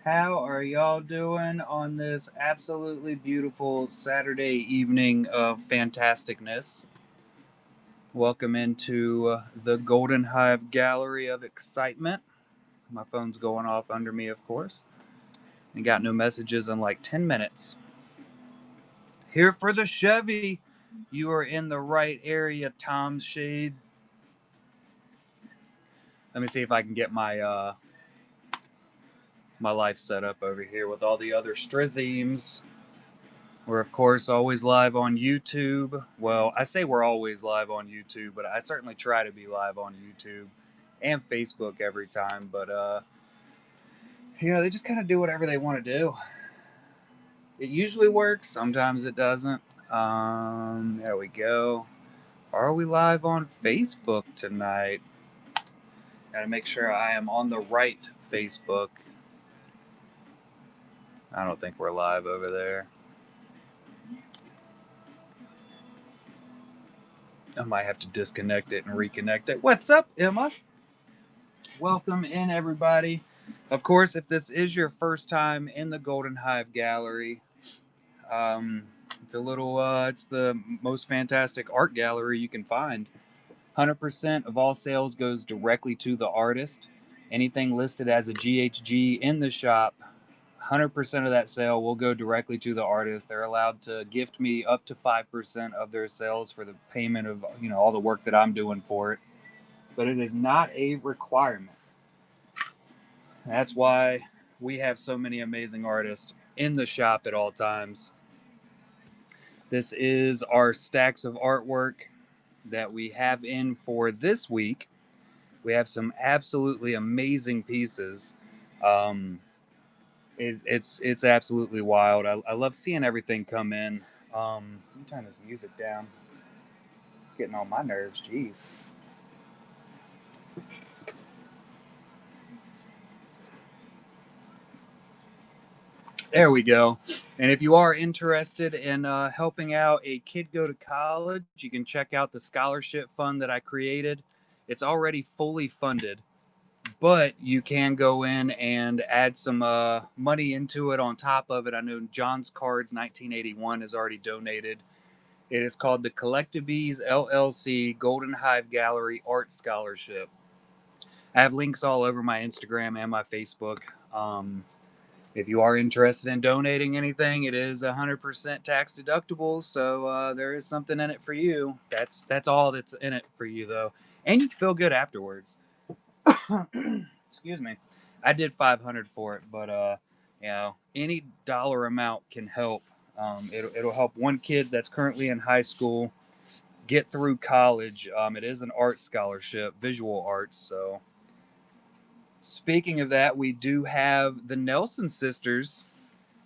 How are y'all doing on this absolutely beautiful Saturday evening of fantasticness? Welcome into the Golden Hive Gallery of excitement. My phone's going off under me, of course, and got no messages in like 10 minutes. Here for the Chevy. You are in the right area, Tom Shade. Let me see if I can get my life set up over here with all the other strizzies. We're, of course, always live on YouTube. Well, I say we're always live on YouTube, but I certainly try to be live on YouTube and Facebook every time. But, they just kind of do whatever they want to do. It usually works, sometimes it doesn't. There we go. Are we live on Facebook tonight? Gotta make sure I am on the right Facebook. I don't think we're live over there. I might have to disconnect it and reconnect it. What's up, Emma? Welcome in, everybody. Of course, if this is your first time in the Golden Hive Gallery, it's the most fantastic art gallery you can find. 100% of all sales goes directly to the artist. Anything listed as a GHG in the shop, 100% of that sale will go directly to the artist. They're allowed to gift me up to 5% of their sales for the payment of, all the work that I'm doing for it. But it is not a requirement. That's why we have so many amazing artists in the shop at all times. This is our stacks of artwork that we have in for this week. We have some absolutely amazing pieces. It's absolutely wild. I love seeing everything come in. Let me turn this music down. It's getting on my nerves. Jeez. There we go. And if you are interested in helping out a kid go to college, you can check out the scholarship fund that I created. It's already fully funded, but you can go in and add some money into it on top of it. I know John's Cards 1981 has already donated. It is called the Collectives LLC Golden Hive Gallery Art Scholarship. I have links all over my Instagram and my Facebook. If you are interested in donating anything, it is 100% tax deductible, so there is something in it for you. That's all that's in it for you, though, and you feel good afterwards. Excuse me. I did 500 for it, but any dollar amount can help. It'll help one kid that's currently in high school get through college. It is an art scholarship, visual arts, so. Speaking of that, we do have the Nelson sisters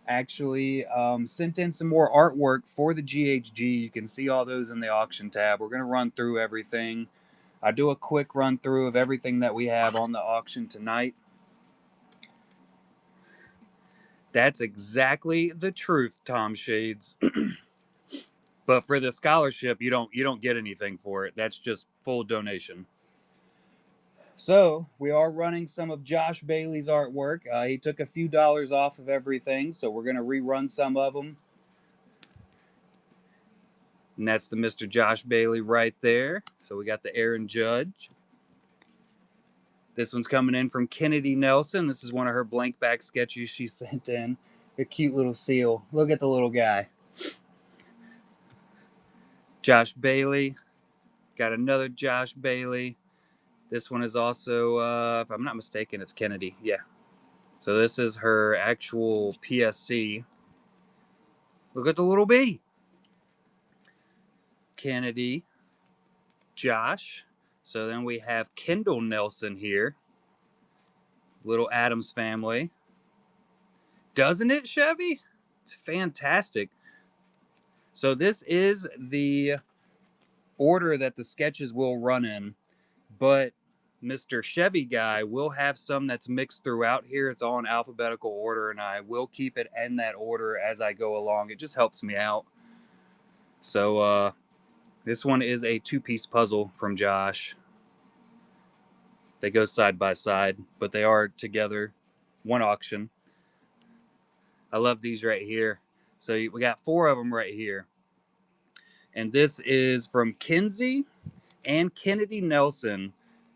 actually sent in some more artwork for the GHG. You can see all those in the auction tab. We're going to run through everything. I do a quick run through of everything that we have on the auction tonight. That's exactly the truth, Tom Shades. But for the scholarship, you don't get anything for it. That's just full donation. So we are running some of Josh Bailey's artwork. He took a few dollars off of everything, so we're going to rerun some of them. And that's the Mr. Josh Bailey right there. So we got the Aaron Judge. This one's coming in from Kennedy Nelson. This is one of her blank back sketches she sent in. A cute little seal. Look at the little guy. Josh Bailey. Got another Josh Bailey. This one is also, if I'm not mistaken, it's Kennedy. Yeah. So this is her actual PSC. Look at the little bee. Kennedy. Josh. So then we have Kendall Nelson here. Little Adams family. Doesn't it, Chevy? It's fantastic. So this is the order that the sketches will run in, but Mr. Chevy guy will have some that's mixed throughout here. It's all in alphabetical order, and I will keep it in that order as I go along. It just helps me out. So this one is a two-piece puzzle from Josh. They go side by side, but they are together. One auction. I love these right here. So we got 4 of them right here. And this is from Kinsey and Kennedy Nelson.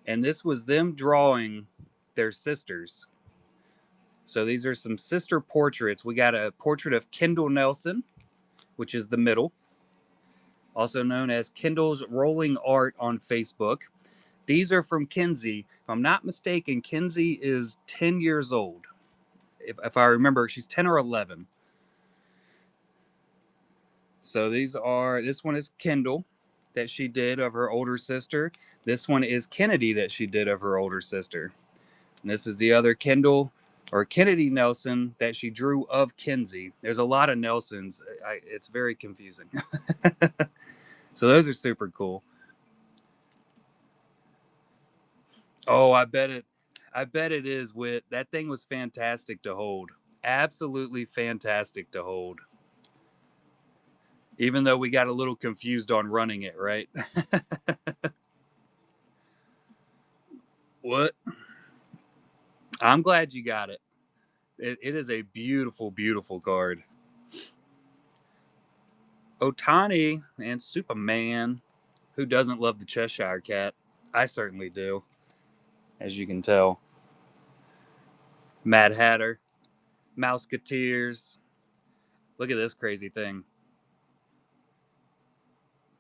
And this was them drawing their sisters. So these are some sister portraits. We got a portrait of Kendall Nelson, which is the middle, also known as Kendall's Rolling Art on Facebook. These are from Kinsey. If I'm not mistaken, Kinsey is 10 years old. If I remember, she's 10 or 11. So this one is Kendall that she did of her older sister. This one is Kennedy that she did of her older sister. And this is the other Kendall or Kennedy Nelson that she drew of Kinsey. There's a lot of Nelsons. It's very confusing. So those are super cool. Oh, I bet it is, Wit. That thing was fantastic to hold. Absolutely fantastic to hold. Even though we got a little confused on running it, right? What? I'm glad you got it. It is a beautiful, beautiful card. Otani and Superman. Who doesn't love the Cheshire Cat? I certainly do, as you can tell. Mad Hatter, Mouseketeers. Look at this crazy thing.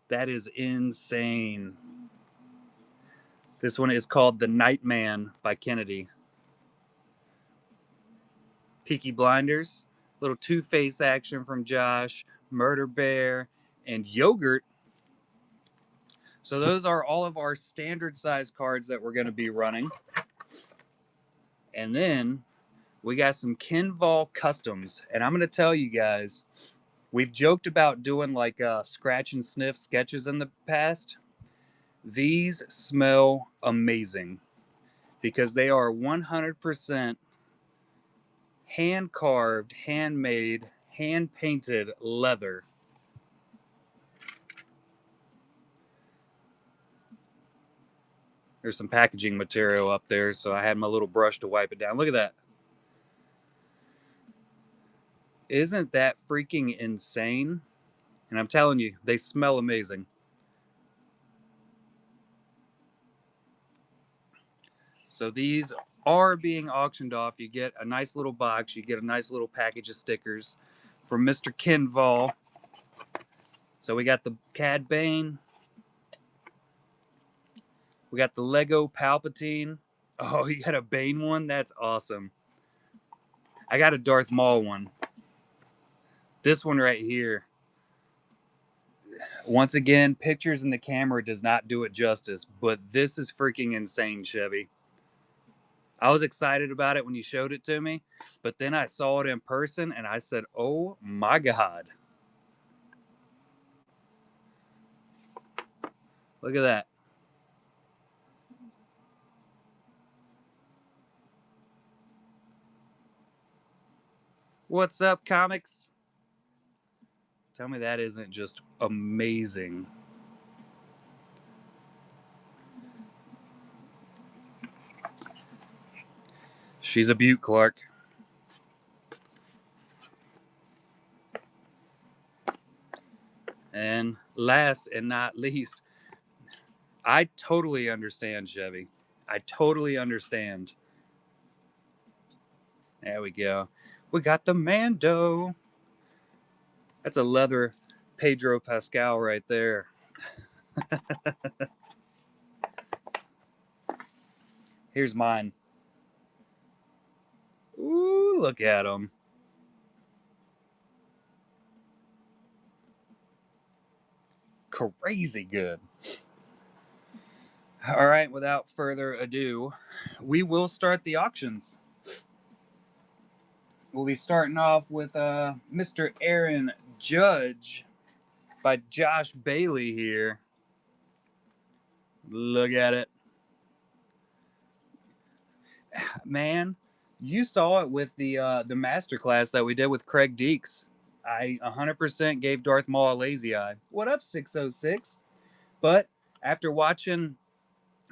That is insane. This one is called The Nightman by Kennedy. Peaky Blinders, little Two-Face action from Josh, Murder Bear, and Yogurt. So those are all of our standard size cards that we're going to be running. And then we got some Ken Vol customs. And I'm going to tell you guys, we've joked about doing like scratch and sniff sketches in the past. These smell amazing because they are 100% hand carved, handmade, hand painted leather. There's some packaging material up there, so I had my little brush to wipe it down. Look at that. Isn't that freaking insane? And I'm telling you, they smell amazing. So these are being auctioned off. You get a nice little box. You get a nice little package of stickers from Mr. Ken Vol. So we got the Cad Bane. We got the Lego Palpatine. Oh, you got a Bane one? That's awesome. I got a Darth Maul one. This one right here. Once again, pictures in the camera does not do it justice, but this is freaking insane, Chevy. I was excited about it when you showed it to me, but then I saw it in person and I said, oh my God. Look at that. What's up, comics? Tell me that isn't just amazing. She's a beaut, Clark. And last and not least, I totally understand, Chevy. I totally understand. There we go. We got the Mando. That's a leather Pedro Pascal right there. Here's mine. Ooh, look at him. Crazy good. All right, without further ado, we will start the auctions. We'll be starting off with Mr. Aaron Judge by Josh Bailey here. Look at it. Man, you saw it with the masterclass that we did with Craig Deeks. I 100% gave Darth Maul a lazy eye. What up, 606? But after watching,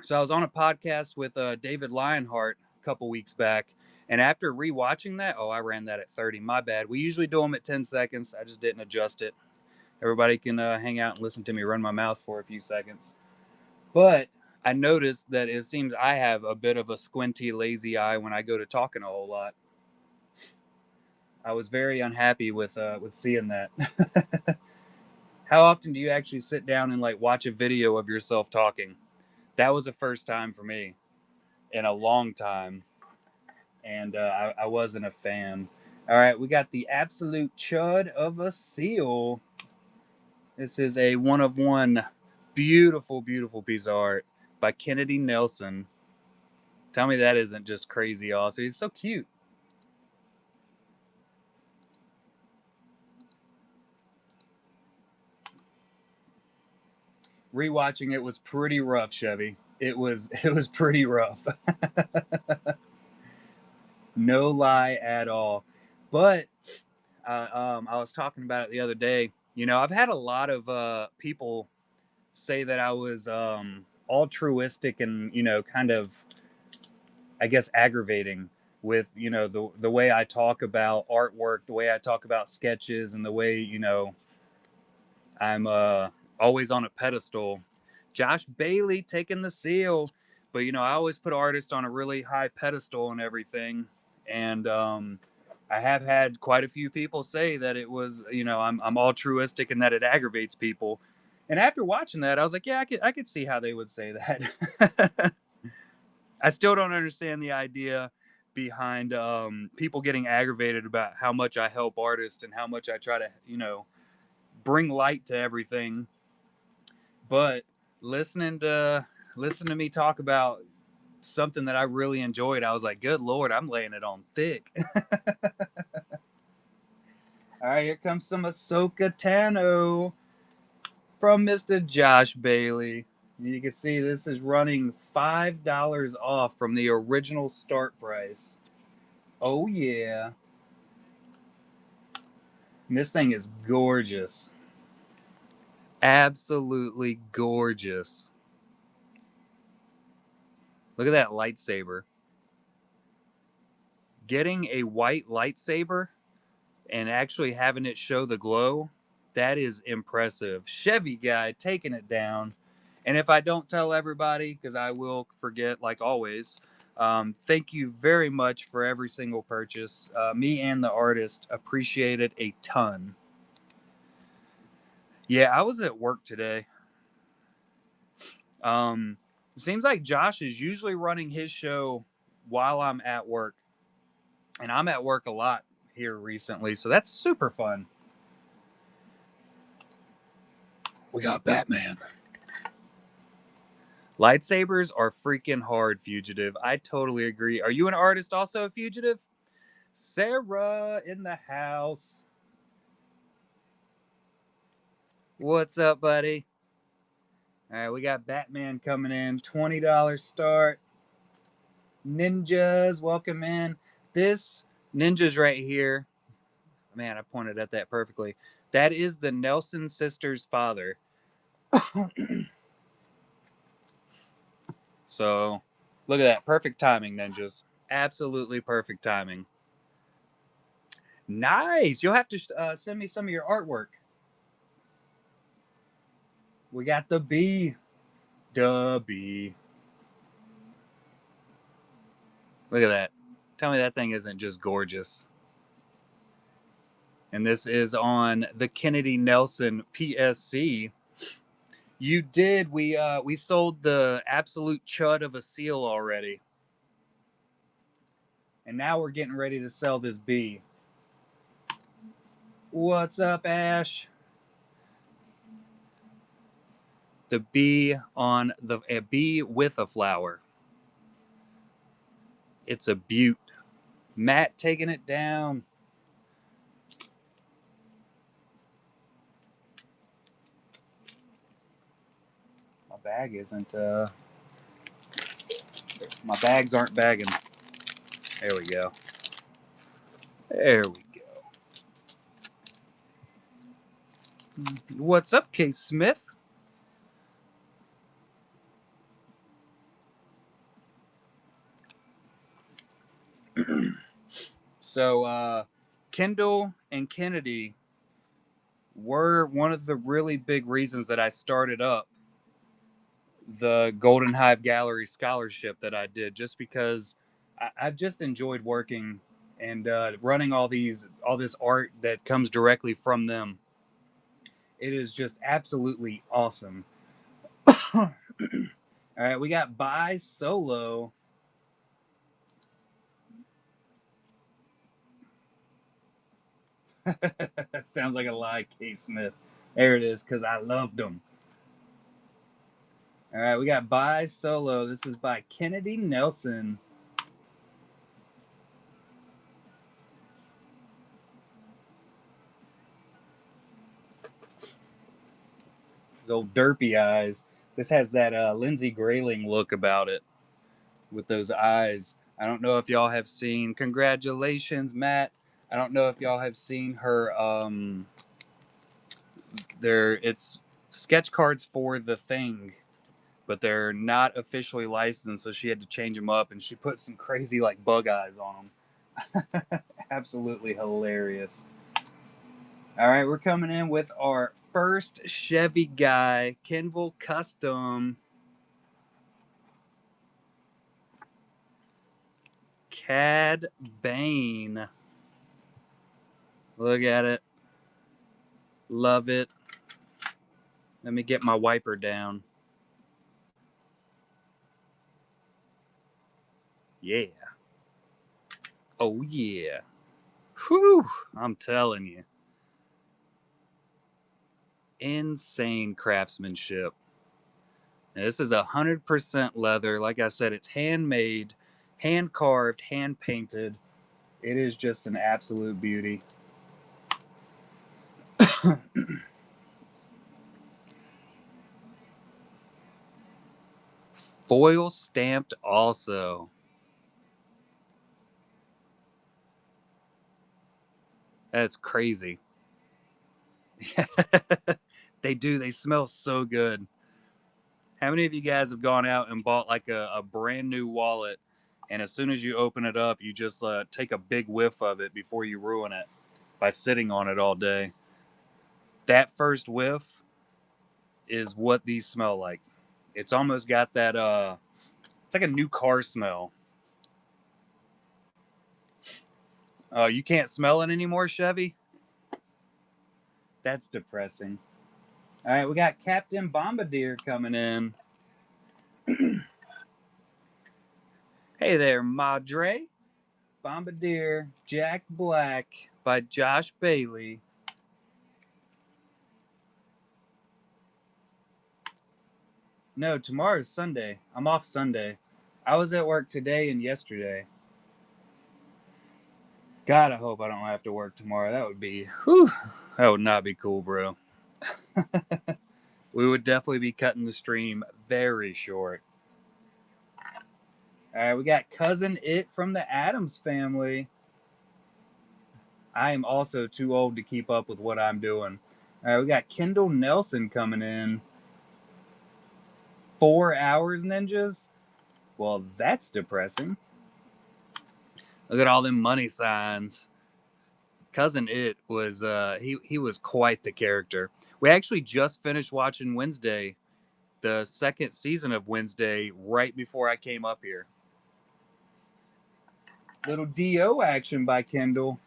so I was on a podcast with David Lionheart a couple weeks back. And after rewatching that, oh, I ran that at 30. My bad. We usually do them at 10 seconds. I just didn't adjust it. Everybody can hang out and listen to me run my mouth for a few seconds. But I noticed that it seems I have a bit of a squinty, lazy eye when I go to talking a whole lot. I was very unhappy with seeing that. How often do you actually sit down and like watch a video of yourself talking? That was the first time for me in a long time, and I wasn't a fan. All right, we got the absolute chud of a seal. This is a one of one, beautiful, beautiful piece of art by Kennedy Nelson. Tell me that isn't just crazy awesome. He's so cute. Rewatching it was pretty rough, Chevy. It was pretty rough. No lie at all. But I was talking about it the other day. You know, I've had a lot of people say that I was altruistic and, you know, kind of, I guess, aggravating with, you know, the way I talk about artwork, the way I talk about sketches, and the way, you know, I'm always on a pedestal. Josh Bailey taking the seal. But, you know, I always put artists on a really high pedestal and everything. And I have had quite a few people say that it was, you know, I'm altruistic and that it aggravates people. And after watching that, I was like, yeah, I could see how they would say that. I still don't understand the idea behind people getting aggravated about how much I help artists and how much I try to, you know, bring light to everything. But listening to me talk about something that I really enjoyed, I was like, good Lord, I'm laying it on thick. All right, here comes some Ahsoka Tano from Mr. Josh Bailey. You can see this is running $5 off from the original start price. Oh, yeah. And this thing is gorgeous. Absolutely gorgeous. Look at that lightsaber. Getting a white lightsaber and actually having it show the glow, that is impressive. Chevy guy taking it down. And if I don't tell everybody, because I will forget like always, thank you very much for every single purchase. Me and the artist appreciate it a ton. Yeah, I was at work today. It seems like Josh is usually running his show while I'm at work. And I'm at work a lot here recently, so that's super fun. We got Batman. Lightsabers are freaking hard, Fugitive. I totally agree. Are you an artist also, Fugitive? Sarah in the house. What's up, buddy? All right, we got Batman coming in. $20 start. Ninjas, welcome in. This ninjas right here. Man, I pointed at that perfectly. That is the Nelson sisters' father. So, look at that. Perfect timing, ninjas. Absolutely perfect timing. Nice. You'll have to send me some of your artwork. We got the bee. The bee. Look at that. Tell me that thing isn't just gorgeous. And this is on the Kennedy Nelson PSC. You did. We sold the absolute chud of a seal already. And now we're getting ready to sell this bee. What's up, Ash? The bee on a bee with a flower. It's a beaut. Matt taking it down. My bag isn't my bags aren't bagging. There we go. There we go. What's up, Case Smith? So, Kendall and Kennedy were one of the really big reasons that I started up the Golden Hive Gallery scholarship that I did, just because I've just enjoyed working and running all this art that comes directly from them. It is just absolutely awesome. All right, we got Buy Solo. Sounds like a lie, K. Smith. There it is, because I loved them. All right, we got Buy Solo. This is by Kennedy Nelson. His old derpy eyes. This has that Lindsay Grayling look about it with those eyes. I don't know if y'all have seen. Congratulations, Matt. I don't know if y'all have seen her. It's sketch cards for the thing, but they're not officially licensed, so she had to change them up, and she put some crazy like bug eyes on them. Absolutely hilarious. All right, we're coming in with our first Chevy guy, Kenville Custom. Cad Bane. Look at it. Love it. Let me get my wiper down. Yeah. Oh, yeah. Whew. I'm telling you. Insane craftsmanship. Now, this is 100% leather. Like I said, it's handmade, hand carved, hand painted. It is just an absolute beauty. Foil stamped also. That's crazy. They do. They smell so good. How many of you guys have gone out and bought like a brand new wallet, and as soon as you open it up, you just take a big whiff of it before you ruin it by sitting on it all day? That first whiff is what these smell like. It's almost got that it's like a new car smell. You can't smell it anymore, Chevy? That's depressing. All right, we got Captain Bombardier coming in. Hey there, Madre. Bombardier Jack Black by Josh Bailey. No, tomorrow's Sunday. I'm off Sunday. I was at work today and yesterday. God, I hope I don't have to work tomorrow. That would be, whew, that would not be cool, bro. We would definitely be cutting the stream very short. All right, we got Cousin It from the Addams Family. I am also too old to keep up with what I'm doing. All right, we got Kendall Nelson coming in. 4 hours, ninjas? Well, that's depressing. Look at all them money signs. Cousin It was he was quite the character. We actually just finished watching Wednesday, the second season of Wednesday, right before I came up here. Little Do action by Kendall.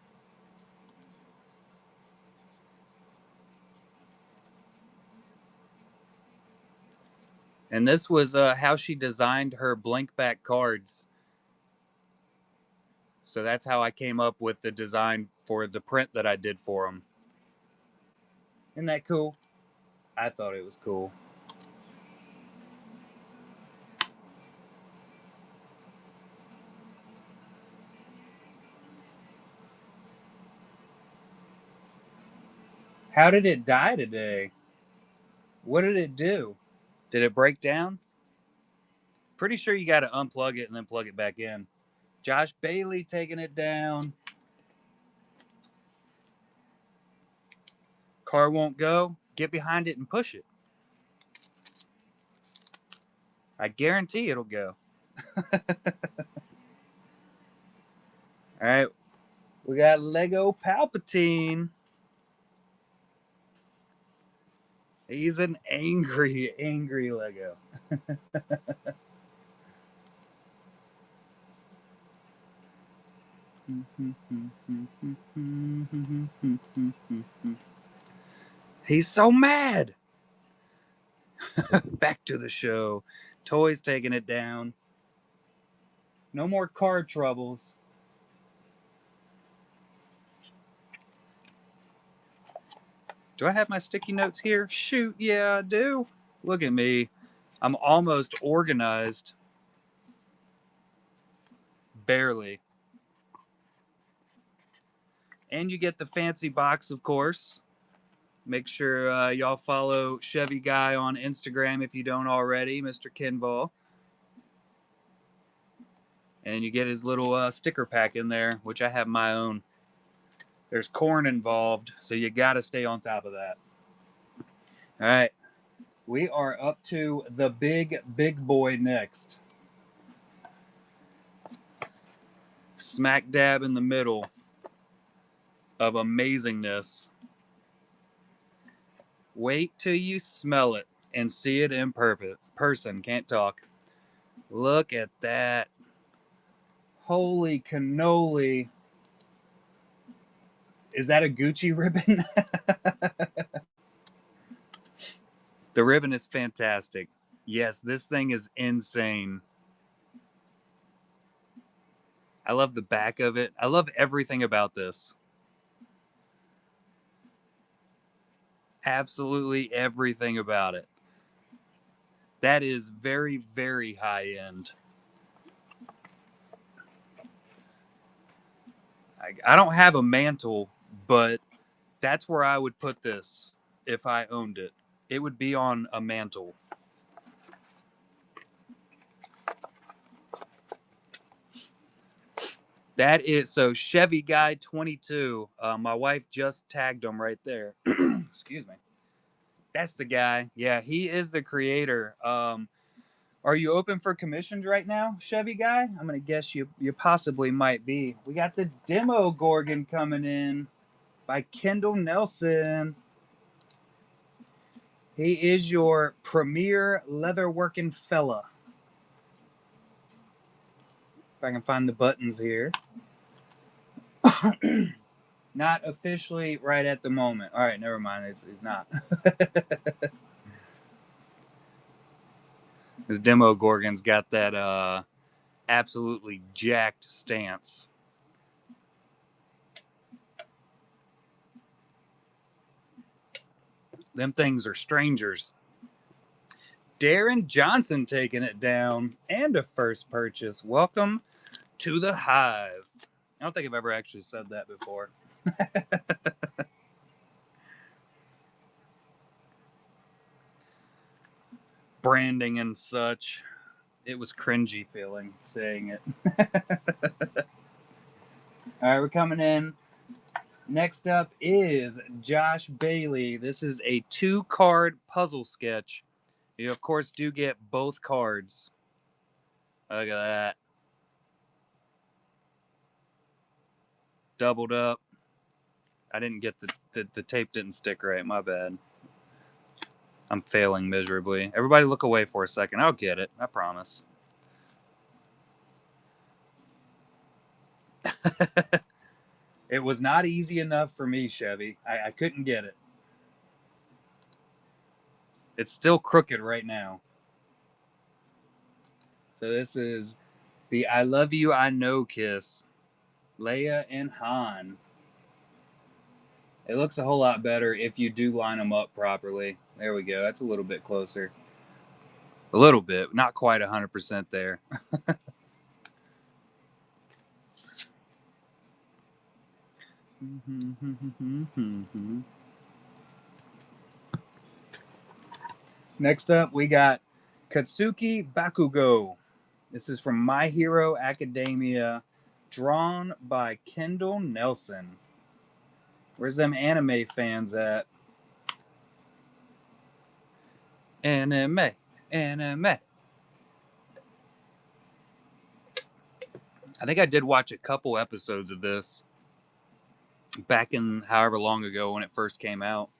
And this was how she designed her blank back cards. So that's how I came up with the design for the print that I did for them. Isn't that cool? I thought it was cool. How did it die today? What did it do? Did it break down? Pretty sure you got to unplug it and then plug it back in. Josh Bailey taking it down. Car won't go. Get behind it and push it. I guarantee it'll go. All right, we got Lego Palpatine. He's an angry, angry Lego. He's so mad. Back to the show. Toys taking it down. No more card troubles. Do I have my sticky notes here? Shoot, yeah, I do. Look at me. I'm almost organized. Barely. And you get the fancy box, of course. Make sure y'all follow Chevy Guy on Instagram if you don't already, Mr. Kinval. And you get his little sticker pack in there, which I have my own. There's corn involved, so you got to stay on top of that. All right. We are up to the big boy next. Smack dab in the middle of amazingness. Wait till you smell it and see it in person. Can't talk. Look at that. Holy cannoli. Is that a Gucci ribbon? The ribbon is fantastic. Yes, this thing is insane. I love the back of it. I love everything about this. Absolutely everything about it. That is very, very high end. I don't have a mantle, but that's where I would put this if I owned it. It would be on a mantle. That is so Chevy Guy 22. My wife just tagged him right there. Excuse me. That's the guy. Yeah, he is the creator. Are you open for commissions right now, Chevy Guy? I'm gonna guess you possibly might be. We got the Demo Gorgon coming in by Kendall Nelson. He is your premier leather-working fella. If I can find the buttons here. Not officially right at the moment. All right, never mind. It's not. This Demo Gorgon's got that absolutely jacked stance. Them things are strangers. Darren Johnson taking it down and a first purchase. Welcome to the Hive. I don't think I've ever actually said that before. Branding and such. It was cringy feeling saying it. All right, we're coming in. Next up is Josh Bailey. This is a 2-card puzzle sketch. You, of course, do get both cards. Look at that. Doubled up. I didn't get the tape didn't stick right. My bad. I'm failing miserably. Everybody look away for a second. I'll get it. I promise. It was not easy enough for me, Chevy. I couldn't get it. It's still crooked right now. So this is the I Love You, I Know kiss. Leia and Han. It looks a whole lot better if you do line them up properly. There we go. That's a little bit closer. A little bit. Not quite 100% there. Next up, we got Katsuki Bakugo. This is from My Hero Academia, drawn by Kendall Nelson. Where's them anime fans at? Anime. I think I did watch a couple episodes of this back in however long ago when it first came out.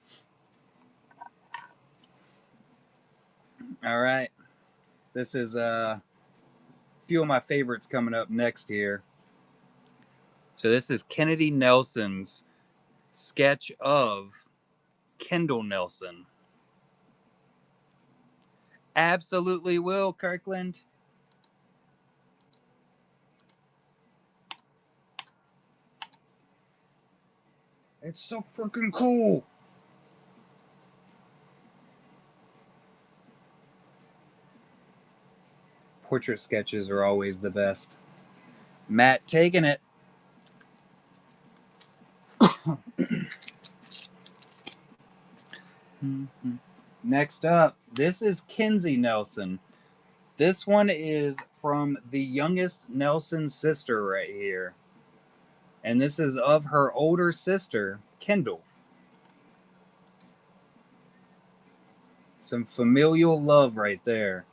All right. This is a few of my favorites coming up next here. So this is Kennedy Nelson's sketch of Kendall Nelson. Absolutely will, Kirkland. It's so freaking cool. Portrait sketches are always the best. Matt taking it. Next up, this is Kinsey Nelson. This one is from the youngest Nelson sister right here. And this is of her older sister, Kendall. Some familial love right there.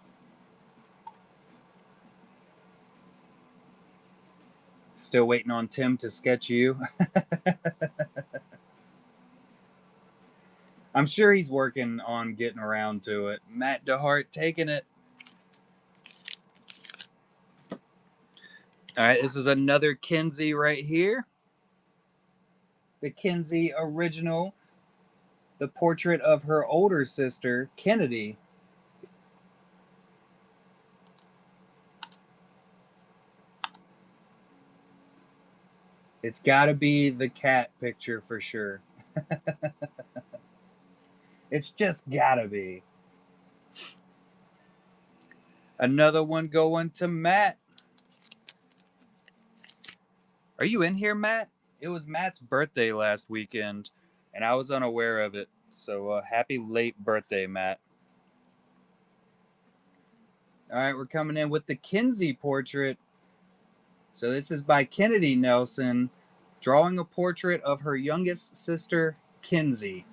Still waiting on Tim to sketch you. I'm sure he's working on getting around to it. Matt DeHart taking it. All right, this is another Kinsey right here. The Kinsey original. The portrait of her older sister, Kennedy. It's got to be the cat picture for sure. It's just got to be. Another one going to Matt. Are you in here, Matt? It was Matt's birthday last weekend, and I was unaware of it. So happy late birthday, Matt. All right, we're coming in with the Kinsey portrait. So this is by Kennedy Nelson, drawing a portrait of her youngest sister, Kinsey.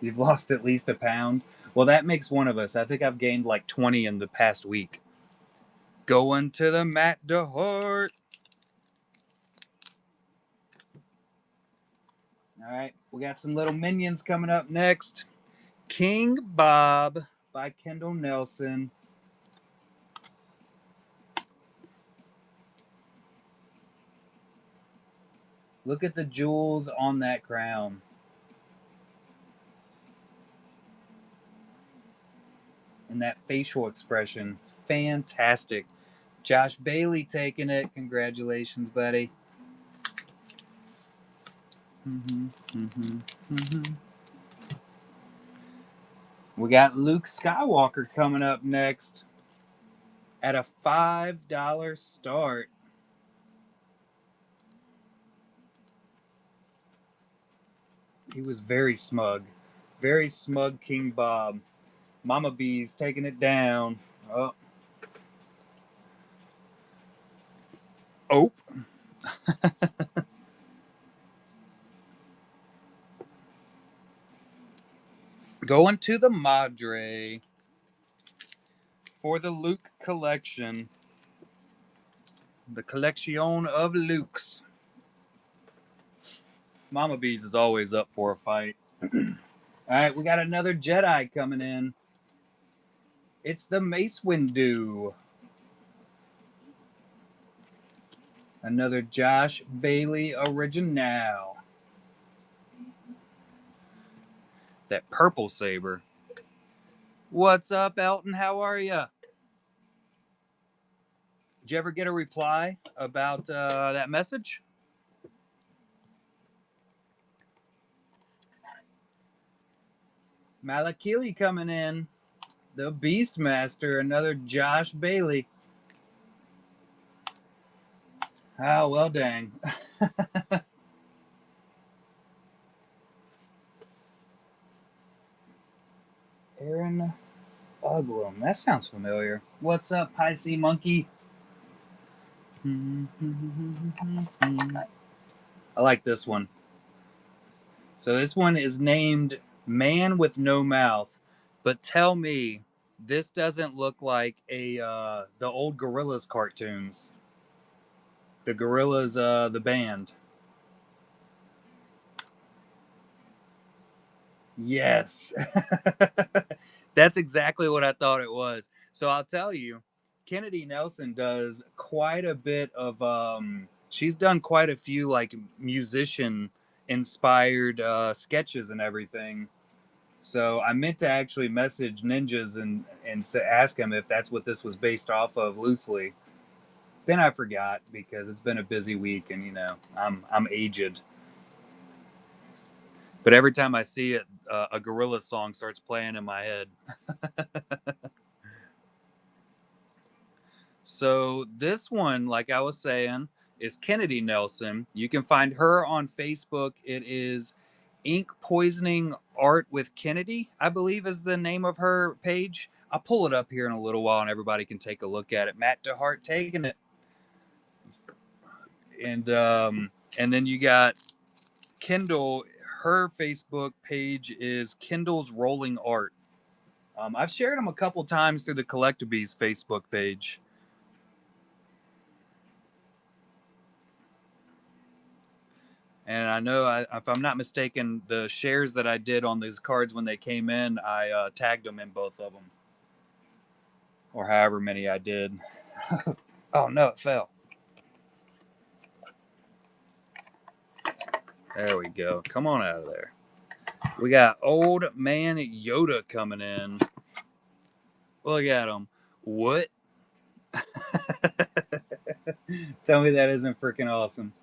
You've lost at least a pound. Well, that makes one of us. I think I've gained like 20 in the past week. Going to the Matt DeHart. All right, we got some little minions coming up next. King Bob by Kendall Nelson. Look at the jewels on that crown. And that facial expression. It's fantastic. Josh Bailey taking it. Congratulations, buddy. We got Luke Skywalker coming up next at a $5 start. He was very smug. Very smug King Bob. Mama B's taking it down. Oh. Oh. Going to the Madre for the Luke collection. The collection of Lukes. Mama Bees is always up for a fight. All right, we got another Jedi coming in. It's the Mace Windu. Another Josh Bailey original. That purple saber. What's up, Elton? How are you? Did you ever get a reply about that message? Malakili coming in. The Beastmaster, another Josh Bailey. Oh, well, dang. Aaron Uglum. That sounds familiar. What's up, Pisces Monkey? I like this one. So this one is named Man with No Mouth. But tell me, this doesn't look like the old Gorillaz cartoons. The Gorillaz, the band. Yes. That's exactly what I thought it was. So I'll tell you, Kennedy Nelson does quite a bit of she's done quite a few like musician inspired sketches and everything. So I meant to actually message Ninjas and ask him if that's what this was based off of loosely. Then I forgot because it's been a busy week and I'm aged. But every time I see it, a gorilla song starts playing in my head. So this one, like I was saying, is Kennedy Nelson. You can find her on Facebook. It is Ink Poisoning Art with Kennedy, I believe is the name of her page. I'll pull it up here in a little while and everybody can take a look at it. Matt DeHart taking it. And then you got Kendall. Her Facebook page is Kendall's Rolling Art. I've shared them a couple times through the Collectabees Facebook page. And I know, if I'm not mistaken, the shares that I did on these cards when they came in, I tagged them in both of them. Or however many I did. Oh, no, it fell. There we go. Come on out of there. We got Old Man Yoda coming in. Look at him. What? Tell me that isn't freaking awesome.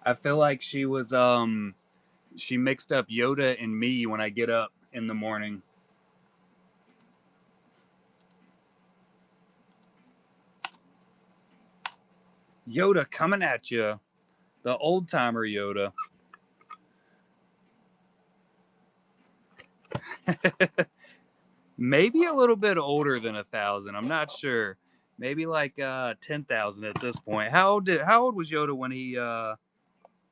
I feel like she mixed up Yoda and me when I get up in the morning. Yoda coming at you. The old timer Yoda. Maybe a little bit older than 1,000. I'm not sure. Maybe like 10,000 at this point. How old was Yoda when he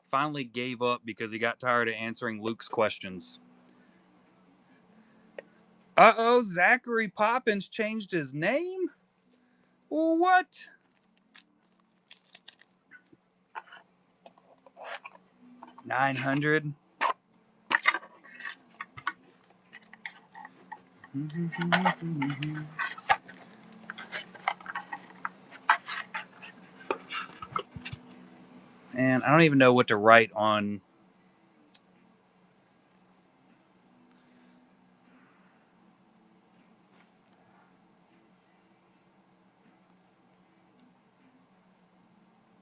finally gave up because he got tired of answering Luke's questions? Uh-oh, Zachary Poppins changed his name? Well, what? $900. And I don't even know what to write on.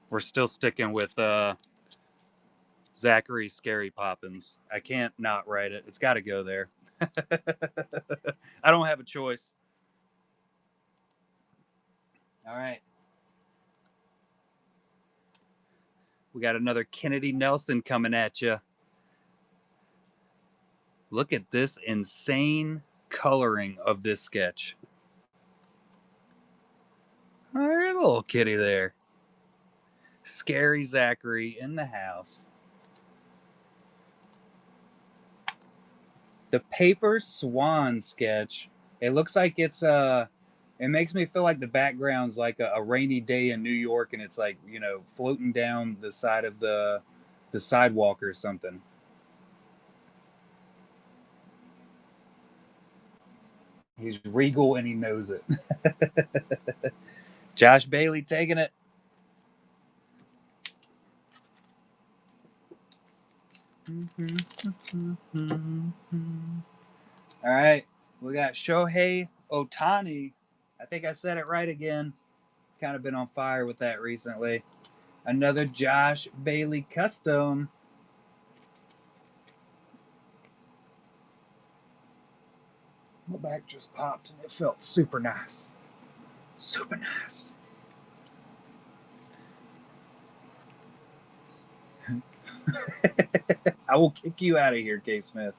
We're still sticking with Zachary Scary Poppins. I can't not write it. It's got to go there. I don't have a choice. All right. We got another Kennedy Nelson coming at you. Look at this insane coloring of this sketch. All right, little kitty there. Scary Zachary in the house. The Paper Swan sketch. It looks like it's it makes me feel like the background's like a rainy day in New York and it's like, floating down the side of the sidewalk or something. He's regal and he knows it. Josh Bailey taking it. All right. We got Shohei Ohtani. I think I said it right again. Kind of been on fire with that recently. Another Josh Bailey custom. My back just popped and it felt super nice. Super nice. I will kick you out of here, K. Smith.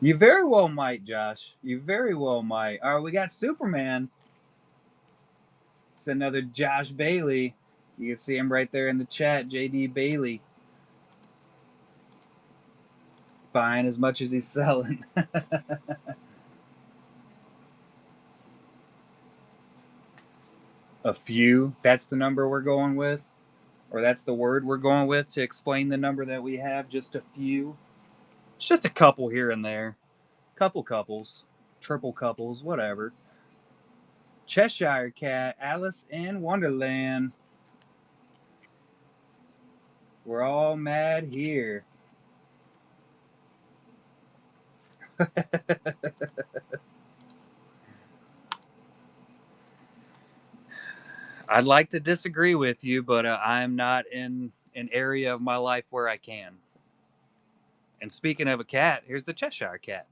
You very well might, Josh. You very well might. All right, we got Superman. It's another Josh Bailey. You can see him right there in the chat, JD Bailey. Buying as much as he's selling. A few. That's the number we're going with. Or that's the word we're going with to explain the number that we have. Just a few. It's just a couple here and there. Couple couples. Triple couples. Whatever. Cheshire Cat. Alice in Wonderland. We're all mad here. I'd like to disagree with you, but I'm not in an area of my life where I can. And speaking of a cat, here's the Cheshire Cat.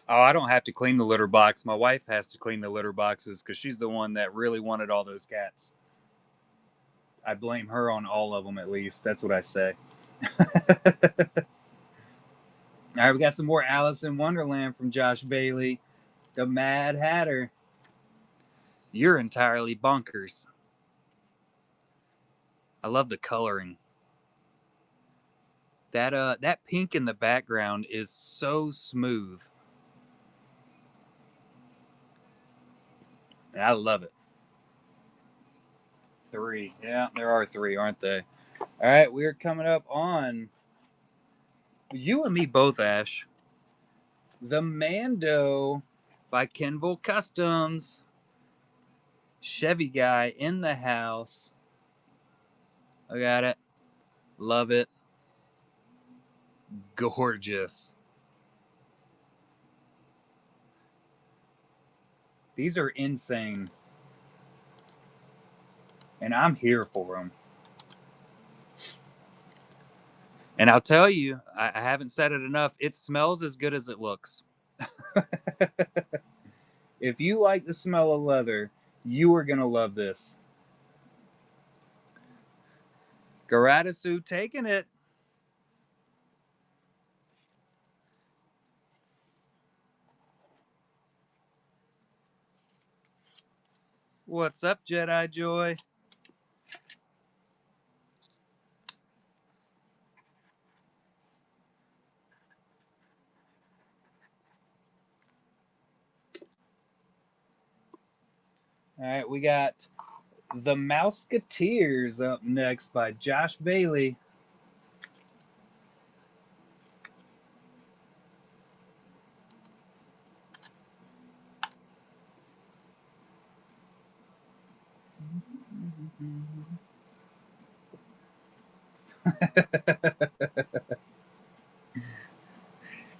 Oh, I don't have to clean the litter box. My wife has to clean the litter boxes because she's the one that really wanted all those cats. I blame her on all of them, at least. That's what I say. All right, we got some more Alice in Wonderland from Josh Bailey. The Mad Hatter. You're entirely bonkers. I love the coloring. That pink in the background is so smooth. I love it. 3. Yeah, there are 3, aren't they? All right, we're coming up on you and me both, Ash. The Mando by Kenville Customs. Chevy guy in the house. I got it. Love it. Gorgeous. These are insane. And I'm here for them. And I'll tell you, I haven't said it enough. It smells as good as it looks. If you like the smell of leather, you are going to love this. Garatisu taking it. What's up, Jedi Joy? All right, we got The Mouseketeers up next by Josh Bailey.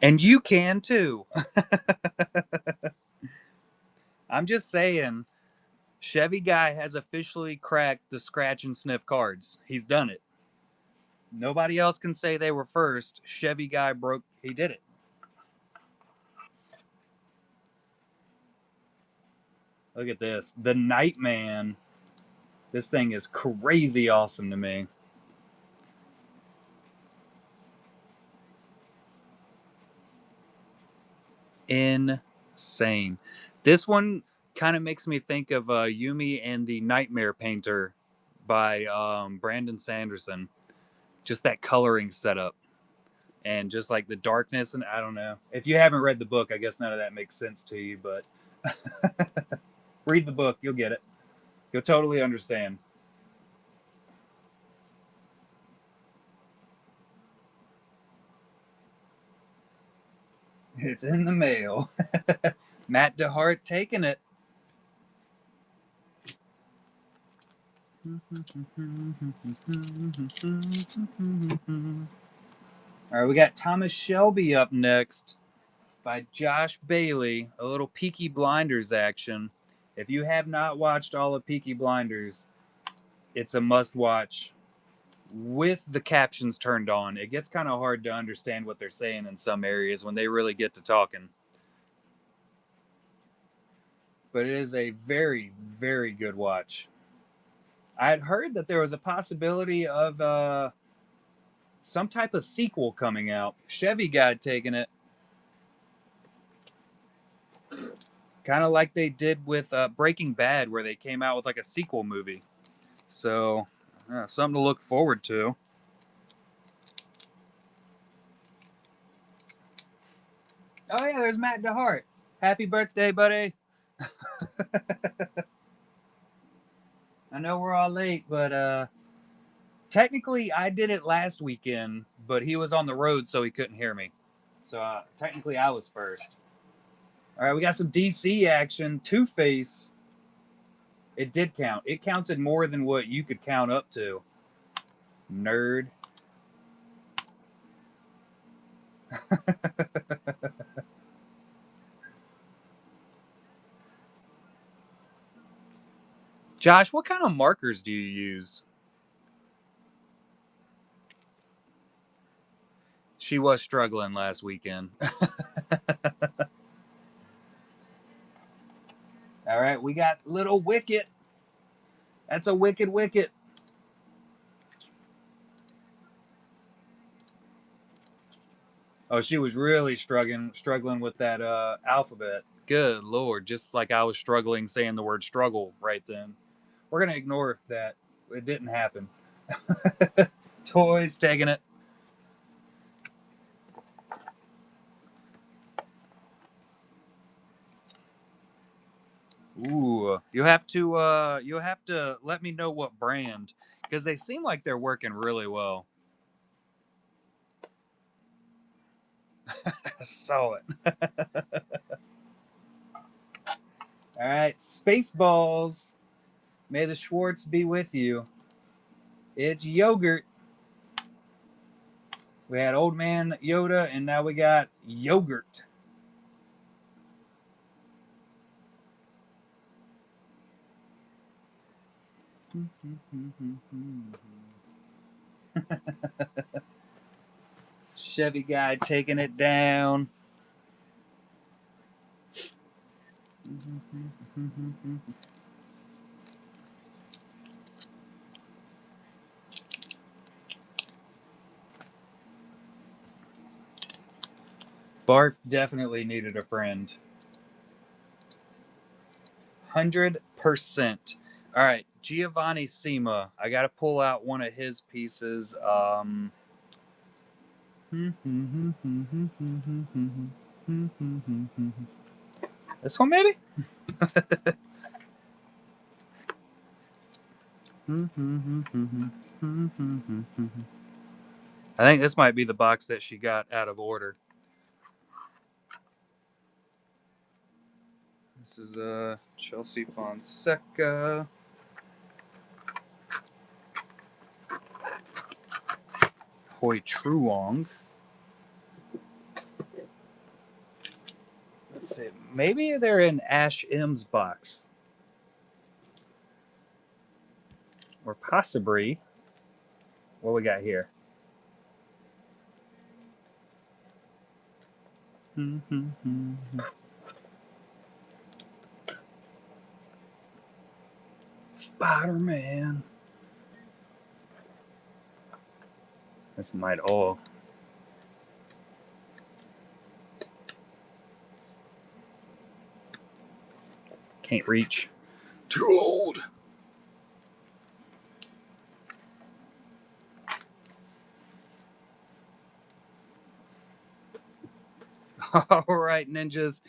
And you can too. I'm just saying, Chevy guy has officially cracked the scratch and sniff cards. He's done it. Nobody else can say they were first. Chevy guy he did it. Look at this. The Nightman. This thing is crazy awesome to me. Insane. This one kind of makes me think of Yumi and the Nightmare Painter by Brandon Sanderson. Just that coloring setup. And just like the darkness, and I don't know. If you haven't read the book, I guess none of that makes sense to you, but read the book, you'll get it. You'll totally understand. It's in the mail. Matt DeHart taking it. All right, we got Thomas Shelby up next by Josh Bailey. A little Peaky Blinders action. If you have not watched all of Peaky Blinders, it's a must watch with the captions turned on. It gets kind of hard to understand what they're saying in some areas when they really get to talking. But it is a very, very good watch. I had heard that there was a possibility of some type of sequel coming out. Chevy guy taking it, kind of like they did with Breaking Bad, where they came out with like a sequel movie. So, something to look forward to. Oh yeah, there's Matt DeHart. Happy birthday, buddy! I know we're all late, but technically I did it last weekend, but he was on the road, so he couldn't hear me. So technically I was first. All right, we got some DC action. Two Face. It did count. It counted more than what you could count up to. Nerd. Josh, what kind of markers do you use? She was struggling last weekend. All right, we got Little Wicket. That's a wicked wicket. Oh, she was really struggling with that alphabet. Good Lord, just like I was struggling saying the word struggle right then. We're going to ignore that. It didn't happen. Toys taking it. Ooh, you'll have to let me know what brand, because they seem like they're working really well. I saw it. All right, Spaceballs. May the Schwartz be with you. It's yogurt. We had Old Man Yoda, and now we got yogurt. Chevy guy taking it down. Barf definitely needed a friend. 100%. All right, Giovanni Sima. I got to pull out one of his pieces. This one, maybe? I think this might be the box that she got out of order. This is Chelsea Fonseca. Hoi Truong. Let's see. Maybe they're in Ash M's box. Or possibly. What we got here? Spider-Man. This might all. Can't reach. Too old. All right, ninjas.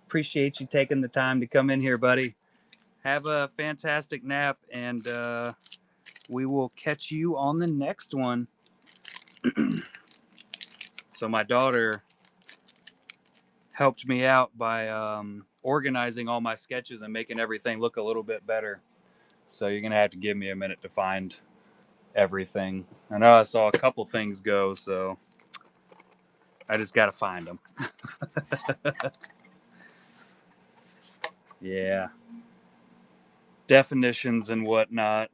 Appreciate you taking the time to come in here, buddy. Have a fantastic nap, and we will catch you on the next one. So my daughter helped me out by organizing all my sketches and making everything look a little bit better. So you're gonna have to give me a minute to find everything. I know I saw a couple things go, so I just gotta find them. Yeah, definitions and whatnot.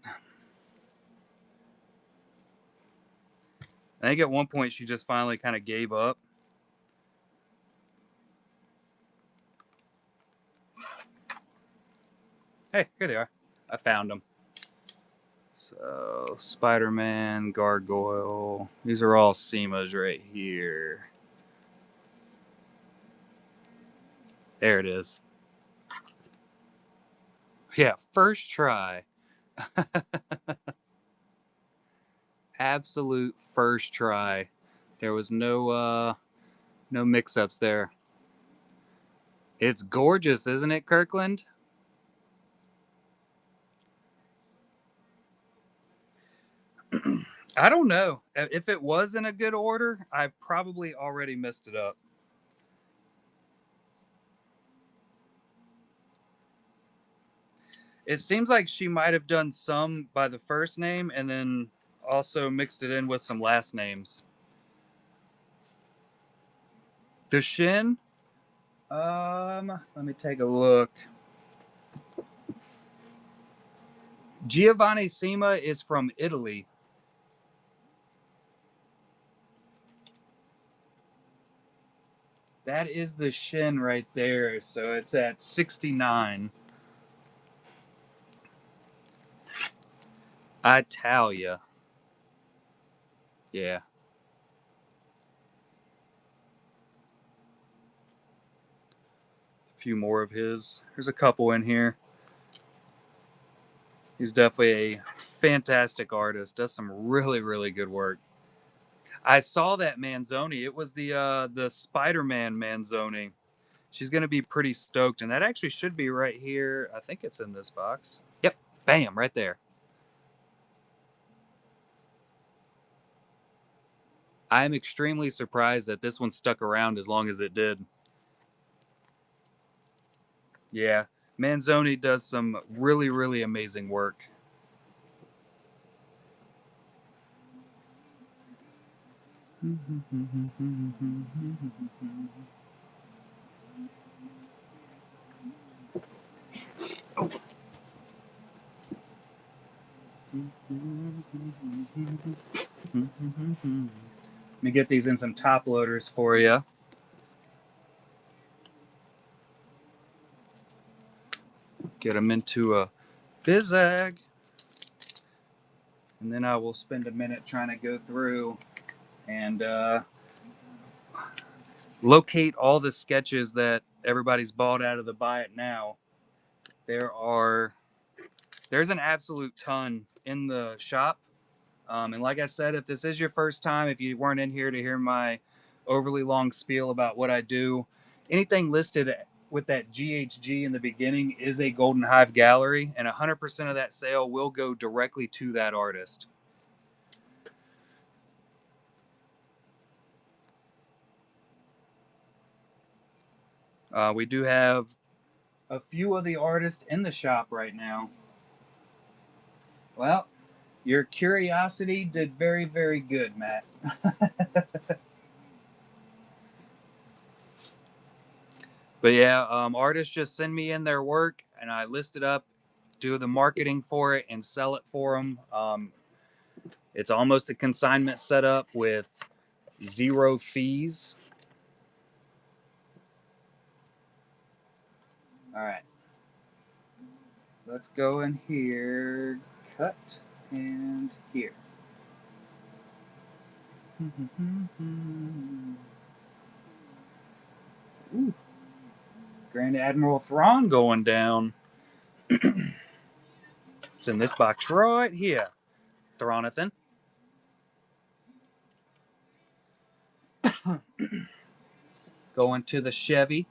I think at one point she just finally kind of gave up. Hey, here they are. I found them. So, Spider-Man, Gargoyle. These are all SEMAs right here. There it is. Yeah, first try. Absolute first try. There was no mix-ups there. It's gorgeous, isn't it, Kirkland? I don't know. If it was in a good order, I probably already messed it up. It seems like she might have done some by the first name and then also mixed it in with some last names. The Shin? Let me take a look. Giovanni Sima is from Italy. That is the Shin right there. So it's at 69. Italia. Yeah. A few more of his. There's a couple in here. He's definitely a fantastic artist. Does some really, really good work. I saw that Manzoni. It was the Spider-Man Manzoni. She's gonna be pretty stoked, and that actually should be right here. I think it's in this box. Yep, bam, right there. I am extremely surprised that this one stuck around as long as it did. Yeah, Manzoni does some really, really amazing work. Let me get these in some top loaders for you. Get them into a bizag. And then I will spend a minute trying to go through and locate all the sketches that everybody's bought out of the Buy It Now. There's an absolute ton in the shop. And like I said, if this is your first time, if you weren't in here to hear my overly long spiel about what I do, anything listed with that GHG in the beginning is a Golden Hive Gallery, and 100% of that sale will go directly to that artist. We do have a few of the artists in the shop right now. Well, your curiosity did very, very good, Matt. But yeah, artists just send me in their work, and I list it up, do the marketing for it, and sell it for them. It's almost a consignment setup with zero fees. All right, let's go in here, cut, and here. Ooh. Grand Admiral Thrawn going down. It's in this box right here. Thronathan. Going to the Chevy.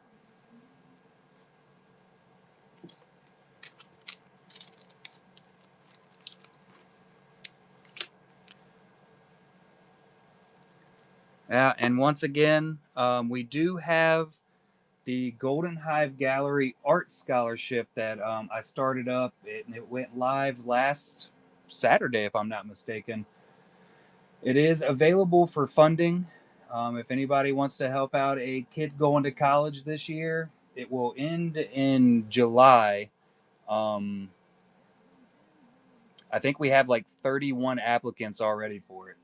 And once again, we do have the Golden Hive Gallery Art Scholarship that I started up. It went live last Saturday, if I'm not mistaken. It is available for funding. If anybody wants to help out a kid going to college this year, it will end in July. Um, I think we have like 31 applicants already for it.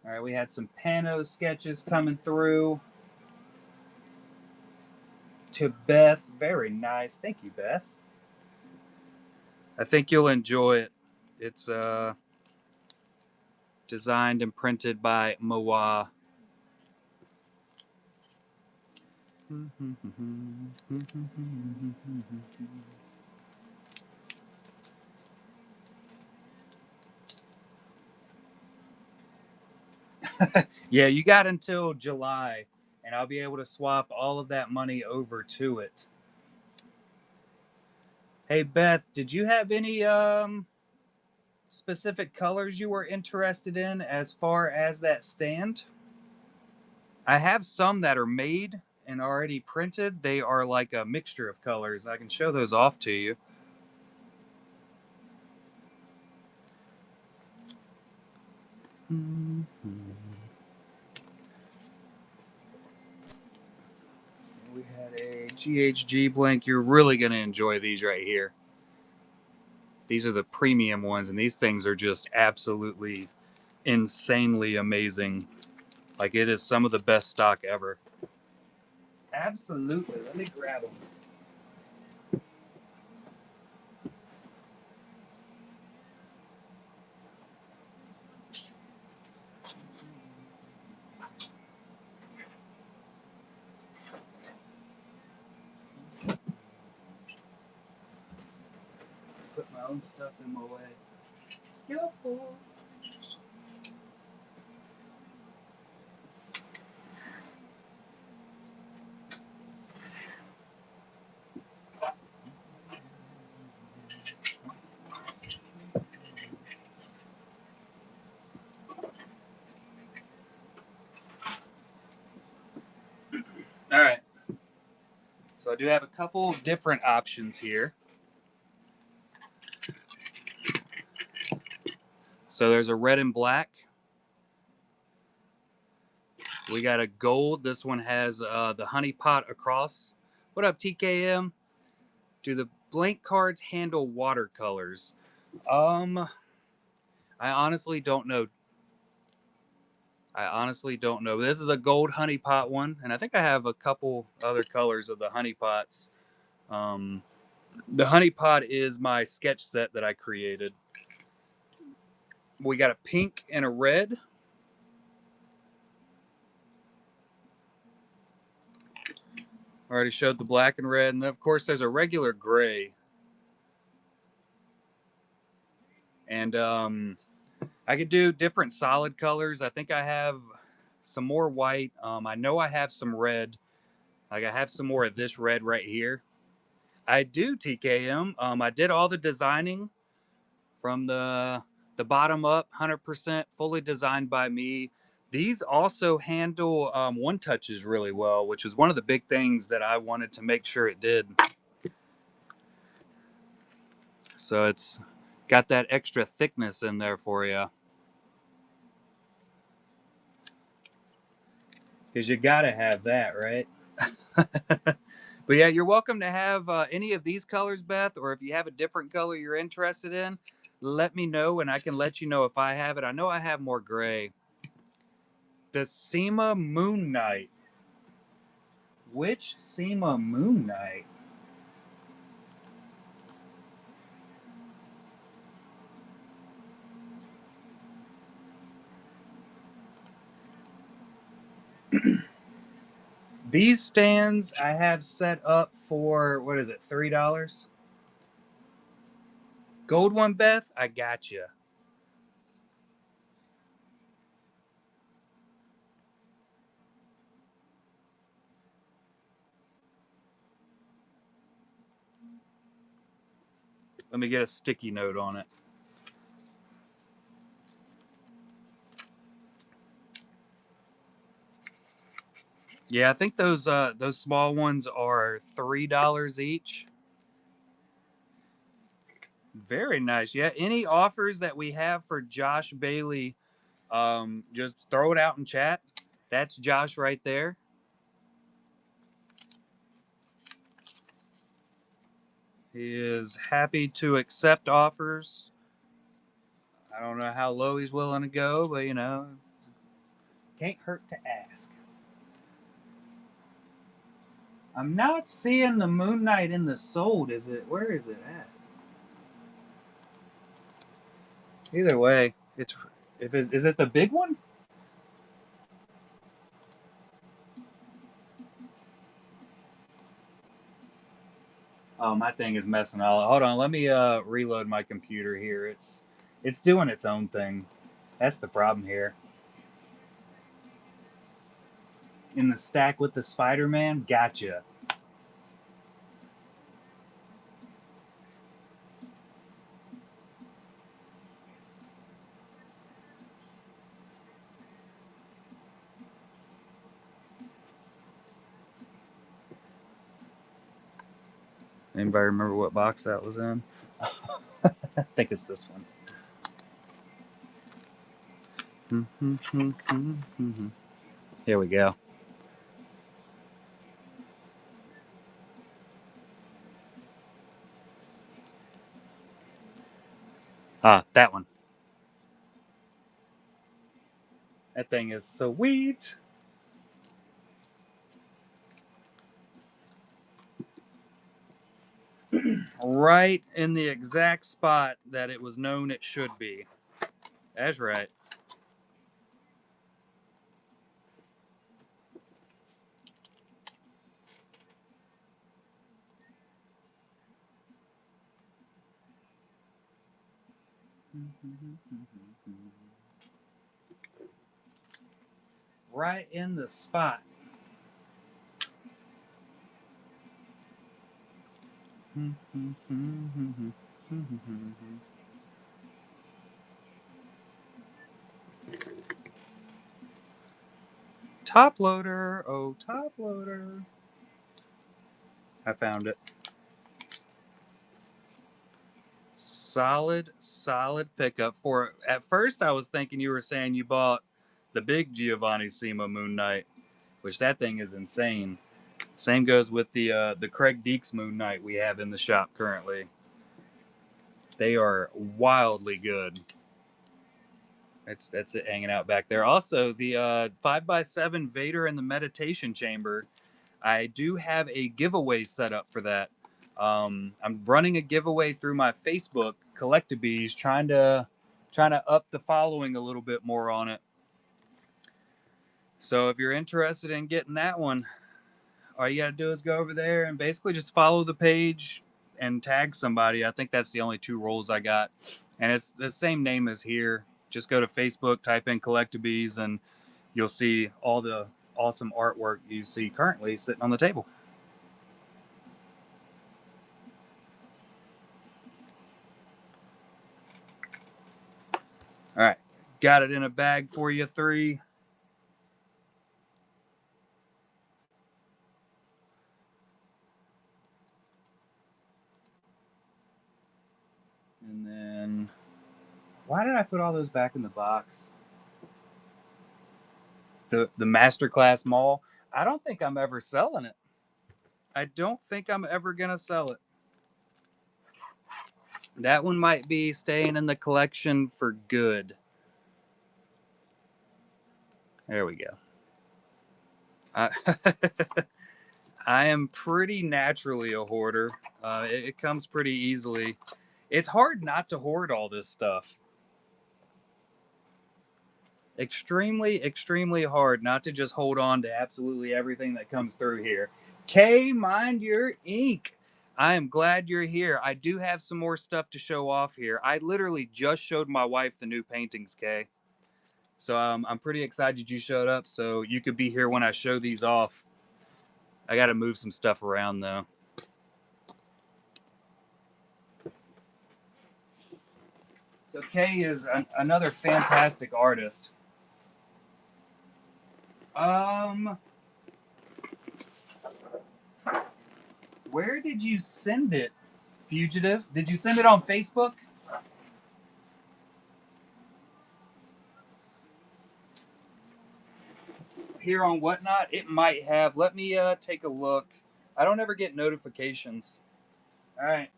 All right, we had some Pano sketches coming through. To Beth, very nice. Thank you, Beth. I think you'll enjoy it. It's designed and printed by Moa. Yeah, you got until July, and I'll be able to swap all of that money over to it. Hey Beth, did you have any specific colors you were interested in as far as that stand? I have some that are made and already printed. They are like a mixture of colors. I can show those off to you. We had a GHG blank. You're really going to enjoy these right here. These are the premium ones, and these things are just absolutely insanely amazing. Like, it is some of the best stock ever. Absolutely. Let me grab them. Put my own stuff in my way. Skillful. All right. So I do have a couple different options here. So there's a red and black. We got a gold. This one has the honey pot across. What up, TKM? Do the blank cards handle watercolors? I honestly don't know. This is a gold honey pot one, and I think I have a couple other colors of the honey pots. The honey pot is my sketch set that I created. We got a pink and a red. I already showed the black and red, and of course there's a regular gray. And I could do different solid colors. I think I have some more white. I know I have some red. Like, I have some more of this red right here. I do, TKM. I did all the designing from the bottom up, 100% fully designed by me. These also handle one touches really well, which is one of the big things that I wanted to make sure it did. So it's got that extra thickness in there for you. Because you gotta have that, right? But yeah, you're welcome to have any of these colors, Beth, or if you have a different color you're interested in, let me know and I can let you know if I have it. I know I have more gray. The SEMA Moon Knight. Which SEMA Moon Knight? These stands I have set up for, what is it, $3? Gold one, Beth? I got you. Let me get a sticky note on it. Yeah, I think those small ones are $3 each. Very nice. Yeah, any offers that we have for Josh Bailey, just throw it out in chat. That's Josh right there. He is happy to accept offers. I don't know how low he's willing to go, but can't hurt to ask. I'm not seeing the Moon Knight in the sold. Where is it at? Either way, is it the big one? Oh, my thing is messing all. Hold on, let me reload my computer here. It's doing its own thing. That's the problem here. In the stack with the Spider-Man, gotcha. Anybody remember what box that was in? I think it's this one. Here we go. Ah, that one. That thing is sweet. Right in the exact spot that it was known it should be. That's right. Right in the spot. Top loader. Oh, top loader. I found it. Solid pickup. For at first, I was thinking you were saying you bought the big Giovanni Sima Moon Knight, which that thing is insane. Same goes with the Craig Deeks Moon Knight we have in the shop currently. They are wildly good. That's it hanging out back there. Also, the 5x7 Vader in the meditation chamber. I do have a giveaway set up for that. I'm running a giveaway through my Facebook Collectabees, trying to up the following a little bit more on it. So if you're interested in getting that one, all you gotta do is go over there and basically just follow the page and tag somebody. I think that's the only two roles I got, and it's the same name as here. Just go to Facebook, type in Collectabees, and you'll see all the awesome artwork you see currently sitting on the table. All right, got it in a bag for you three. And then, why did I put all those back in the box? The Masterclass Mall. I don't think I'm ever selling it. I don't think I'm ever gonna sell it. That one might be staying in the collection for good. There we go. I, I am pretty naturally a hoarder. It comes pretty easily. It's hard not to hoard all this stuff. Extremely hard not to just hold on to absolutely everything that comes through here. Kay, mind your ink. I am glad you're here. I do have some more stuff to show off here. I literally just showed my wife the new paintings, Kay. So I'm pretty excited you showed up so you could be here when I show these off. I got to move some stuff around though. So Kay is another fantastic artist. Um, where did you send it, Fugitive? Did you send it on Facebook? Here on Whatnot? It might have. Let me take a look. I don't ever get notifications. All right.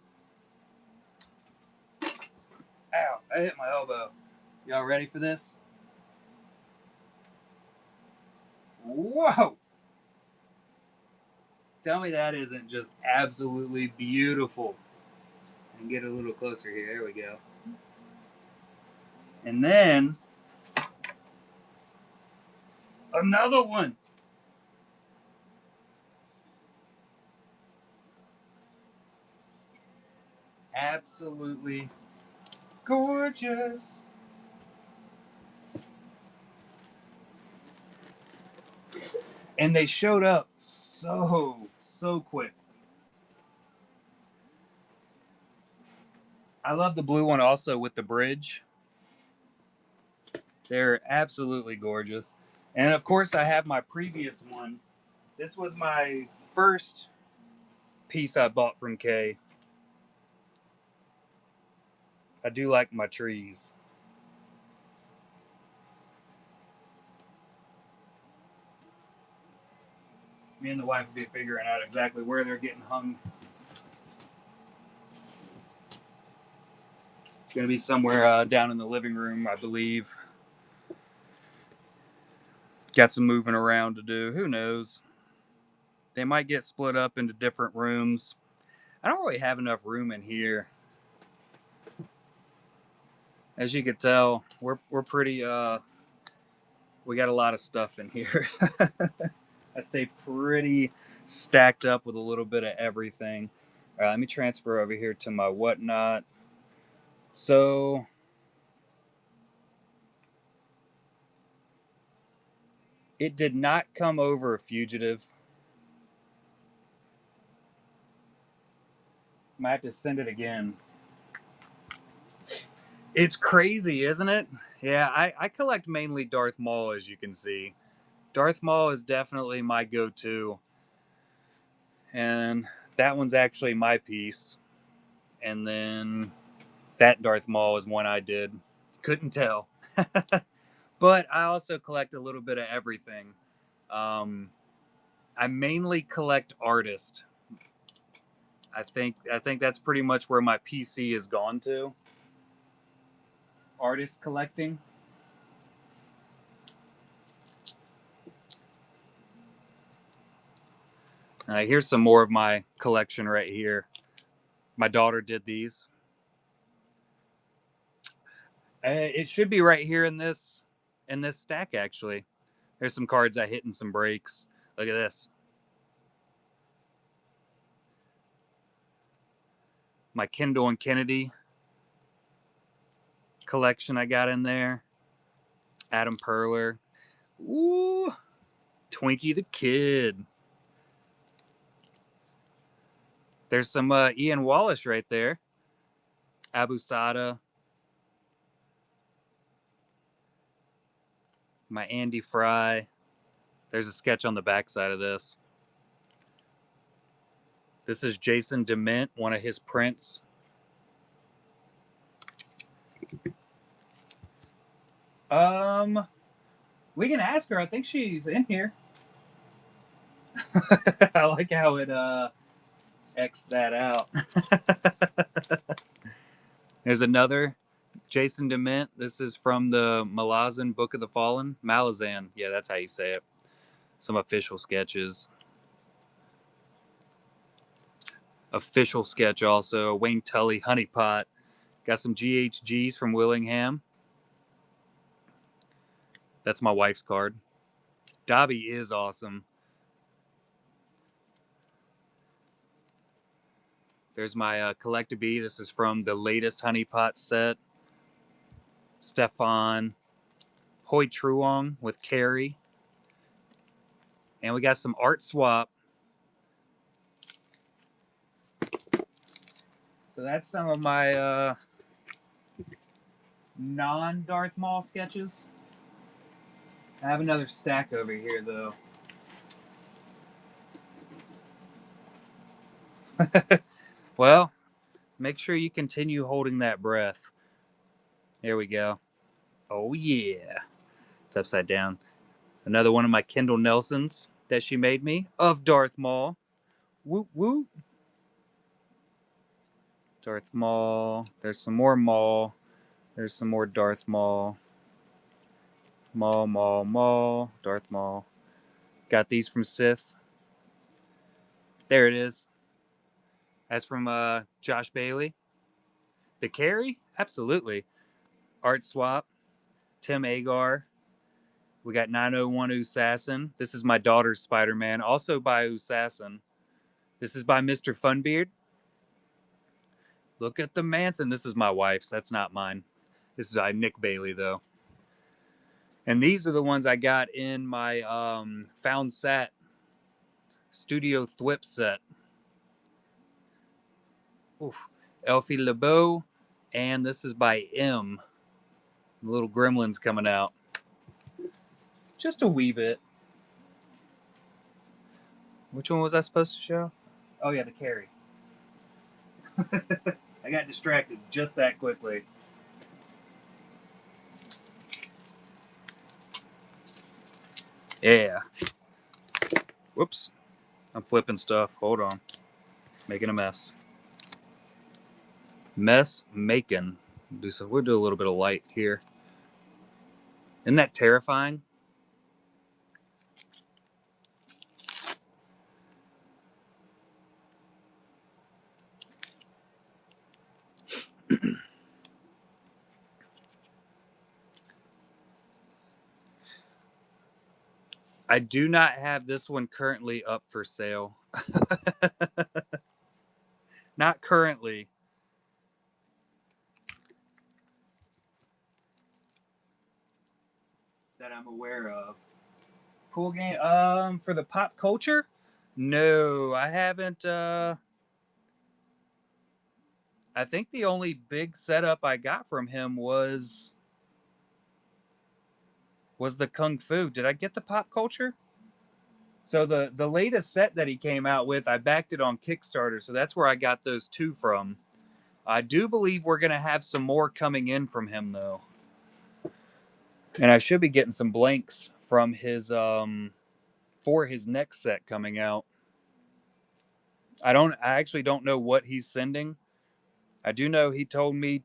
Ow! I hit my elbow. Y'all ready for this? Whoa! Tell me that isn't just absolutely beautiful. And get a little closer here. There we go. And then another one. Absolutely gorgeous. And they showed up so quick. I love the blue one also with the bridge. They're absolutely gorgeous. And of course, I have my previous one. This was my first piece I bought from Kay. I do like my trees. Me and the wife will be figuring out exactly where they're getting hung. It's going to be somewhere down in the living room, I believe. Got some moving around to do. Who knows? They might get split up into different rooms. I don't really have enough room in here. As you can tell, we're pretty we got a lot of stuff in here. I stay pretty stacked up with a little bit of everything. All right, let me transfer over here to my whatnot. So it did not come over a fugitive. Might have to send it again. It's crazy, isn't it? Yeah, I collect mainly Darth Maul, as you can see. Darth Maul is definitely my go-to. And that one's actually my piece. And then that Darth Maul is one I did. Couldn't tell. But I also collect a little bit of everything. Um, I mainly collect artists. I think that's pretty much where my PC has gone to. Artist collecting. Here's some more of my collection right here. My daughter did these. It should be right here in this stack actually. There's some cards I hit in some breaks. Look at this. My Kendall and Kennedy collection I got in there. Adam Perler. Ooh, Twinkie the Kid. There's some Ian Wallace right there. Abusada. My Andy Fry. There's a sketch on the backside of this. This is Jason DeMint, one of his prints. We can ask her. I think she's in here. I like how it X that out. There's another Jason DeMint. This is from the Malazan Book of the Fallen. Malazan. Yeah, that's how you say it. Some official sketches. Official sketch also. Wayne Tully, Honeypot. Got some GHGs from Willingham. That's my wife's card. Dobby is awesome. There's my Collectabee. This is from the latest Honeypot set. Stefan. Hoi Truong with Carrie. And we got some art swap. So that's some of my non-Darth Maul sketches. I have another stack over here, though. Well, make sure you continue holding that breath. There we go. Oh, yeah. It's upside down. Another one of my Kendall Nelsons that she made me of Darth Maul. Woot woot. Darth Maul. There's some more Maul. There's some more Darth Maul. Maul, Maul, Maul. Darth Maul. Got these from Sith. There it is. That's from Josh Bailey. The Carry? Absolutely. Art swap. Tim Agar. We got 901 Assassin. This is my daughter's Spider-Man, also by Assassin. This is by Mr. Funbeard. Look at the Manson. This is my wife's. That's not mine. This is by Nick Bailey, though. And these are the ones I got in my Found Sat Studio Thwip set. Oof. Elfie LeBeau. And this is by M. The little gremlins coming out. Just a wee bit. Which one was I supposed to show? Oh, yeah, the Carrie. I got distracted just that quickly. Yeah. Whoops. I'm flipping stuff. Hold on. Making a mess. Mess making. We'll do a little bit of light here. Isn't that terrifying? I do not have this one currently up for sale. Not currently. That I'm aware of. Cool game. For the pop culture? No, I haven't. I think the only big setup I got from him was the Kung Fu. Did I get the pop culture? So the latest set that he came out with, I backed it on Kickstarter, so that's where I got those two from. I do believe we're gonna have some more coming in from him though, and I should be getting some blanks from his for his next set coming out. I actually don't know what he's sending. I do know he told me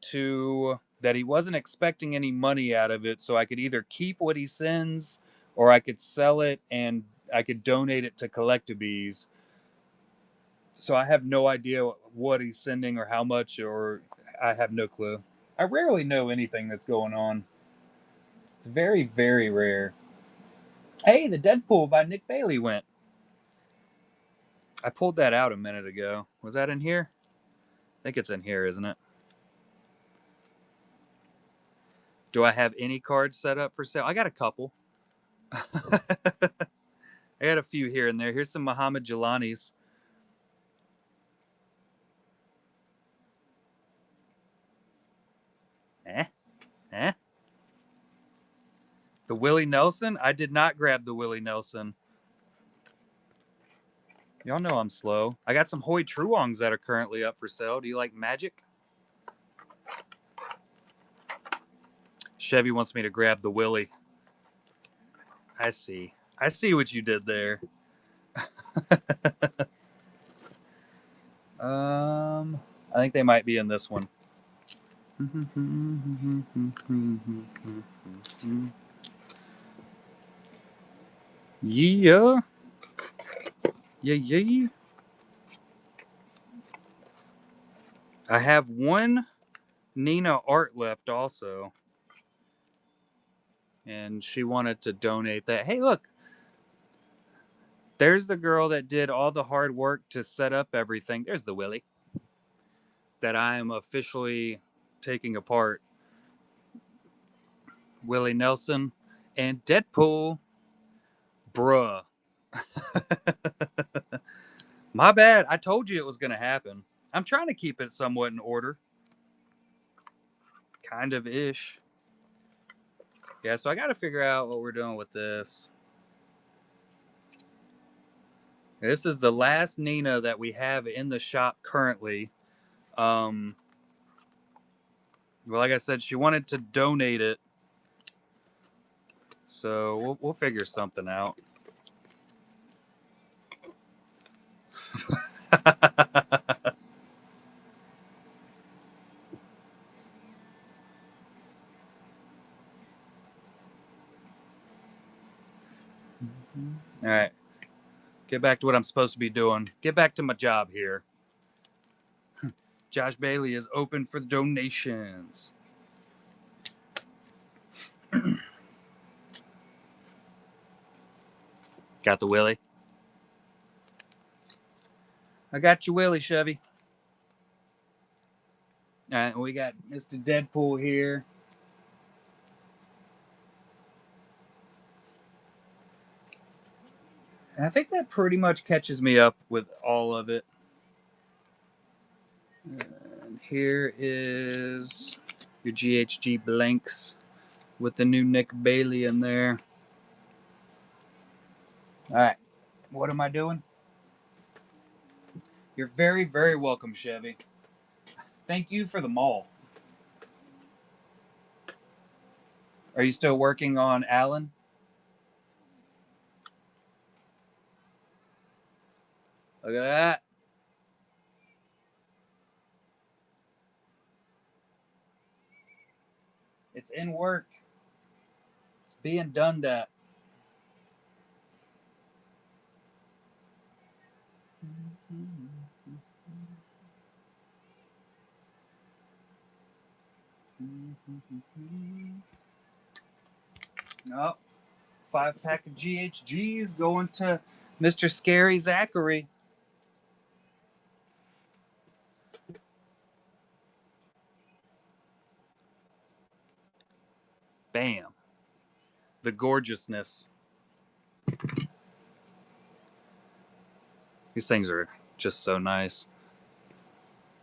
that he wasn't expecting any money out of it, so I could either keep what he sends or I could sell it and I could donate it to Collectabees. So I have no idea what he's sending or how much, or I have no clue. I rarely know anything that's going on. It's very, very rare. Hey, the Deadpool by Nick Bailey went. I pulled that out a minute ago. Was that in here? I think it's in here, isn't it? Do I have any cards set up for sale? I got a couple. I got a few here and there. Here's some Muhammad Jelani's. The Willie Nelson? I did not grab the Willie Nelson. Y'all know I'm slow. I got some Hoi Truongs that are currently up for sale. Do you like Magic? Chevy wants me to grab the Willie. I see. I see what you did there. I think they might be in this one. Yeah. Yeah. I have one Nina art left also. And she wanted to donate that. Hey, look. There's the girl that did all the hard work to set up everything. There's the Willie that I am officially taking apart. Willie Nelson and Deadpool. Bruh. My bad. I told you it was going to happen. I'm trying to keep it somewhat in order. Kind of ish. Yeah, so I got to figure out what we're doing with this. This is the last Nina that we have in the shop currently. Well, like I said, she wanted to donate it. So we'll figure something out. All right. Get back to what I'm supposed to be doing. Get back to my job here. Josh Bailey is open for donations. Got the Willie? I got your Willie, Chevy. All right, we got Mr. Deadpool here. And I think that pretty much catches me up with all of it. And here is your GHG blanks with the new Nick Bailey in there. All right, what am I doing? You're very, very welcome, Chevy. Thank you for the mall. Are you still working on Alan? Look at that. It's in work. It's being done that. Oh, 5-pack of GHGs going to Mr. Scary Zachary. Bam. The gorgeousness. These things are just so nice.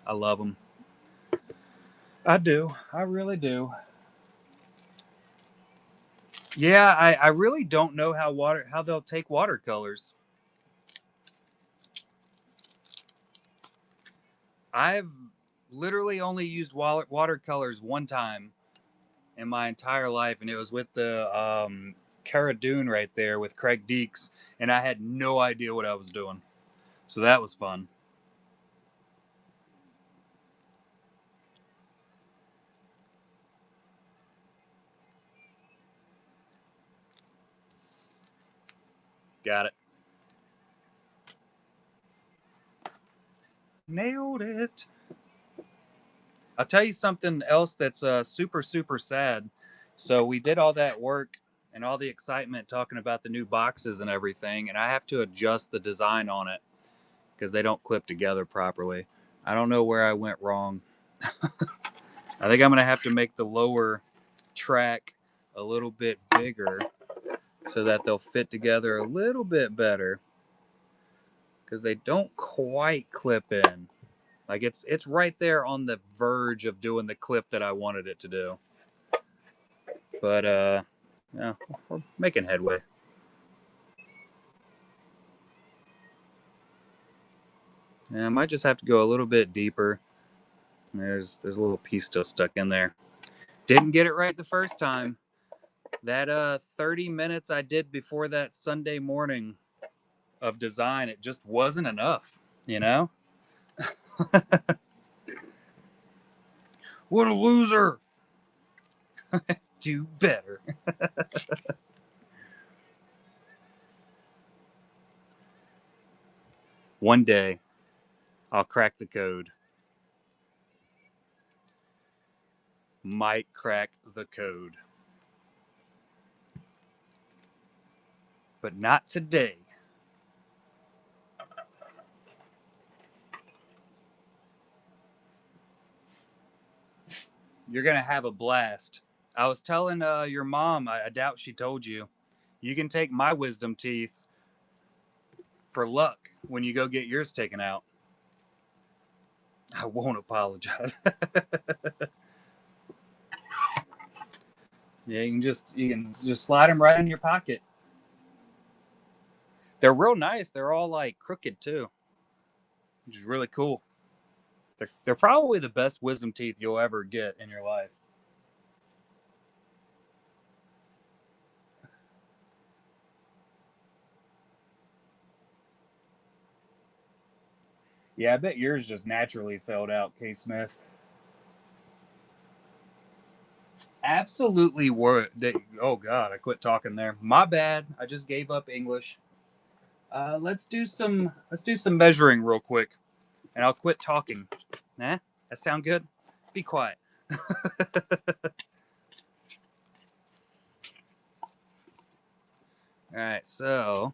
I love them. I do. I really do. Yeah, I really don't know how they'll take watercolors. I've literally only used watercolors one time in my entire life, and it was with the Cara Dune right there with Craig Deeks, and I had no idea what I was doing. So that was fun. Got it. Nailed it. I'll tell you something else that's super, super sad. So we did all that work and all the excitement talking about the new boxes and everything, and I have to adjust the design on it because they don't clip together properly. I don't know where I went wrong. I think I'm going to have to make the lower track a little bit bigger so that they'll fit together a little bit better because they don't quite clip in. Like it's right there on the verge of doing the clip that I wanted it to do. But yeah, we're making headway. Yeah, I might just have to go a little bit deeper. There's a little piece still stuck in there. Didn't get it right the first time. That 30 minutes I did before that Sunday morning of design, it just wasn't enough, you know? What a loser. Do better. One day I'll crack the code. Might crack the code. But not today. You're going to have a blast. I was telling your mom, I doubt she told you, you can take my wisdom teeth for luck when you go get yours taken out. I won't apologize. Yeah, you can just slide them right in your pocket. They're real nice. They're all like crooked too, which is really cool. They're probably the best wisdom teeth you'll ever get in your life. Yeah, I bet yours just naturally filled out, K. Smith. Absolutely were they. Oh God, I quit talking there. My bad. I just gave up English. Let's do some measuring real quick, and I'll quit talking. Nah, that sound good? Be quiet. All right, so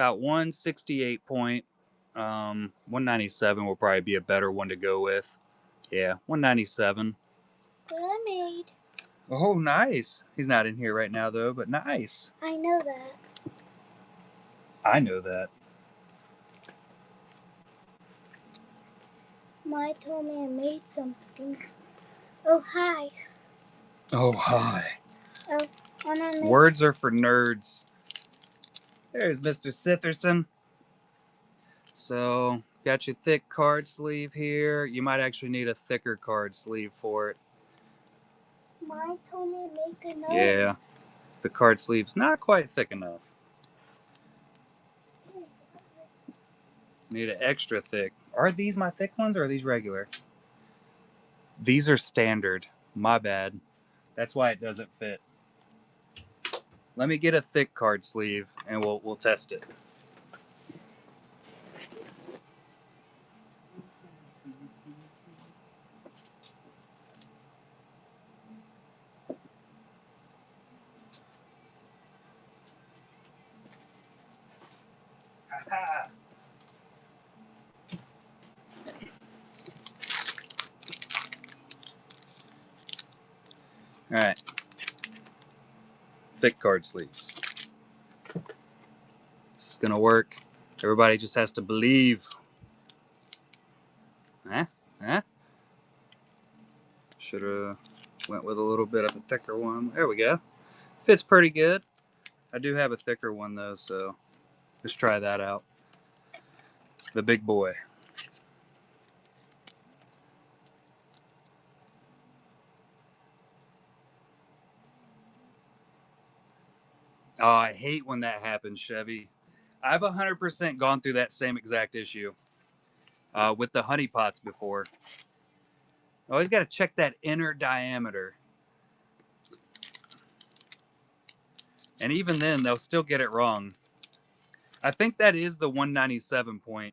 about 168 point. 197 will probably be a better one to go with. Yeah, 197. What I made. Oh, nice. He's not in here right now, though, but nice. I know that. I know that. Mai told me I made something. Oh, hi. Oh, hi. Oh, wanna make... Words are for nerds. There's Mr. Sitherson. So, got your thick card sleeve here. You might actually need a thicker card sleeve for it. Mai told me to make another. Yeah, the card sleeve's not quite thick enough. Need it extra thick. Are these my thick ones or are these regular? These are standard. My bad. That's why it doesn't fit. Let me get a thick card sleeve and we'll test it. All right. Thick card sleeves. This is gonna work. Everybody just has to believe. Should have went with a little bit of a thicker one. There we go. Fits pretty good. I do have a thicker one though, so let's try that out. The big boy. Oh, I hate when that happens, Chevy. I've 100% gone through that same exact issue with the honey pots before. Always got to check that inner diameter. And even then, they'll still get it wrong. I think that is the 197 point.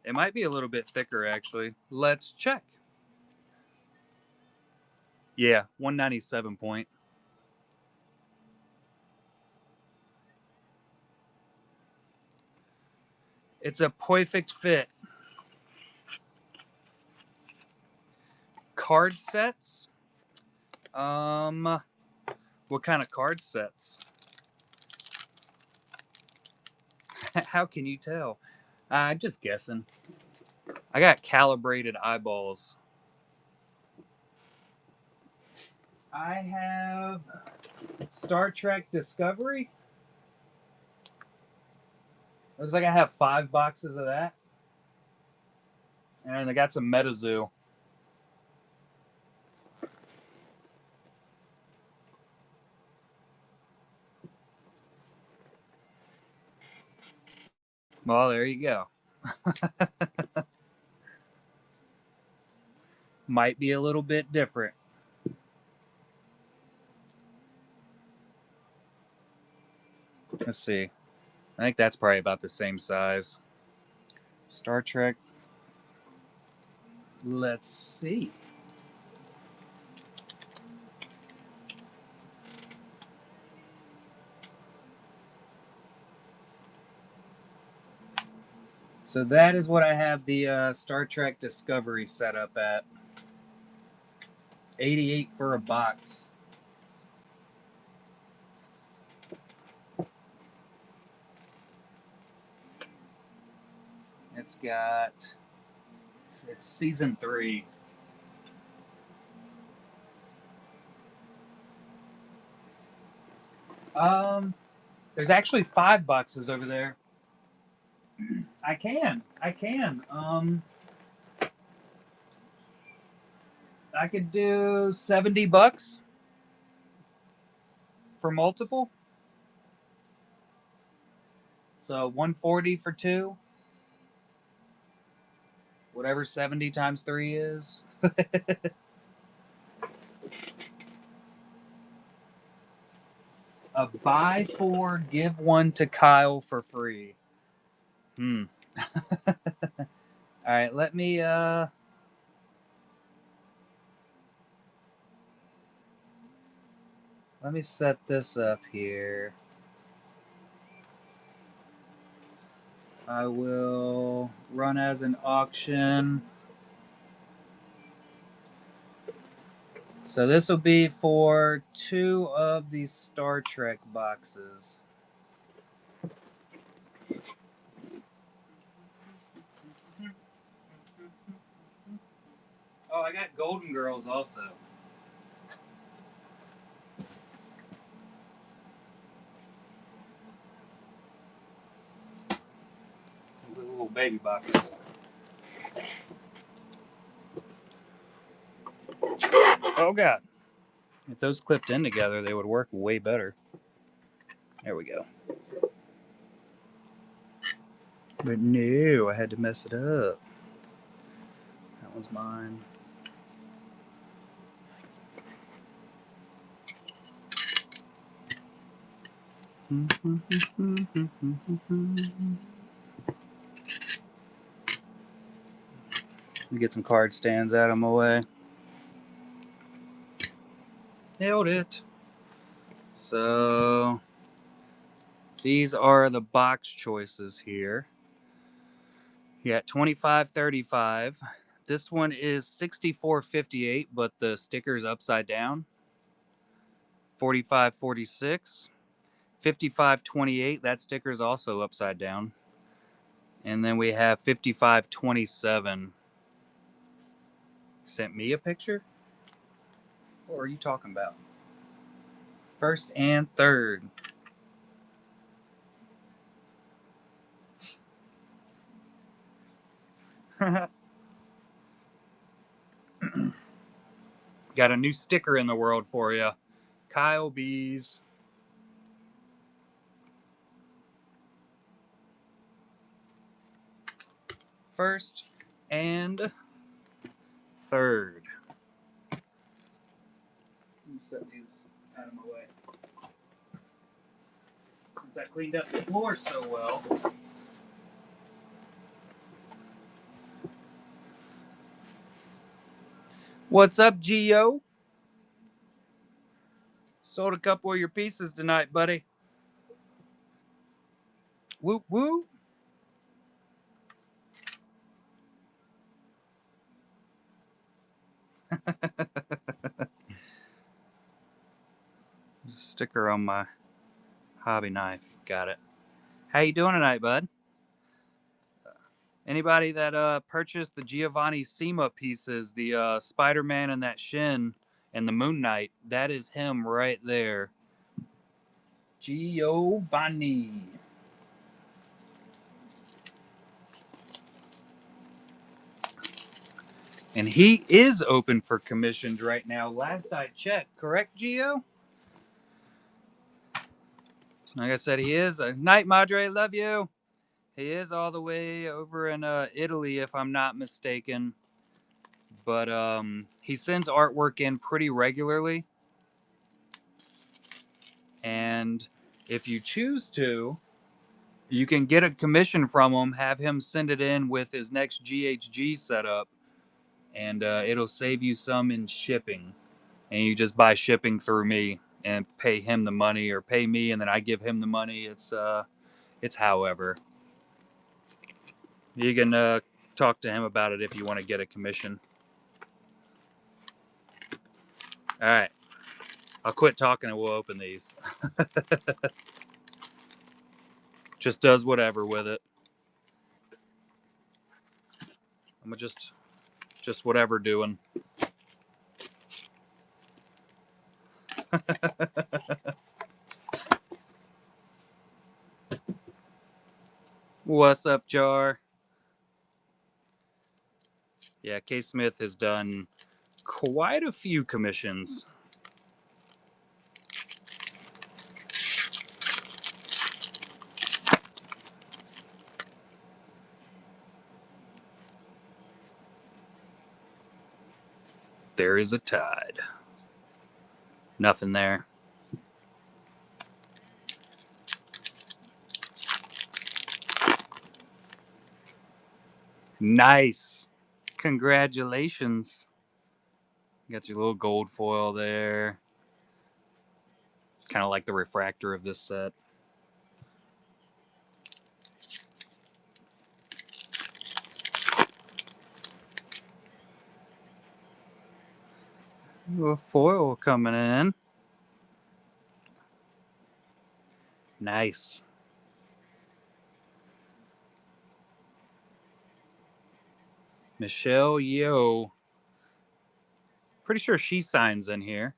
It might be a little bit thicker, actually. Let's check. Yeah, 197 point. It's a perfect fit. Card sets? What kind of card sets? How can you tell? I'm just guessing. I got calibrated eyeballs. I have Star Trek Discovery. Looks like I have 5 boxes of that. And I got some MetaZoo. Well, there you go. Might be a little bit different. Let's see. I think that's probably about the same size. Star Trek. Let's see. So that is what I have the Star Trek Discovery set up at. 88 for a box. It's season 3. There's actually 5 boxes over there. I can. I could do $70 for multiple. So 140 for 2. Whatever 70 times 3 is. A buy 4, give 1 to Kyle for free. All right, let me set this up here. I will run as an auction. So this will be for 2 of these Star Trek boxes. Oh, I got Golden Girls also. Little baby boxes. Oh God. If those clipped in together, they would work way better. There we go. But no, I had to mess it up. That one's mine. Get some card stands out of my way. Nailed it. So these are the box choices here. You got 25.35. This one is 64.58, but the sticker's upside down. 45.46. 55.28. That sticker's also upside down. And then we have 55.27. Sent me a picture? What are you talking about? First and third. Got a new sticker in the world for you. Kyle Bees. First and third. Let me set these out of my way. Since I cleaned up the floor so well. What's up, Gio? Sold a couple of your pieces tonight, buddy. Whoop whoop. Sticker on my hobby knife. Got it. How you doing tonight, bud? Anybody that purchased the Giovanni Sima pieces, the Spider-Man and that Shin and the Moon Knight, that is him right there. Giovanni. And he is open for commissions right now. Last I checked, correct, Gio? Like I said, he is. Night, Madre, love you. He is all the way over in Italy, if I'm not mistaken. But he sends artwork in pretty regularly. And if you choose to, you can get a commission from him, have him send it in with his next GHG setup, and it'll save you some in shipping. And you just buy shipping through me and pay him the money, or pay me and then I give him the money. It's however. You can talk to him about it if you want to get a commission. All right. I'll quit talking and we'll open these. Just does whatever with it. I'm just whatever doing. What's up, Jar? Yeah, K. Smith has done quite a few commissions. There is a tide. Nothing there. Nice. Congratulations. Got your little gold foil there. Kind of like the refractor of this set. Ooh, foil coming in. Nice. Michelle Yeoh. Pretty sure she signs in here.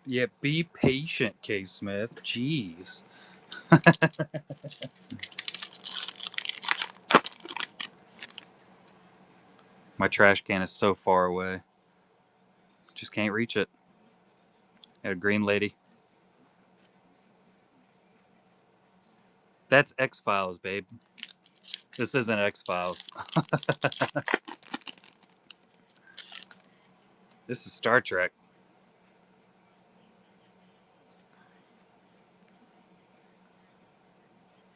Yeah, be patient, K. Smith. Jeez. My trash can is so far away. Just can't reach it. Got a green lady. That's X-Files, babe. This isn't X-Files. This is Star Trek.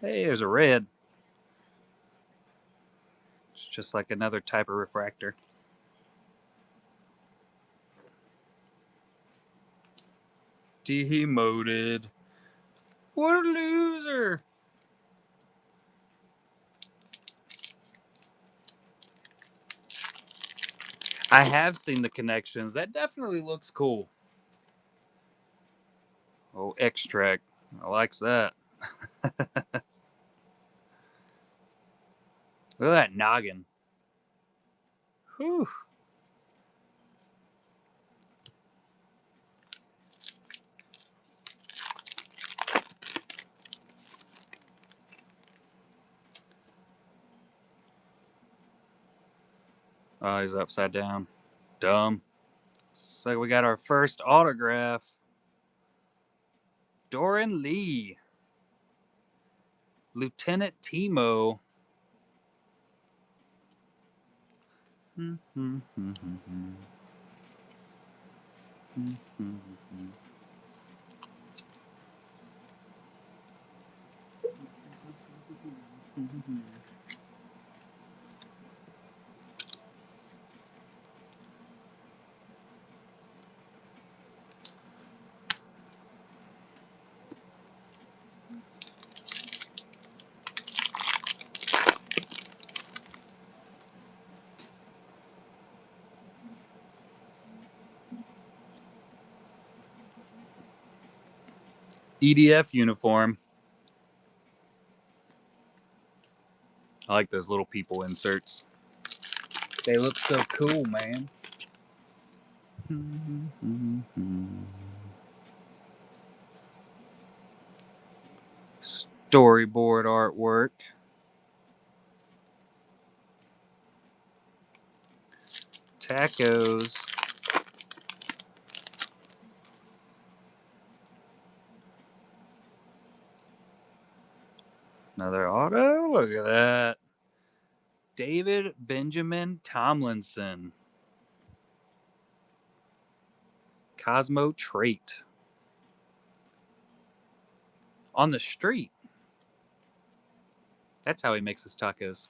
Hey, there's a red. It's just like another type of refractor. Demoted. What a loser. I have seen the connections. That definitely looks cool. Oh, extract. I likes that. Look at that noggin. Whew. Oh, he's upside down. Dumb. So we got our first autograph. Doran Lee. Lieutenant Timo. EDF uniform. I like those little people inserts. They look so cool, man. Storyboard artwork. Tacos. Another auto. Look at that. David Benjamin Tomlinson. Cosmo Trait. On the street. That's how he makes his tacos.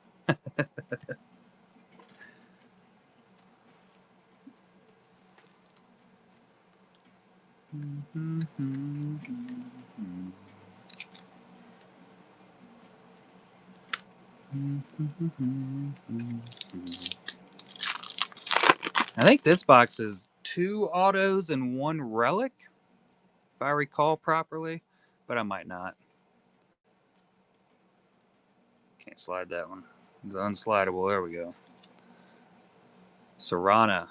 I think this box is 2 autos and 1 relic, if I recall properly, but I might not. Can't slide that one. It's unslidable. There we go. Serrana.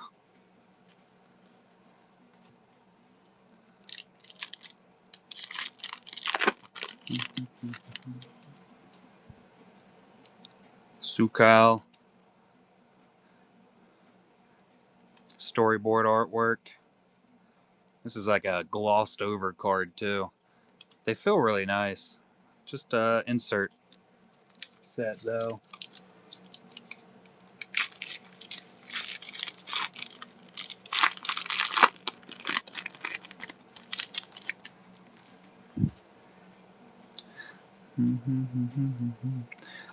Sukal. Storyboard artwork. This is like a glossed over card too. They feel really nice. Just insert set though.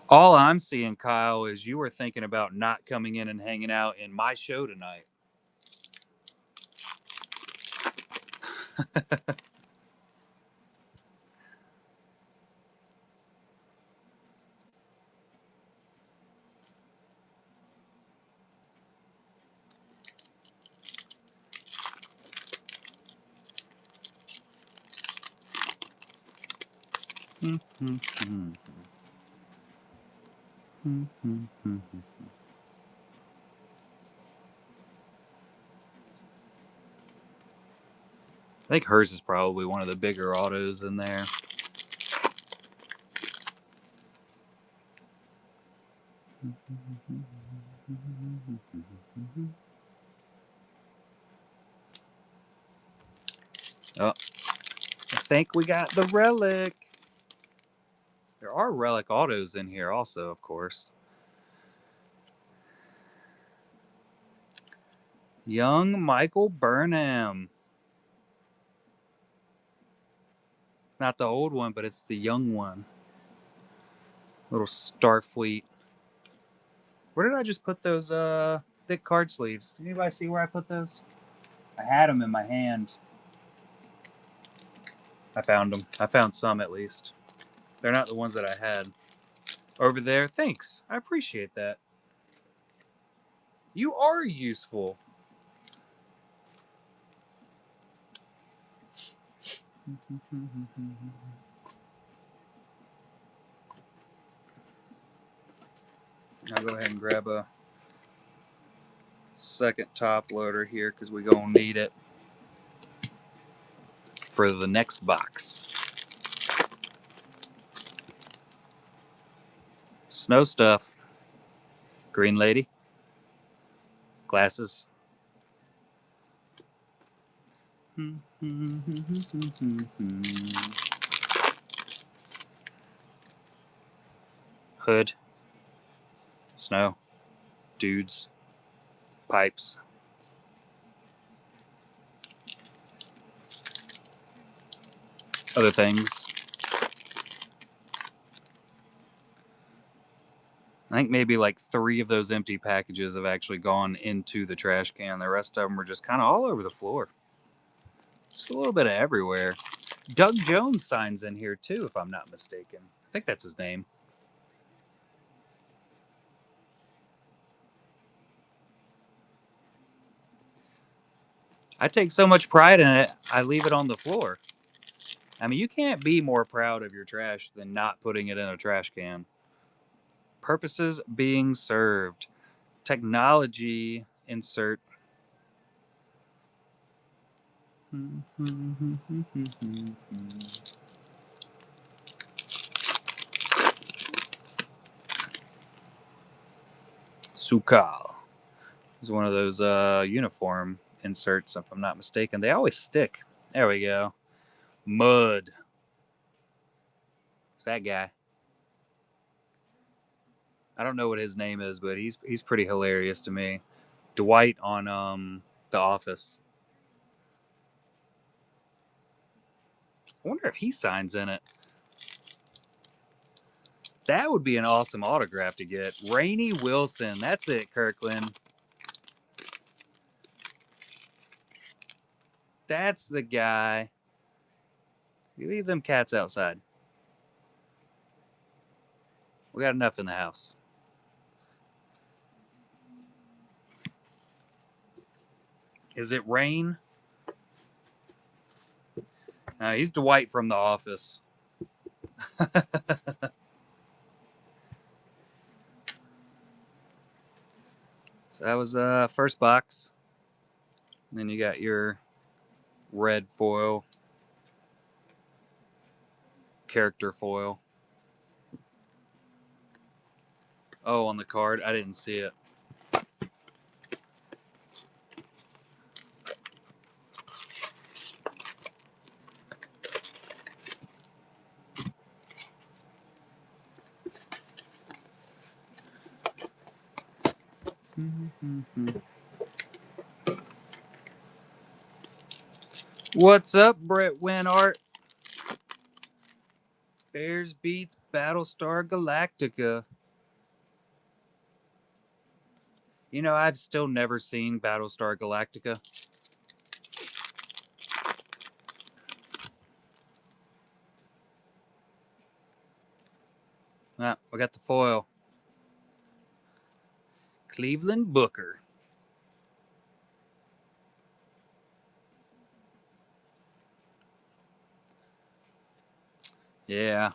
All I'm seeing, Kyle, is you were thinking about not coming in and hanging out in my show tonight. I think hers is probably one of the bigger autos in there. Oh, I think we got the relic. There are relic autos in here also, of course. Young Michael Burnham. Not the old one, but it's the young one. Little Starfleet. Where did I just put those thick card sleeves? Did anybody see where I put those? I had them in my hand. I found them. I found some at least. They're not the ones that I had. Over there. Thanks. I appreciate that. You are useful. I'll go ahead and grab a second top loader here because we're going to need it for the next box. Snow stuff. Green lady. Glasses. Hood. Snow. Dudes. Pipes. Other things. I think maybe like 3 of those empty packages have actually gone into the trash can. The rest of them were just kind of all over the floor. Just a little bit of everywhere. Doug Jones signs in here too, if I'm not mistaken. I think that's his name. I take so much pride in it, I leave it on the floor. I mean, you can't be more proud of your trash than not putting it in a trash can. Purposes being served. Technology insert. Sukal is one of those uniform inserts, if I'm not mistaken. They always stick. There we go. Mud. It's that guy. I don't know what his name is, but he's pretty hilarious to me. Dwight on The Office. I wonder if he signs in it. That would be an awesome autograph to get. Rainey Wilson. That's it, Kirkland. That's the guy. You leave them cats outside. We got enough in the house. Is it Rain? He's Dwight from The Office. So that was first box. And then you got your red foil. Character foil. Oh, on the card. I didn't see it. What's up, Brett Winart? Bears beats Battlestar Galactica. You know, I've still never seen Battlestar Galactica. We got the foil. Cleveland Booker. Yeah,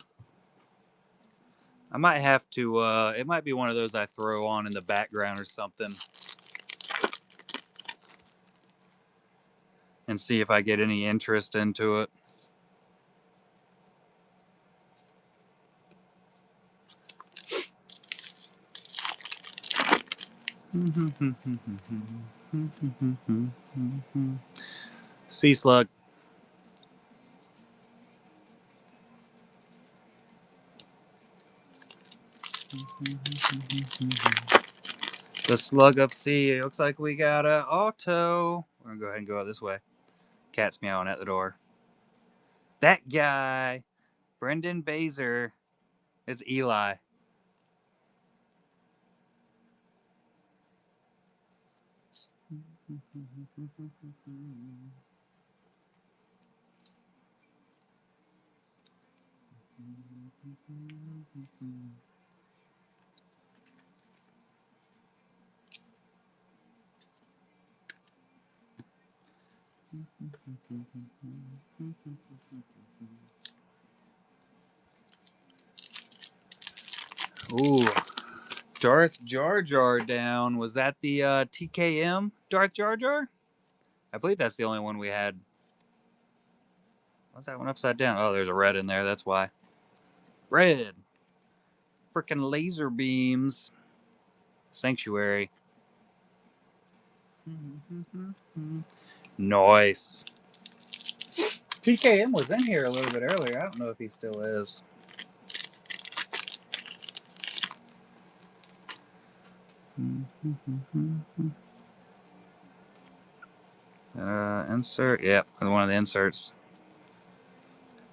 I might have to, it might be one of those I throw on in the background or something. And see if I get any interest into it. Sea slug. The slug of sea. It looks like we got an auto. We're gonna go ahead and go out this way. Cat's meowing at the door. That guy, Brendan Baser, is Eli. Ooh, Darth Jar Jar down. Was that the TKM Darth Jar Jar? I believe that's the only one we had. What's that one upside down? Oh, there's a red in there. That's why. Red. Freaking laser beams. Sanctuary. Nice. TKM was in here a little bit earlier. I don't know if he still is. Insert. Yep, one of the inserts.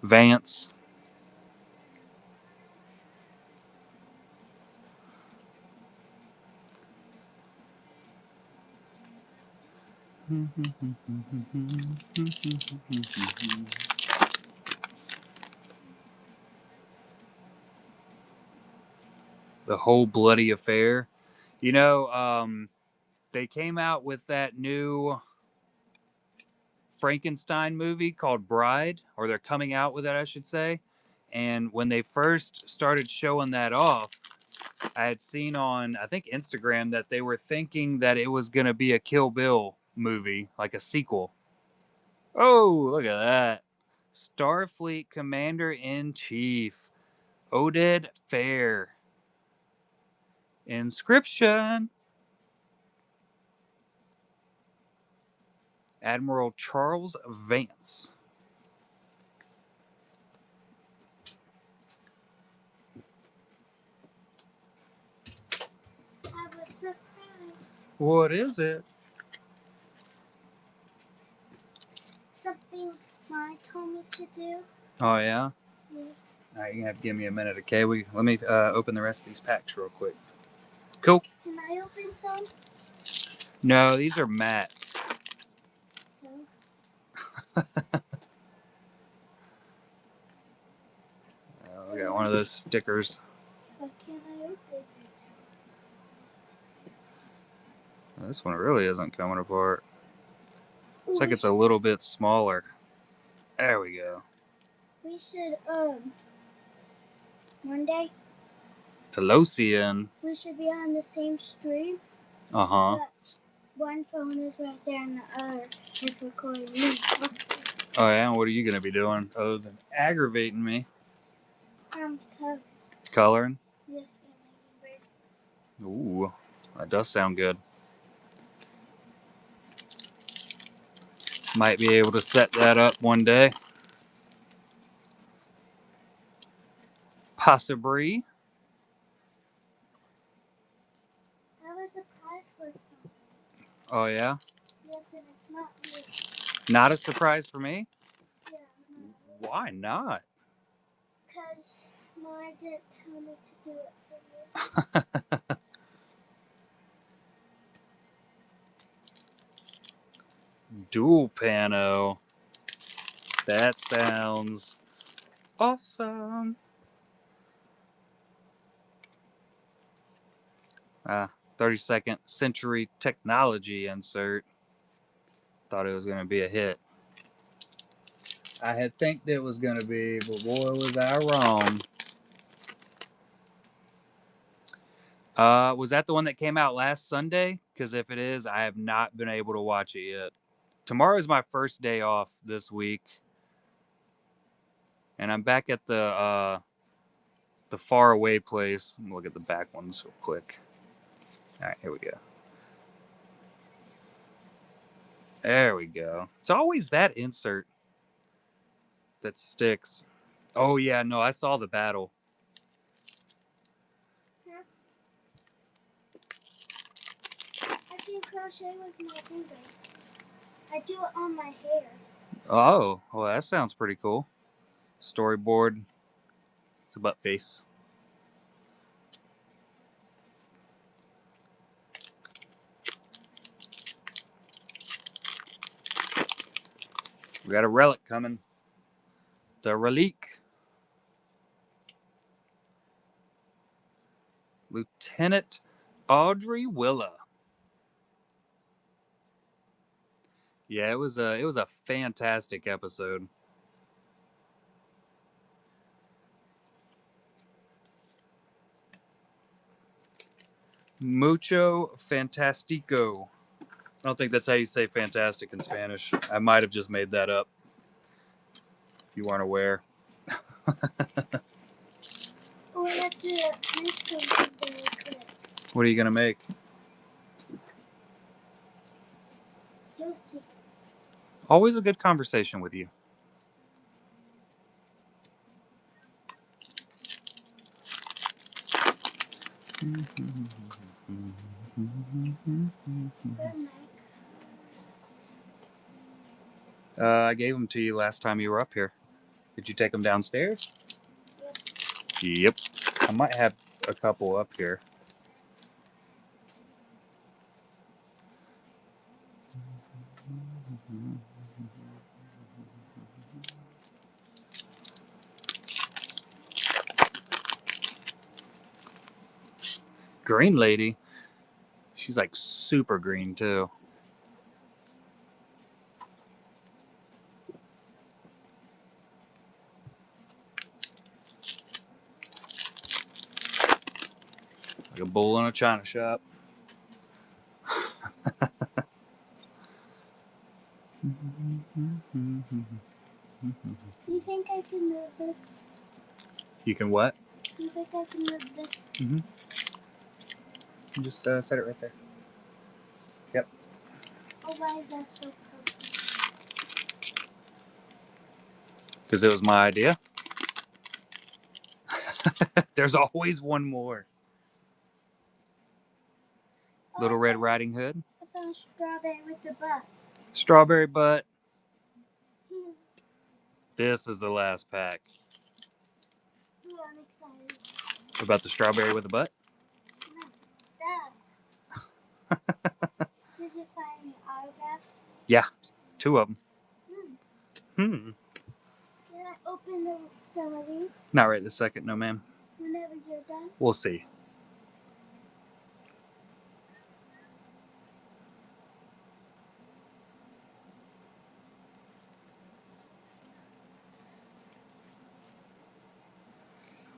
Vance. The whole bloody affair. You know, they came out with that new Frankenstein movie called Bride, or they're coming out with it, I should say. And when they first started showing that off, I had seen on, I think, Instagram that they were thinking that it was going to be a Kill Bill movie, like a sequel. Oh, look at that. Starfleet Commander-in-Chief, Oded Fair. Inscription. Admiral Charles Vance. I have a surprise. What is it? Something Mom told me to do. Oh, yeah? Yes. All right, you're going to have to give me a minute, okay? Let me open the rest of these packs real quick. Cool. Can I open some? No, these are mats. So. We got one of those stickers. What can I open? This one really isn't coming apart. It's like it's a little bit smaller. There we go. We should, one day, Telosian. we should be on the same stream. Uh-huh. But one phone is right there and the other is recording me. Oh, yeah? What are you going to be doing other than aggravating me? Coloring. Coloring? Yes, Ooh, that does sound good. Might be able to set that up one day. Possibly. I have a surprise for you. Oh, yeah? Yes, and it's not you. Not a surprise for me? Yeah. Why not? Because Mom didn't tell me to do it for you. Dual pano. That sounds awesome. 32nd century technology insert. Thought it was going to be a hit. I had think it was going to be, but boy, was I wrong. Was that the one that came out last Sunday? Because if it is, I have not been able to watch it yet. Tomorrow is my first day off this week, and I'm back at the far away place. Let me look at the back ones real quick. All right, here we go. There we go. It's always that insert that sticks. Oh yeah, no, I saw the battle. Yeah. I can crochet with my finger. I do it on my hair. Oh, well, that sounds pretty cool. Storyboard. It's a butt face. We got a relic coming. The relique. Lieutenant Audrey Willa. Yeah, it was a fantastic episode. Mucho fantastico. I don't think that's how you say fantastic in Spanish. I might have just made that up. If you weren't aware. Oh, I have to make something really quick. What are you gonna make? You'll see. Always a good conversation with you. I gave them to you last time you were up here. Did you take them downstairs? Yep. I might have a couple up here. Green lady. She's like super green too. Like a bull in a china shop. You think I can move this? You can what? You think I can move this? Mm-hmm. Just set it right there. Yep. Oh, why is that so purple? Because it was my idea. There's always one more. Little Red Riding Hood. I found strawberry with the butt. Strawberry butt. This is the last pack. Ooh, I'm excited. About the strawberry with the butt? Dad. Did you find any autographs? Yeah, 2 of them. Can I open some of these? Not right this second, no ma'am. Whenever you're done? We'll see.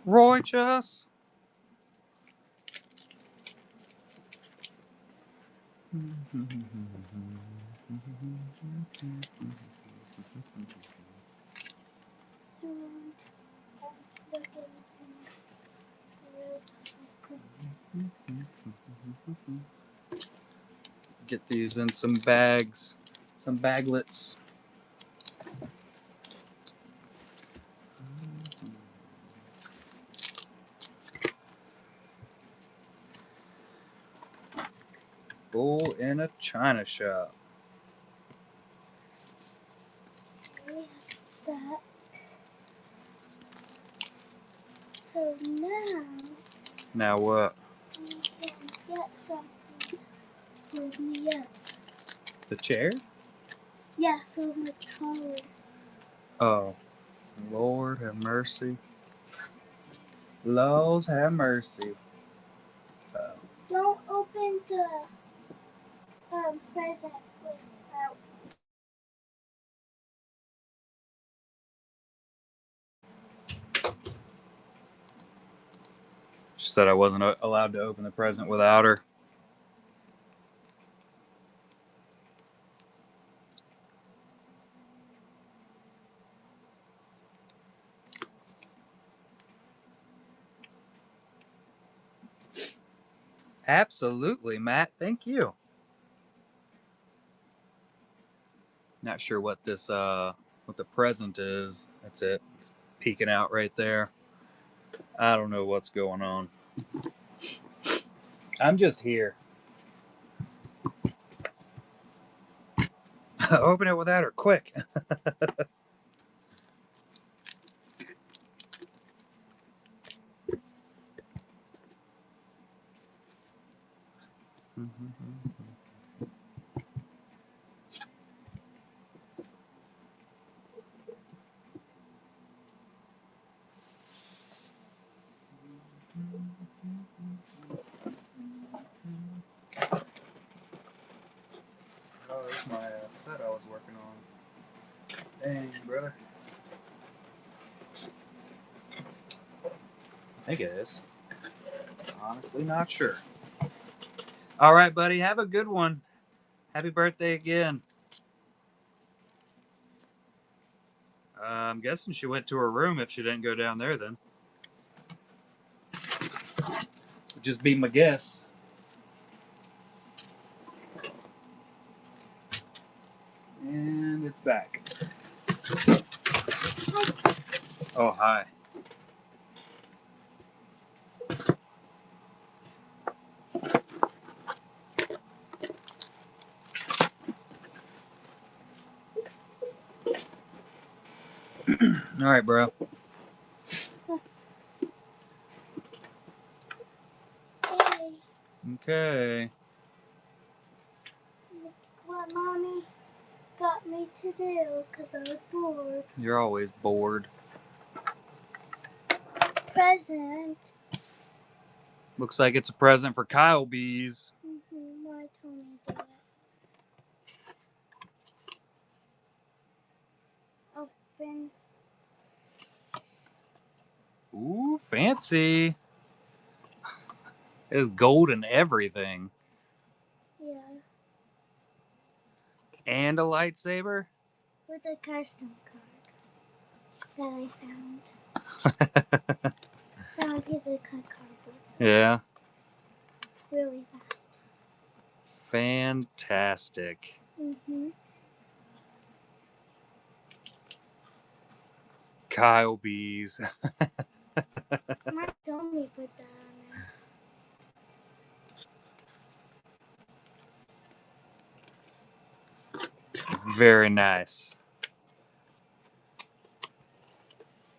Righteous. Get these in some bags, some baglets. Bull in a china shop. That. So now. Now what? We can get something to hold me up. The chair? Yeah, so much taller. Oh, Lord have mercy. Laws have mercy. Don't open the present without. She said I wasn't allowed to open the present without her. Absolutely, Matt. Thank you. Not sure what this what the present is. That's it. It's peeking out right there. I don't know what's going on. I'm just here. Open it without her, quick. Oh, that's my set I was working on. Dang, brother. I think it is. Honestly, not sure. All right, buddy. Have a good one. Happy birthday again. I'm guessing she went to her room if she didn't go down there then. Would just be my guess. And it's back. Oh, hi. All right, bro. Hey, Okay. look what Mommy got me to do because I was bored. You're always bored. Present. Looks like it's a present for Kyle Bees. My Tony did it. Open. Ooh, fancy. It's gold and everything. Yeah. And a lightsaber? With a custom card that I found. Found a piece of cut cardboard. Yeah. Really fast. Fantastic. Kyle Bees. My Tony put that on there. Very nice.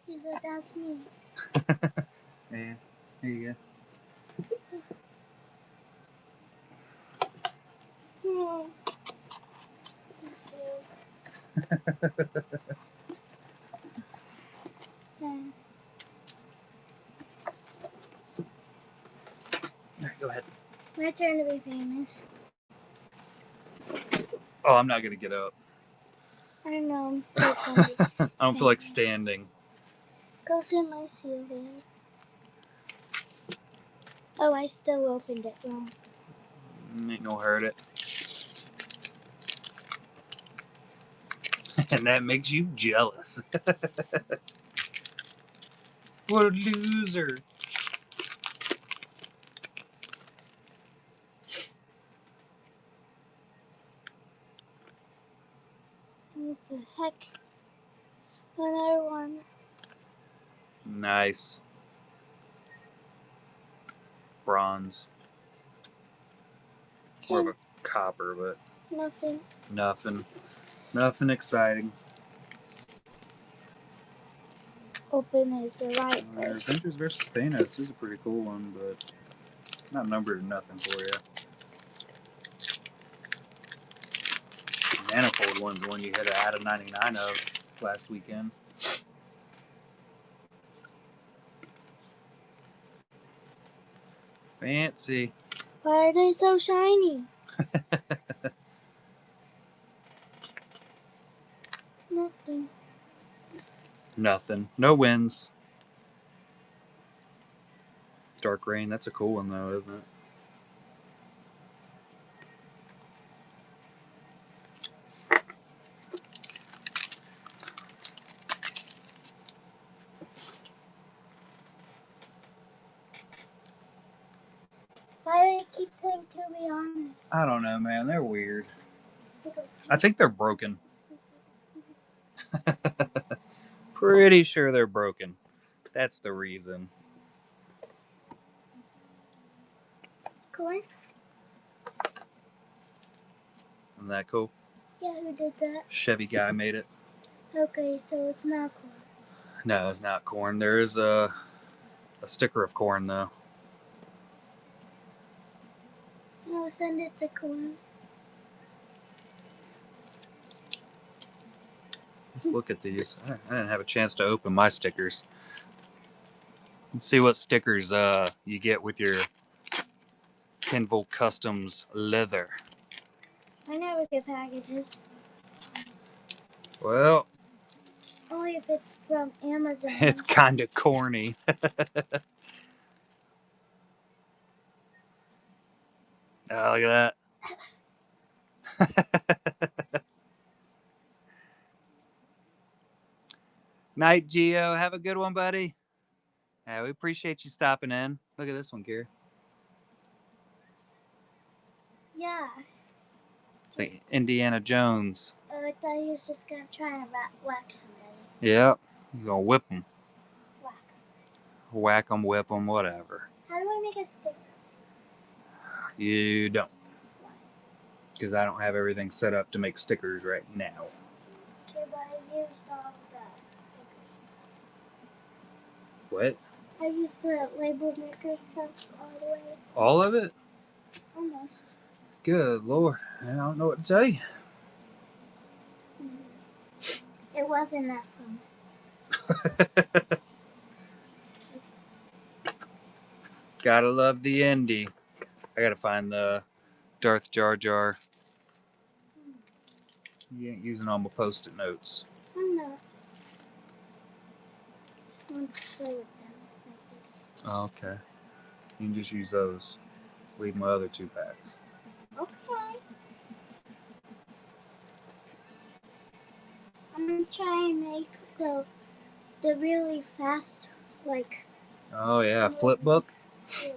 He said, that's me. Yeah, here you Hmm. go. Go ahead. My turn to be famous. Oh, I'm not going to get up. I know, I'm still going to be I don't feel like standing. Go to my ceiling. Oh, I still opened it wrong. Ain't gonna hurt it. And that makes you jealous. What a loser. What the heck? Another one. Nice. Bronze. More of a copper, but Nothing. Nothing exciting. Open is the right way. Adventures vs. Thanos. This is a pretty cool one, but not numbered or nothing for you. Manifold one's the one you hit an out of 99 of last weekend. Fancy. Why are they so shiny? Nothing. Nothing. No wins. Dark Rain. That's a cool one, though, isn't it? Why do they keep saying to be honest? I don't know, man. They're weird. I think they're broken. Pretty sure they're broken. That's the reason. Corn? Isn't that cool? Yeah, who did that? Chevy guy made it. Okay, so it's not corn. No, it's not corn. There is a sticker of corn, though. I'll send it to corn. Let's look at these. I didn't have a chance to open my stickers. Let's see what stickers you get with your Kenville Customs leather. I never get packages. Well, Only if it's from Amazon. it's kind of corny. Oh, look at that. Night, Gio. Have a good one, buddy. Yeah, we appreciate you stopping in. Look at this one, Gary. Yeah. It's like Indiana Jones. Oh, I thought he was just going to try and whack somebody. Yep. He's going to whip them. Whack. Whack them, whip them, whatever. How do I make a sticker? You don't. Why? Because I don't have everything set up to make stickers right now. Okay, but I used all the stickers. What? I used the label maker stuff all the way. All of it? Almost. Good Lord. I don't know what to tell you. It wasn't that fun. Gotta love the indie. I gotta find the Darth Jar Jar. You ain't using all my post-it notes. I'm not. Just want to play with them like this. Oh, okay. You can just use those. Leave my other 2 packs. Okay. I'm gonna try and make the really fast, like. Oh yeah, flip book. Yeah.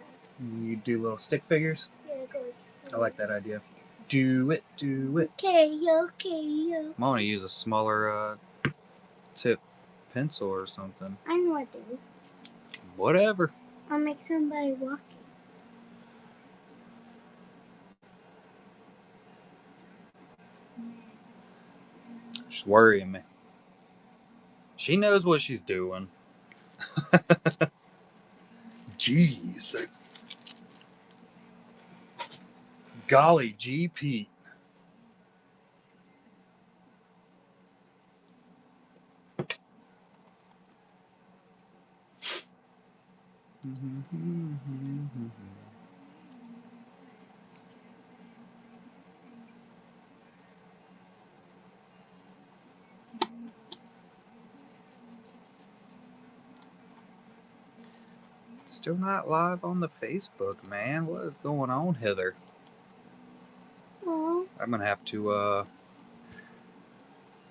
You do little stick figures. Yeah, go. I like that idea. Do it, do it. Okay. I'm gonna use a smaller tip pencil or something. I know what to do. Whatever. I'll make somebody walking. She's worrying me. She knows what she's doing. Jeez. Golly gee Pete. Still not live on the Facebook, man. What is going on, Heather? Oh. I'm gonna have to I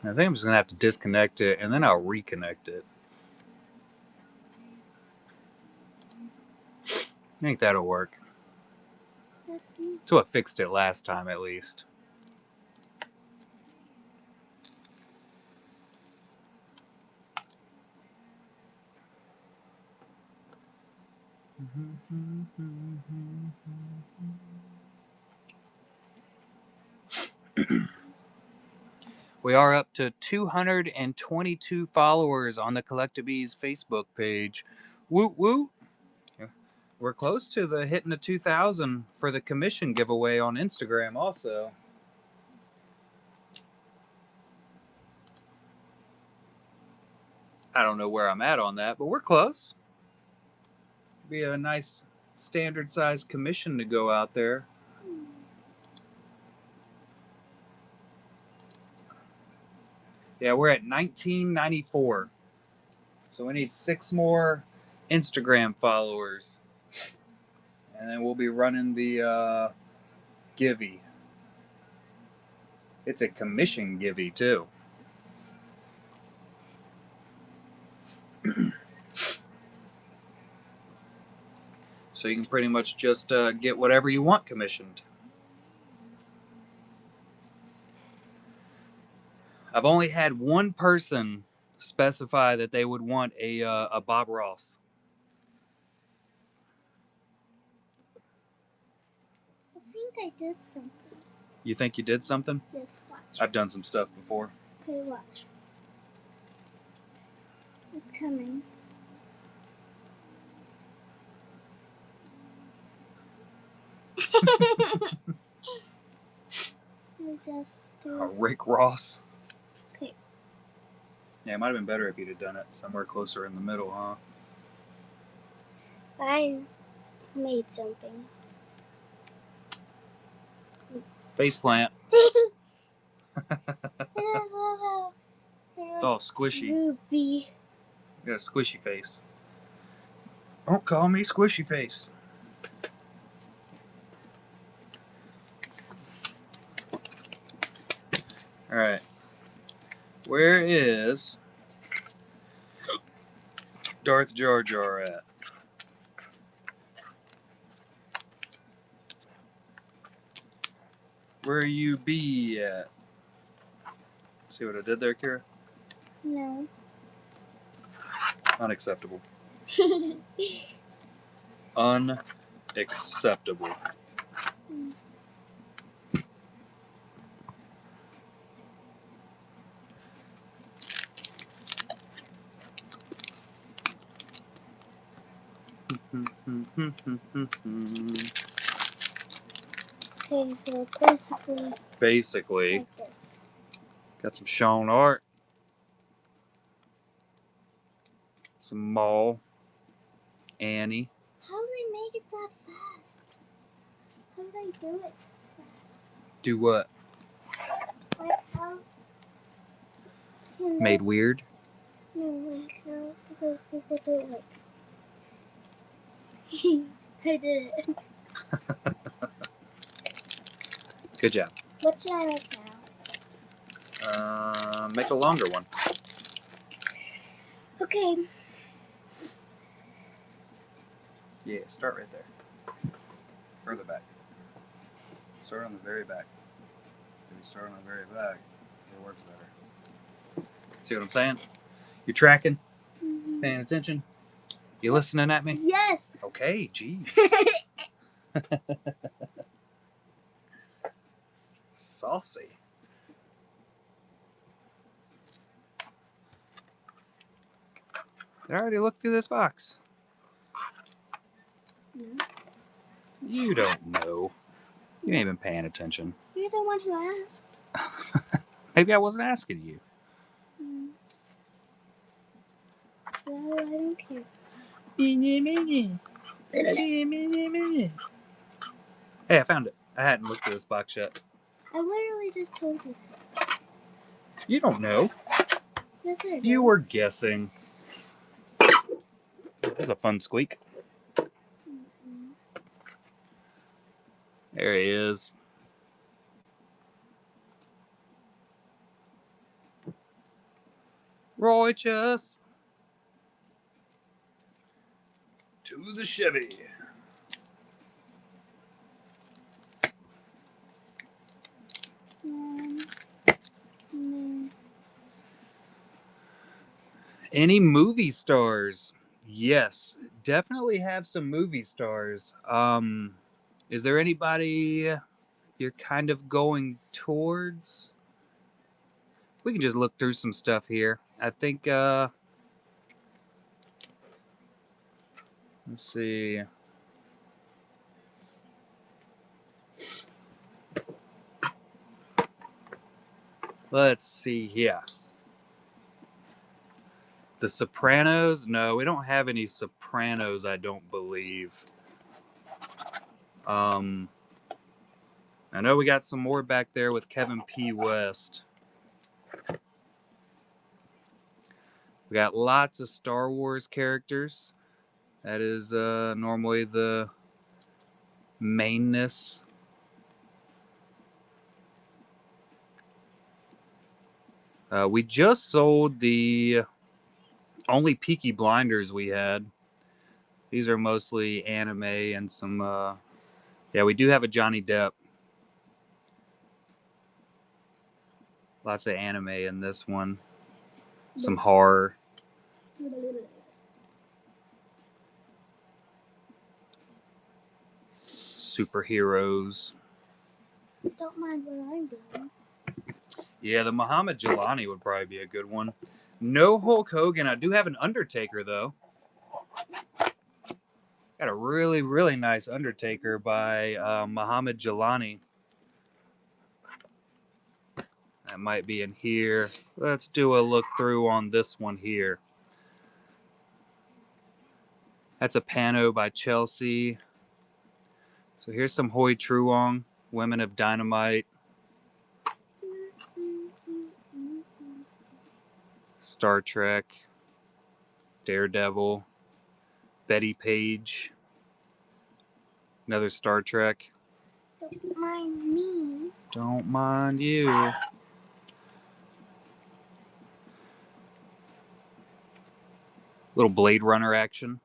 think I'm just gonna have to disconnect it and then I'll reconnect it. I think that'll work. That's what fixed it last time, at least. We are up to 222 followers on the Collectabees Facebook page. Woot woot! We're close to the hitting the 2,000 for the commission giveaway on Instagram also. I don't know where I'm at on that, but we're close. Be a nice standard size commission to go out there. Yeah, we're at 1994. So we need 6 more Instagram followers. And then we'll be running the Givey. It's a commission Givey, too. So you can pretty much just get whatever you want commissioned. I've only had one person specify that they would want a Bob Ross. I think I did something. You think you did something? Yes, watch. I've done some stuff before. Okay, watch. It's coming. I just Rick Ross. Okay. Yeah, it might have been better if you'd have done it somewhere closer in the middle, huh? I made something. Faceplant. It's all squishy. Ruby. You got a squishy face. Don't call me squishy face. All right. Where is Darth Jar Jar at? Where you be at? See what I did there, Kira? No. Unacceptable. Unacceptable. Okay, so basically like this. Got some Sean art, some Maul, Annie. How do they make it that fast? How do they do it fast? Do what? Like how? Made weird? No, like how those people do it like. I did it. Good job. What should I make now? Make a longer one. Okay. Yeah, start right there. Further back. Start on the very back. If you start on the very back, it works better. See what I'm saying? You tracking? Mm-hmm. Paying attention? You listening at me? Yes. Okay, geez. Saucy. I already looked through this box. No. You don't know. You ain't been paying attention. You're the one who asked. Maybe I wasn't asking you. Well, I don't care. Hey, I found it. I hadn't looked through this box yet. I literally just told you. You don't know. Yes, I did. You were guessing. That was a fun squeak. Mm-hmm. There he is. Righteous. To the Chevy. Any movie stars? Yes, definitely have some movie stars. Is there anybody you're kind of going towards? We can just look through some stuff here. I think let's see. Let's see here. The Sopranos? No, we don't have any Sopranos, I don't believe. I know we got some more back there with Kevin P. West. We got lots of Star Wars characters. That is normally the mainness. We just sold the only Peaky Blinders we had. These are mostly anime and some, yeah, we do have a Johnny Depp. Lots of anime in this one. Some horror. Superheroes. Don't mind what I'm doing. Yeah, the Muhammad Jelani would probably be a good one. No Hulk Hogan. I do have an Undertaker, though. Got a really, really nice Undertaker by Muhammad Jelani. That might be in here. Let's do a look through on this one here. That's a Pano by Chelsea. So here's some Hoi Truong, Women of Dynamite. Star Trek. Daredevil. Betty Page. Another Star Trek. Don't mind me. Don't mind you. Little Blade Runner action.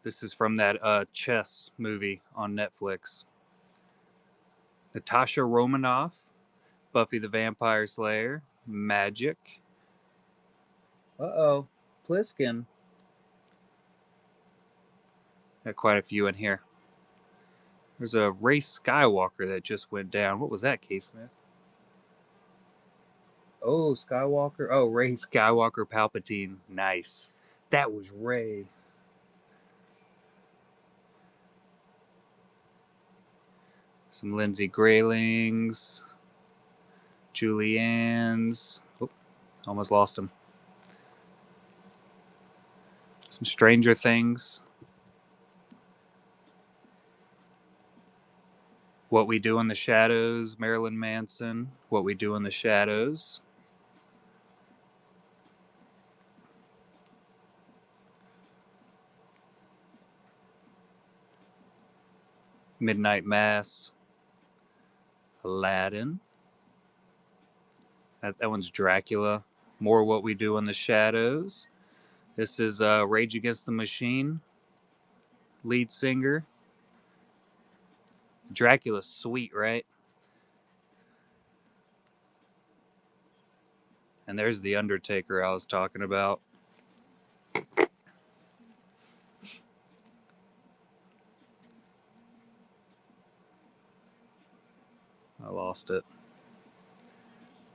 This is from that chess movie on Netflix. Natasha Romanoff, Buffy the Vampire Slayer, Magic. Uh-oh, Pliskin. Got quite a few in here. There's a Ray Skywalker that just went down. What was that, K-Smith? Oh, Skywalker. Oh, Ray Skywalker Palpatine. Nice. That was Ray. Some Lindsay Graylings. Julianne's. Oh, almost lost him. Some Stranger Things. What We Do in the Shadows, Marilyn Manson. What We Do in the Shadows. Midnight Mass. Aladdin. That one's Dracula. More What We Do in the Shadows. This is Rage Against the Machine. Lead singer. Dracula's sweet, right? And there's the Undertaker I was talking about. I lost it.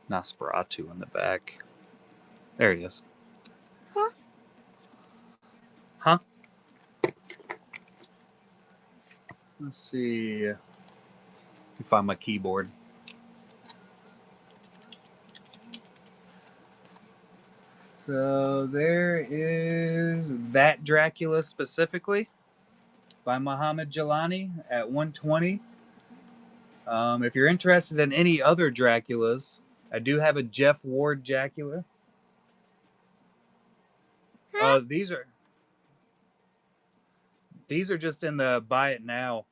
Nosferatu in the back. There he is. Huh? Huh? Let's see. Let me find my keyboard. So there is that Dracula specifically by Muhammad Jelani at 120. If you're interested in any other Draculas, I do have a Jeff Ward Dracula. Huh? These are just in the buy it now.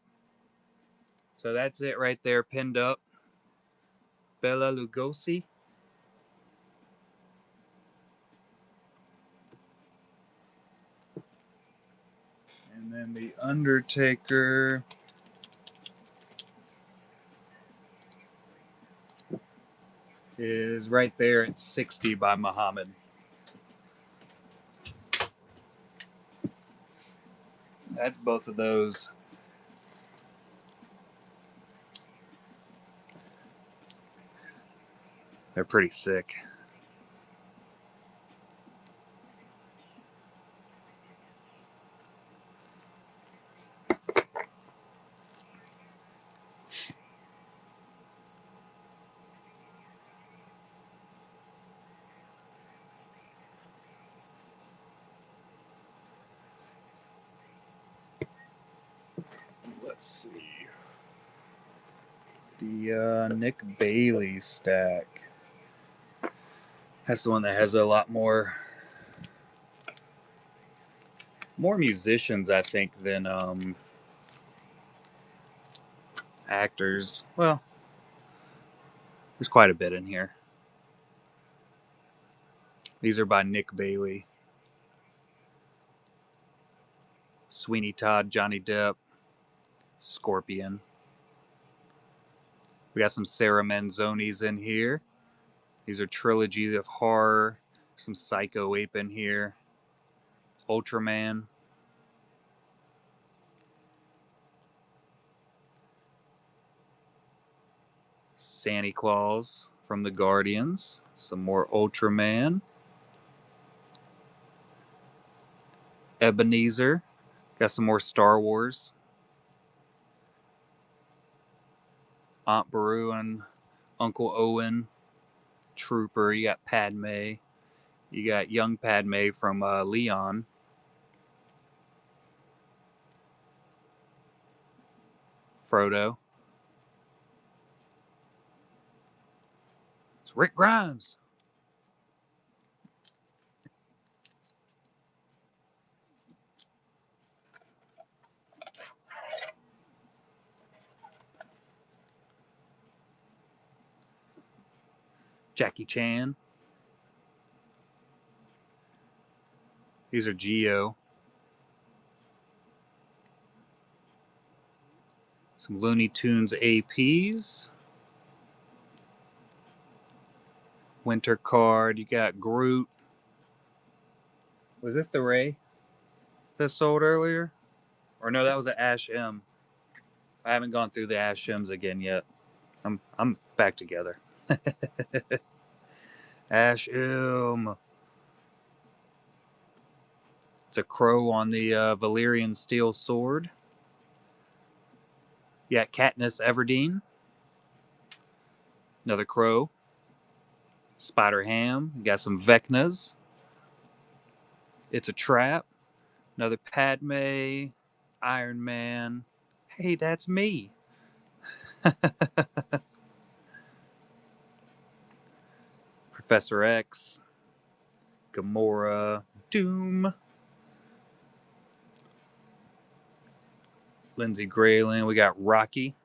So that's it right there, pinned up. Bela Lugosi. And then the Undertaker is right there at 60 by Muhammad. That's both of those. They're pretty sick. Let's see. The Nick Bailey stack. That's the one that has a lot more musicians, I think, than Actors. Well, there's quite a bit in here. These are by Nick Bailey. Sweeney Todd, Johnny Depp, Scorpion. We got some Sarah Manzoni's in here. These are trilogies of horror. Some Psycho Ape in here. Ultraman. Santa Claus from the Guardians. Some more Ultraman. Ebenezer. Got some more Star Wars. Aunt Beru and Uncle Owen. Trooper. You got Padme. You got young Padme from Leon. Frodo. It's Rick Grimes. Jackie Chan. These are Geo. Some Looney Tunes APs. Winter card. You got Groot. Was this the Ray that sold earlier? Or no, that was an Ash M. I haven't gone through the Ash M's again yet. I'm back together. Ash M. It's a crow on the Valyrian steel sword. You got Katniss Everdeen. Another crow. Spider Ham. You got some Vecnas. It's a Trap. Another Padme. Iron Man. Hey, that's me. Professor X. Gamora. Doom. Lindsay Grayling. We got Rocky.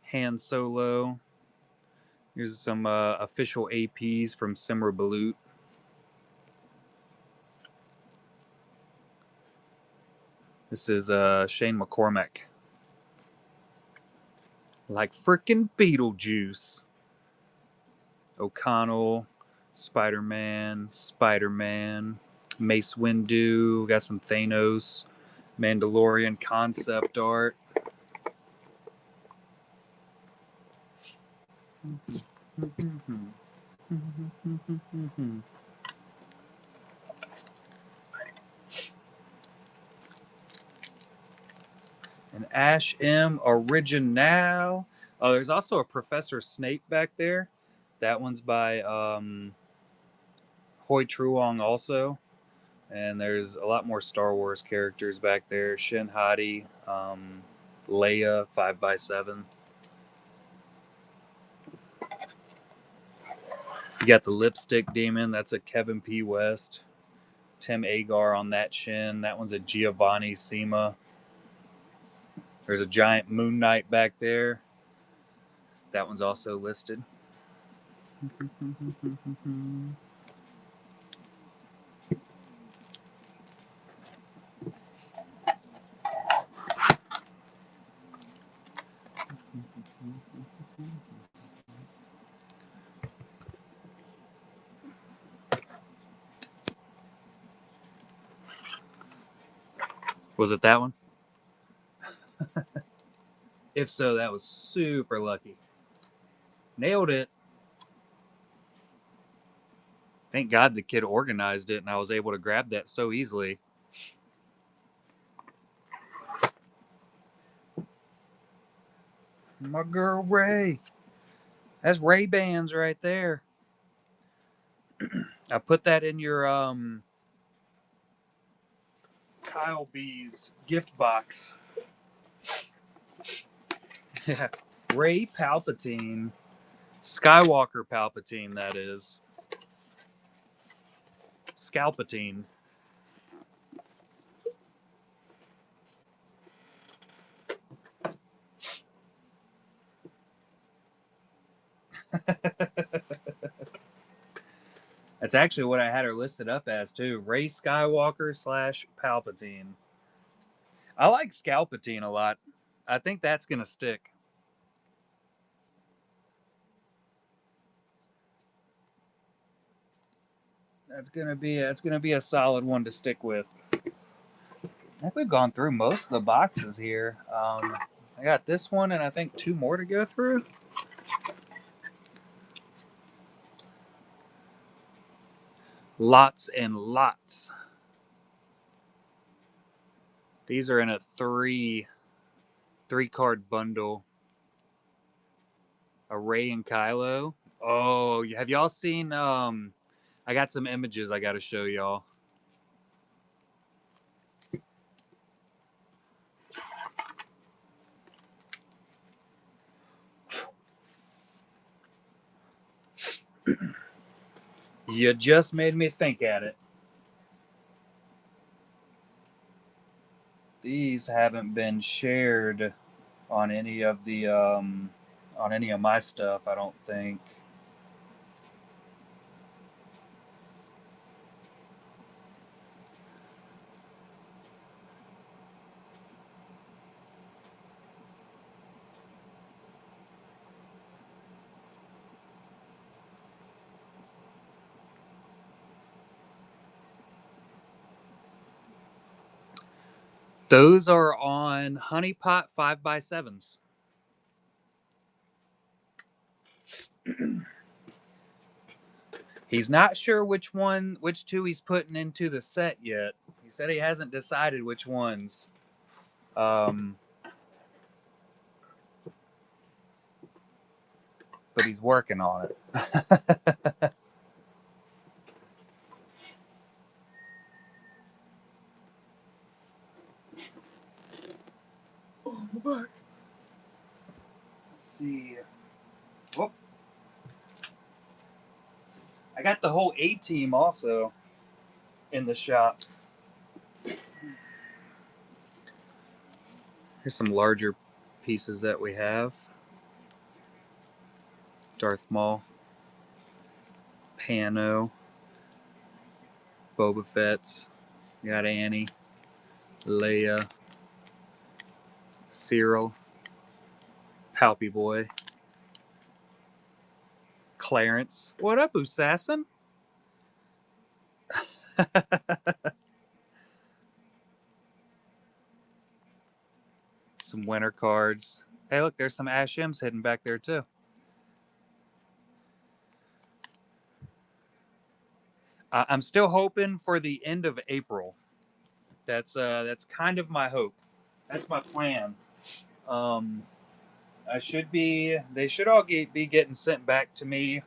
Han Solo. Here's some official APs from Simra Balut. This is Shane McCormack. Like frickin' Beetlejuice. O'Connell, Spider-Man, Mace Windu. Got some Thanos, Mandalorian concept art. An Ash M original. Oh, there's also a Professor Snape back there. That one's by Hoi Truong also. And there's a lot more Star Wars characters back there. Shin Hati, Leia, 5x7. You got the Lipstick Demon. That's a Kevin P. West. Tim Agar on that Shin. That one's a Giovanni Sima. There's a giant Moon Knight back there. That one's also listed. Was it that one? If so, that was super lucky. Nailed it. Thank God the kid organized it and I was able to grab that so easily. My girl Ray. That's Ray-Bans right there. I put that in your Kyle B's gift box. Yeah. Ray Palpatine. Skywalker Palpatine, that is. Scalpatine. That's actually what I had her listed up as too. Rey Skywalker / Palpatine. I like Scalpatine a lot. I think that's gonna stick. That's gonna be a solid one to stick with. I think we've gone through most of the boxes here. I got this one and I think 2 more to go through. Lots and lots. These are in a three card bundle. A Rey and Kylo. Oh, have y'all seen? I got some images I got to show y'all. You just made me think at it. These haven't been shared on any of my stuff, I don't think. Those are on Honeypot 5x7s. He's not sure which 2 he's putting into the set yet. He said he hasn't decided which ones. But he's working on it. Oh, my back. Let's see. Oh. I got the whole A-team also in the shop. Here's some larger pieces that we have. Darth Maul, Pano, Boba Fett's, got Annie, Leia, Cyril, Palpy Boy, Clarence. What up, Assassin? Some winter cards. Hey, look, there's some Ash M's hidden back there too. I'm still hoping for the end of April. That's kind of my hope. That's my plan. They should all be getting sent back to me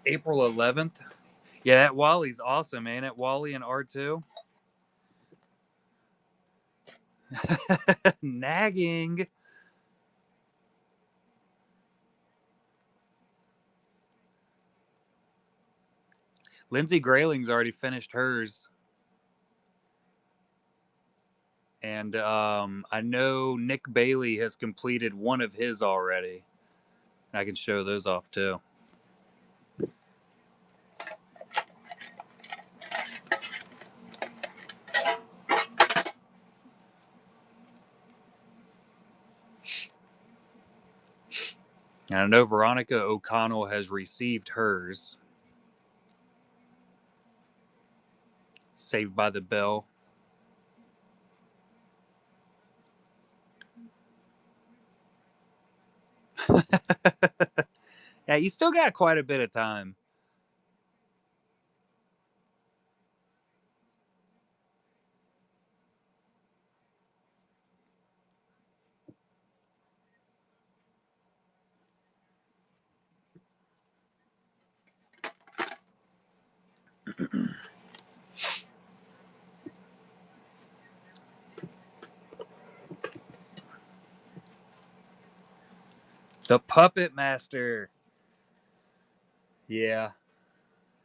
April 11th. Yeah, that Wally's awesome, ain't it? Wally and R2. Nagging. Lindsay Grayling's already finished hers. And I know Nick Bailey has completed one of his already. I can show those off too. And I know Veronica O'Connell has received hers. Saved by the Bell. Yeah, you still got quite a bit of time. The Puppet Master. Yeah.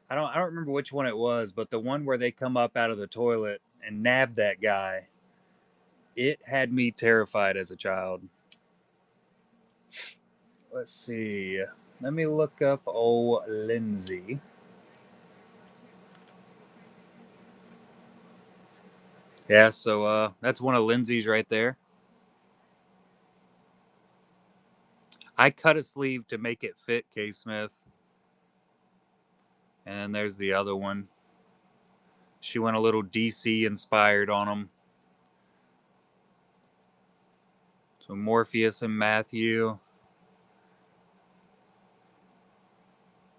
I don't remember which one it was, but the one where they come up out of the toilet and nab that guy. It had me terrified as a child. Let's see. Let me look up old Lindsay. Yeah, so that's one of Lindsay's right there. I cut a sleeve to make it fit K Smith. And there's the other one. She went a little DC inspired on them. So Morpheus and Matthew.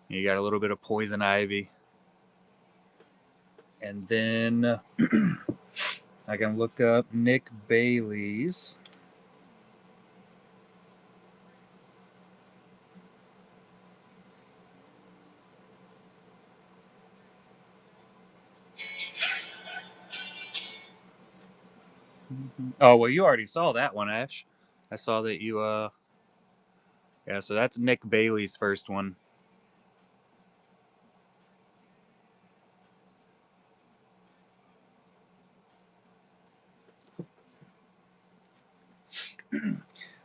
You got a little bit of Poison Ivy. And then I can look up Nick Bailey's. Oh, well, you already saw that one, Ash. I saw that you, yeah, so that's Nick Bailey's first one.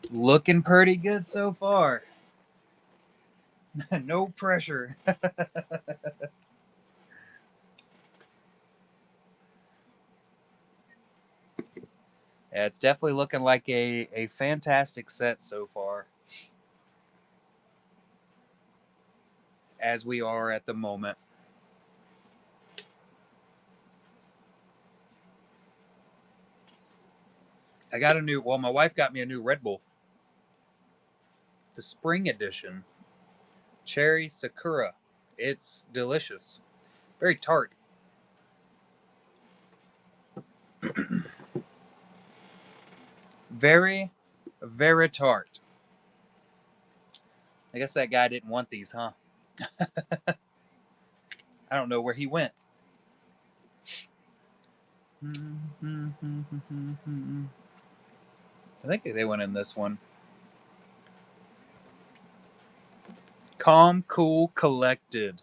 Looking pretty good so far. No pressure. Yeah, it's definitely looking like a fantastic set so far. As we are at the moment. I got a new, well, my wife got me a new Red Bull. The spring edition. Cherry Sakura. It's delicious. Very tart. Very, very tart. I guess that guy didn't want these, huh? I don't know where he went. I think they went in this one. Calm, cool, collected.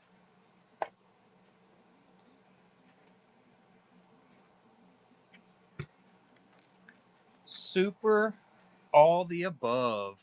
Super, all the above.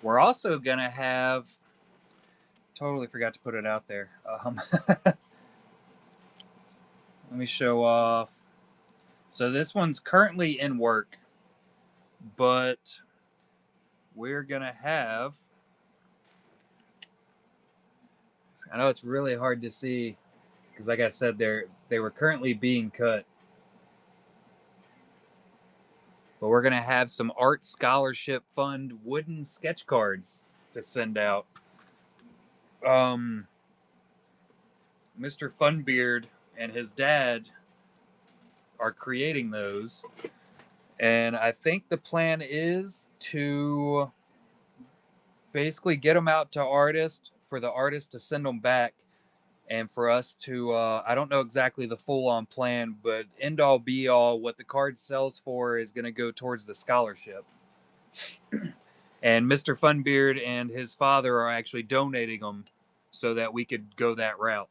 We're also going to have, totally forgot to put it out there. Let me show off. So this one's currently in work, but we're going to have, I know it's really hard to see because like I said, they were currently being cut. But we're going to have some Art Scholarship Fund wooden sketch cards to send out. Mr. Funbeard and his dad are creating those. And I think the plan is to basically get them out to artists, for the artist to send them back, and for us to, I don't know exactly the full-on plan, but end all be all, what the card sells for is going to go towards the scholarship. And Mr. Funbeard and his father are actually donating them so that we could go that route.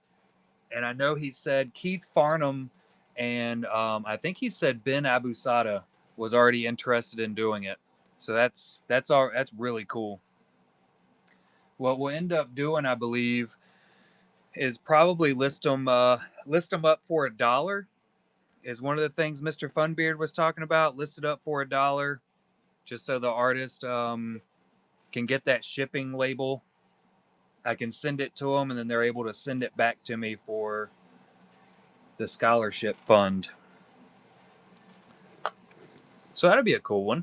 And I know he said Keith Farnham and I think he said Ben Abusada was already interested in doing it. So that's really cool. What we'll end up doing, I believe, is probably list them up for $1. Is one of the things Mr. Funbeard was talking about. Listed up for $1, just so the artist can get that shipping label. I can send it to them, and then they're able to send it back to me for the scholarship fund. So that'd be a cool one.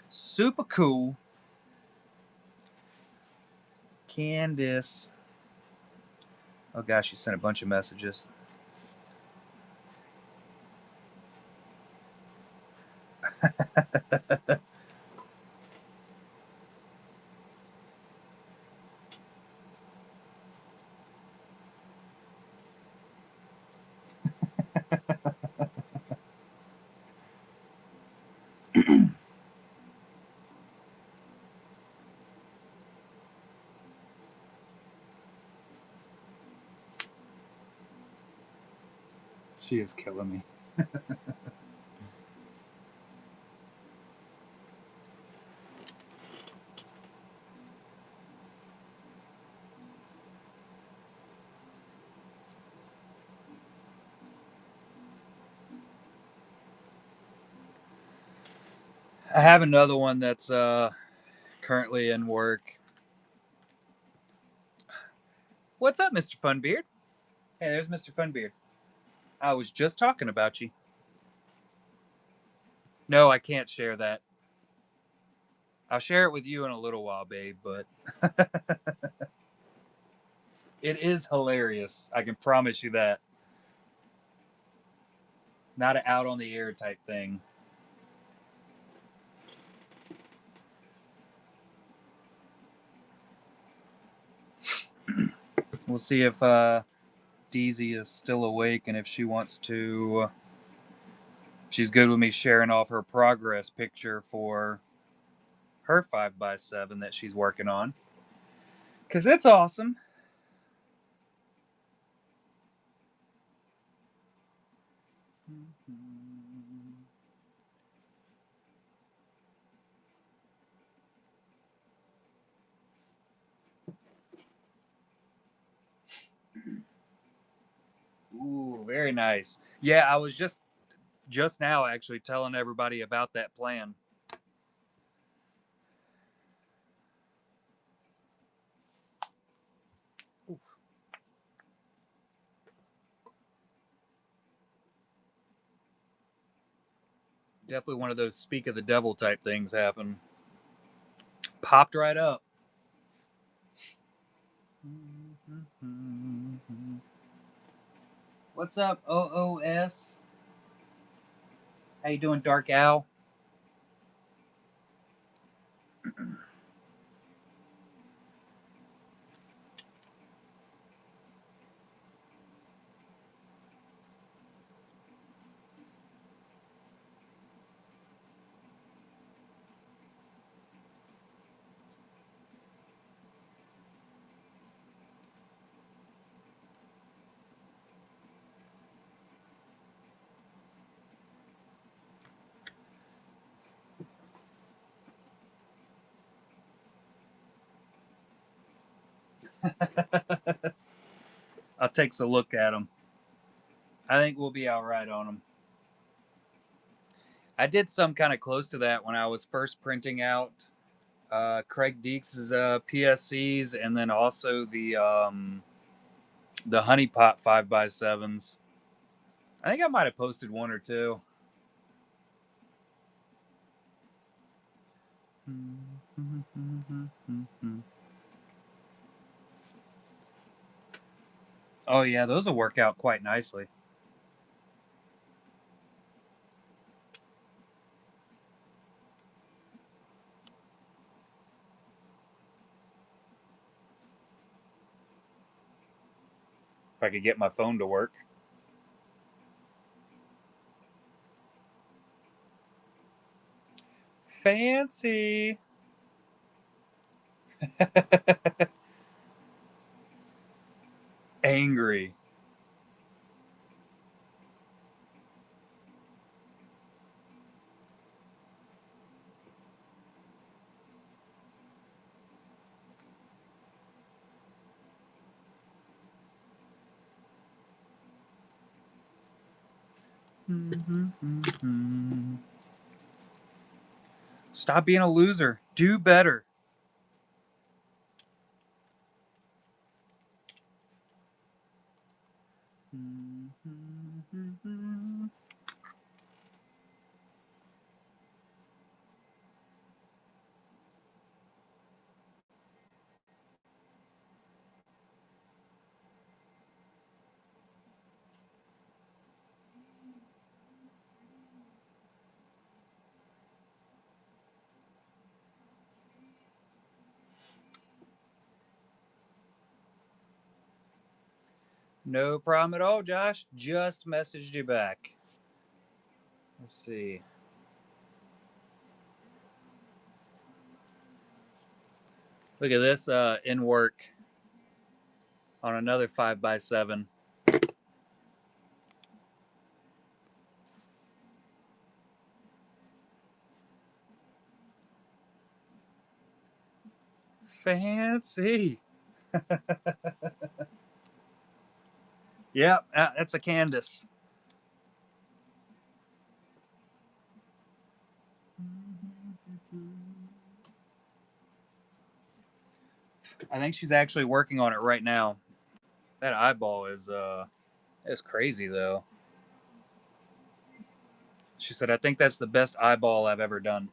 Super cool. Candice. Oh gosh, she sent a bunch of messages. She is killing me. I have another one that's currently in work. What's up, Mr. Funbeard? Hey, there's Mr. Funbeard. I was just talking about you. No, I can't share that. I'll share it with you in a little while, babe, but it is hilarious. I can promise you that. Not an out on the air type thing. We'll see if Deezy is still awake and if she wants to. She's good with me sharing off her progress picture for her 5x7 that she's working on. Because it's awesome. Ooh, very nice. Yeah, I was just now actually telling everybody about that plan. Ooh. Definitely one of those speak of the devil type things happen. Popped right up. What's up, OOS? How you doing, Dark Owl? I'll take a look at them. I think we'll be all right on them. I did some kind of close to that when I was first printing out Craig Deeks' PSCs, and then also the Honey Pot 5x7s. I think I might have posted one or two. Oh yeah, those will work out quite nicely. If I could get my phone to work. Fancy. Angry. Stop being a loser. Do better. No problem at all, Josh. Just messaged you back. Let's see. Look at this in work on another 5x7. Fancy. Yep, that's a Candace. I think she's actually working on it right now. That eyeball is crazy though. She said, I think that's the best eyeball I've ever done.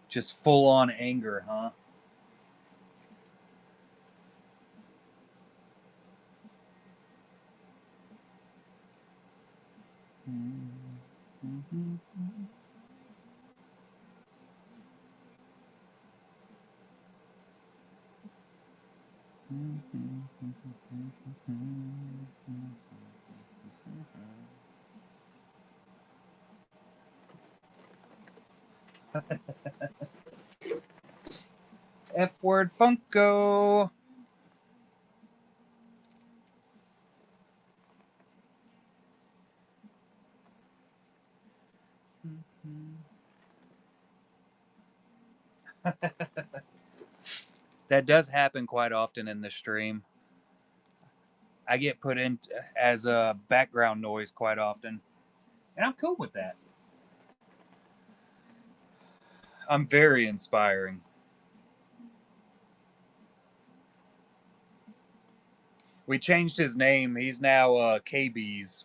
Just full on anger, huh? F word Funko. That does happen quite often in the stream. I get put in as a background noise quite often, and I'm cool with that. I'm very inspiring. We changed his name. He's now KB's.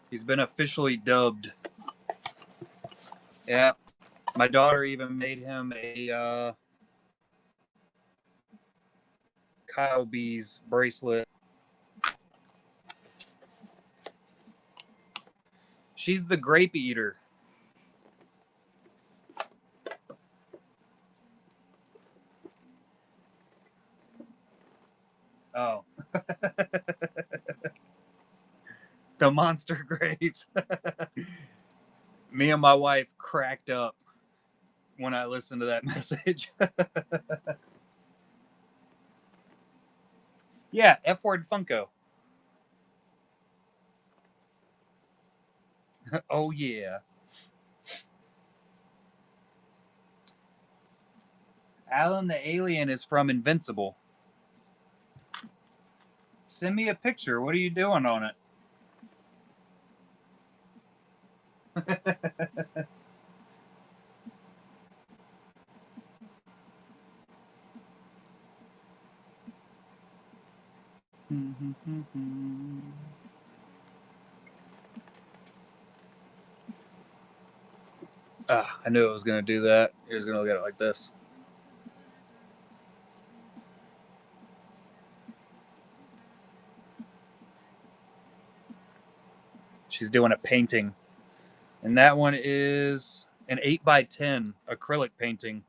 He's been officially dubbed. Yeah. My daughter even made him a Kyle B's bracelet. She's the grape eater. Oh. The monster grapes. Me and my wife cracked up when I listened to that message. Yeah, F word Funko. Oh, yeah. Alan the Alien is from Invincible. Send me a picture. What are you doing on it? I knew it was going to do that. It was going to look at it like this. She's doing a painting. And that one is an 8x10 acrylic painting.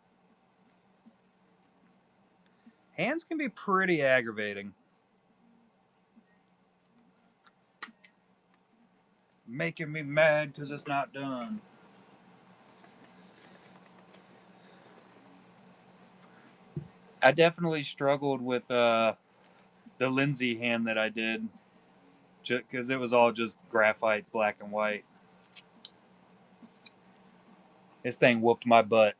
Hands can be pretty aggravating. Making me mad because it's not done. I definitely struggled with the Lindsay hand that I did because it was all just graphite, black and white. This thing whooped my butt.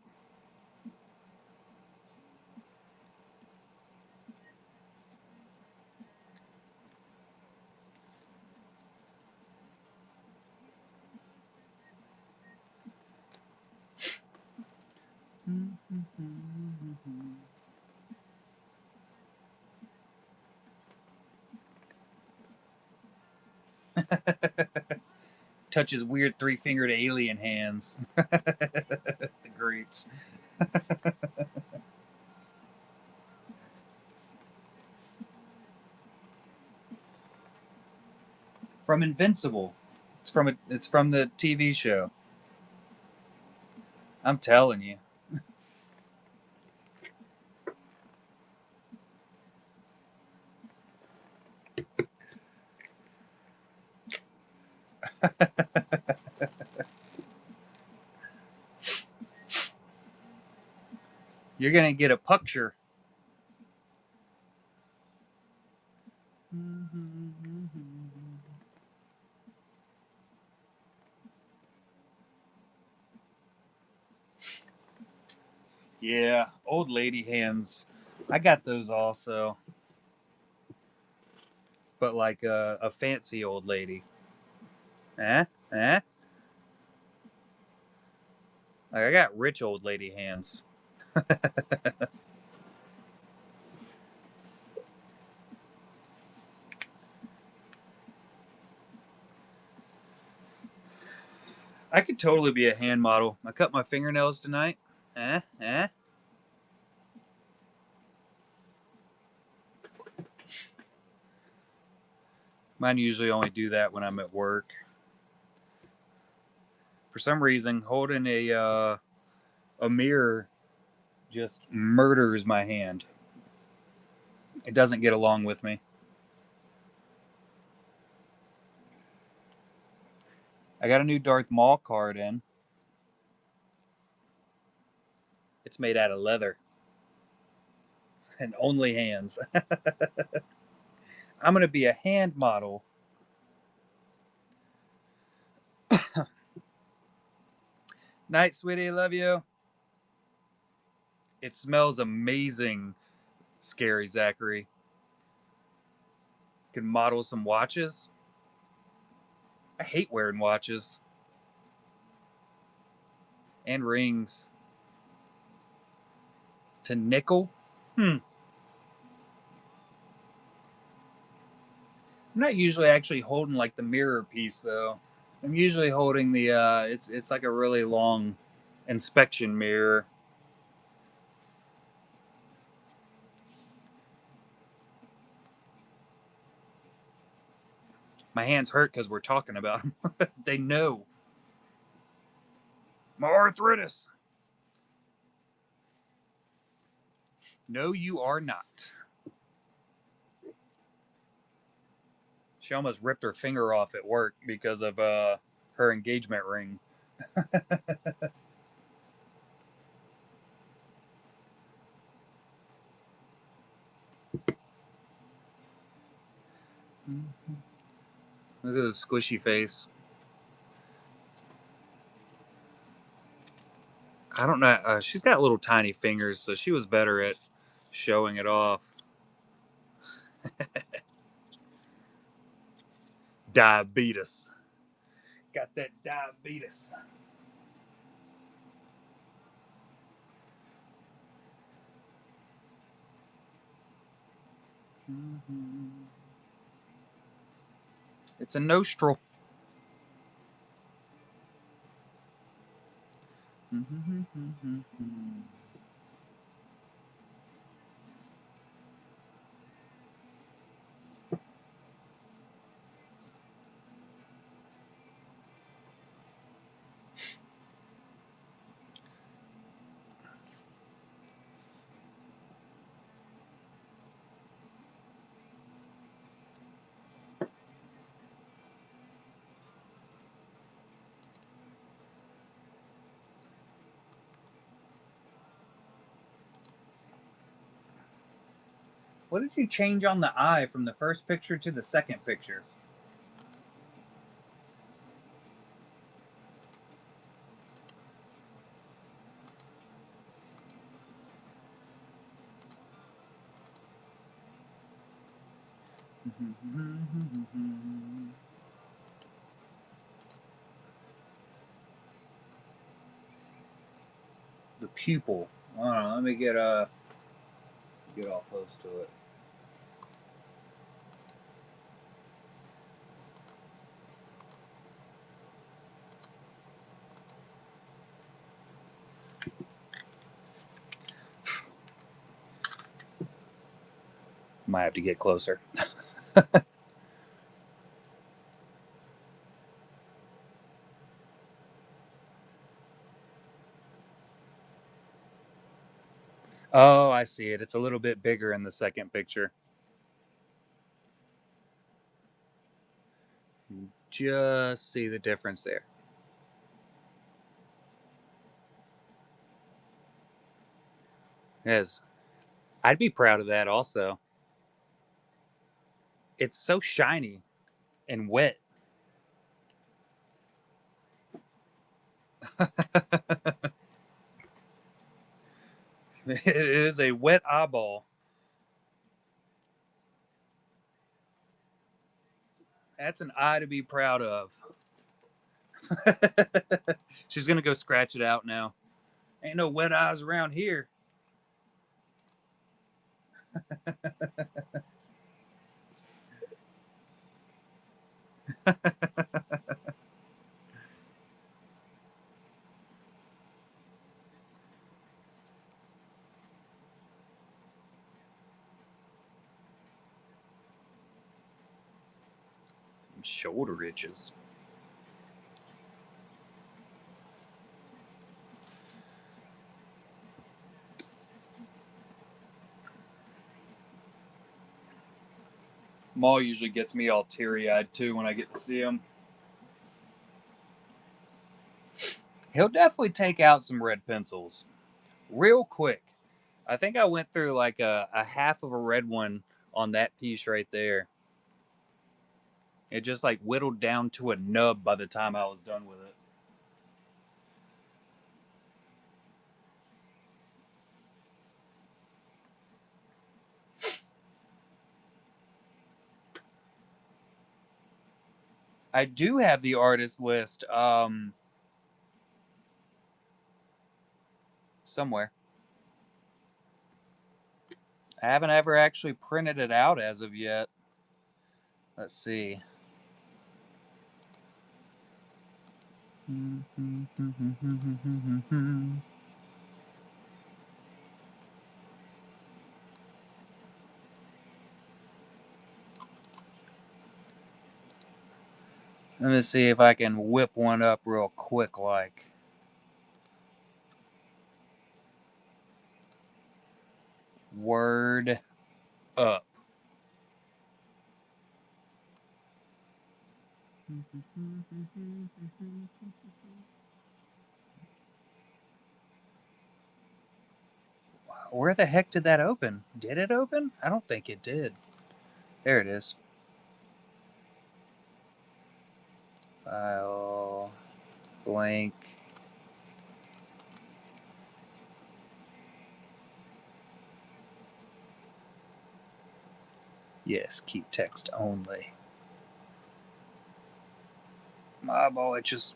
Touches weird three-fingered alien hands. The grapes. From Invincible. It's from the TV show. I'm telling you. You're gonna get a picture. Yeah, old lady hands. I got those also, but like a fancy old lady. Eh? Eh? Like I got rich old lady hands. I could totally be a hand model. I cut my fingernails tonight. Eh? Eh? Mine usually only do that when I'm at work. For some reason, holding a mirror just murders my hand. It doesn't get along with me. I got a new Darth Maul card in. It's made out of leather and only hands. I'm gonna be a hand model. Night, sweetie. Love you. It smells amazing. Scary Zachary. Can model some watches. I hate wearing watches and rings. To nickel. I'm not usually actually holding like the mirror piece though. I'm usually holding the it's like a really long inspection mirror. My hands hurt because we're talking about them. They know. My arthritis. No, you are not. She almost ripped her finger off at work because of her engagement ring. Look at the squishy face. I don't know. She's got little tiny fingers, so she was better at showing it off. Diabetes. Got that diabetes. It's a nostril. What did you change on the eye from the first picture to the second picture? The pupil. I don't know. Let me get all close to it. Might have to get closer. Oh, I see it. It's a little bit bigger in the second picture. Just see the difference there. Yes. I'd be proud of that also. It's so shiny and wet. It is a wet eyeball. That's an eye to be proud of. She's gonna go scratch it out now. Ain't no wet eyes around here. Shoulder itches. Maul usually gets me all teary-eyed too when I get to see him. He'll definitely take out some red pencils real quick. I think I went through like a half of a red one on that piece right there. It just like whittled down to a nub by the time I was done with it. I do have the artist list somewhere. I haven't ever actually printed it out as of yet. Let's see. Let me see if I can whip one up real quick like. Word up. Where the heck did that open? Did it open? I don't think it did. There it is. File. Blank. Yes, keep text only. My boy just.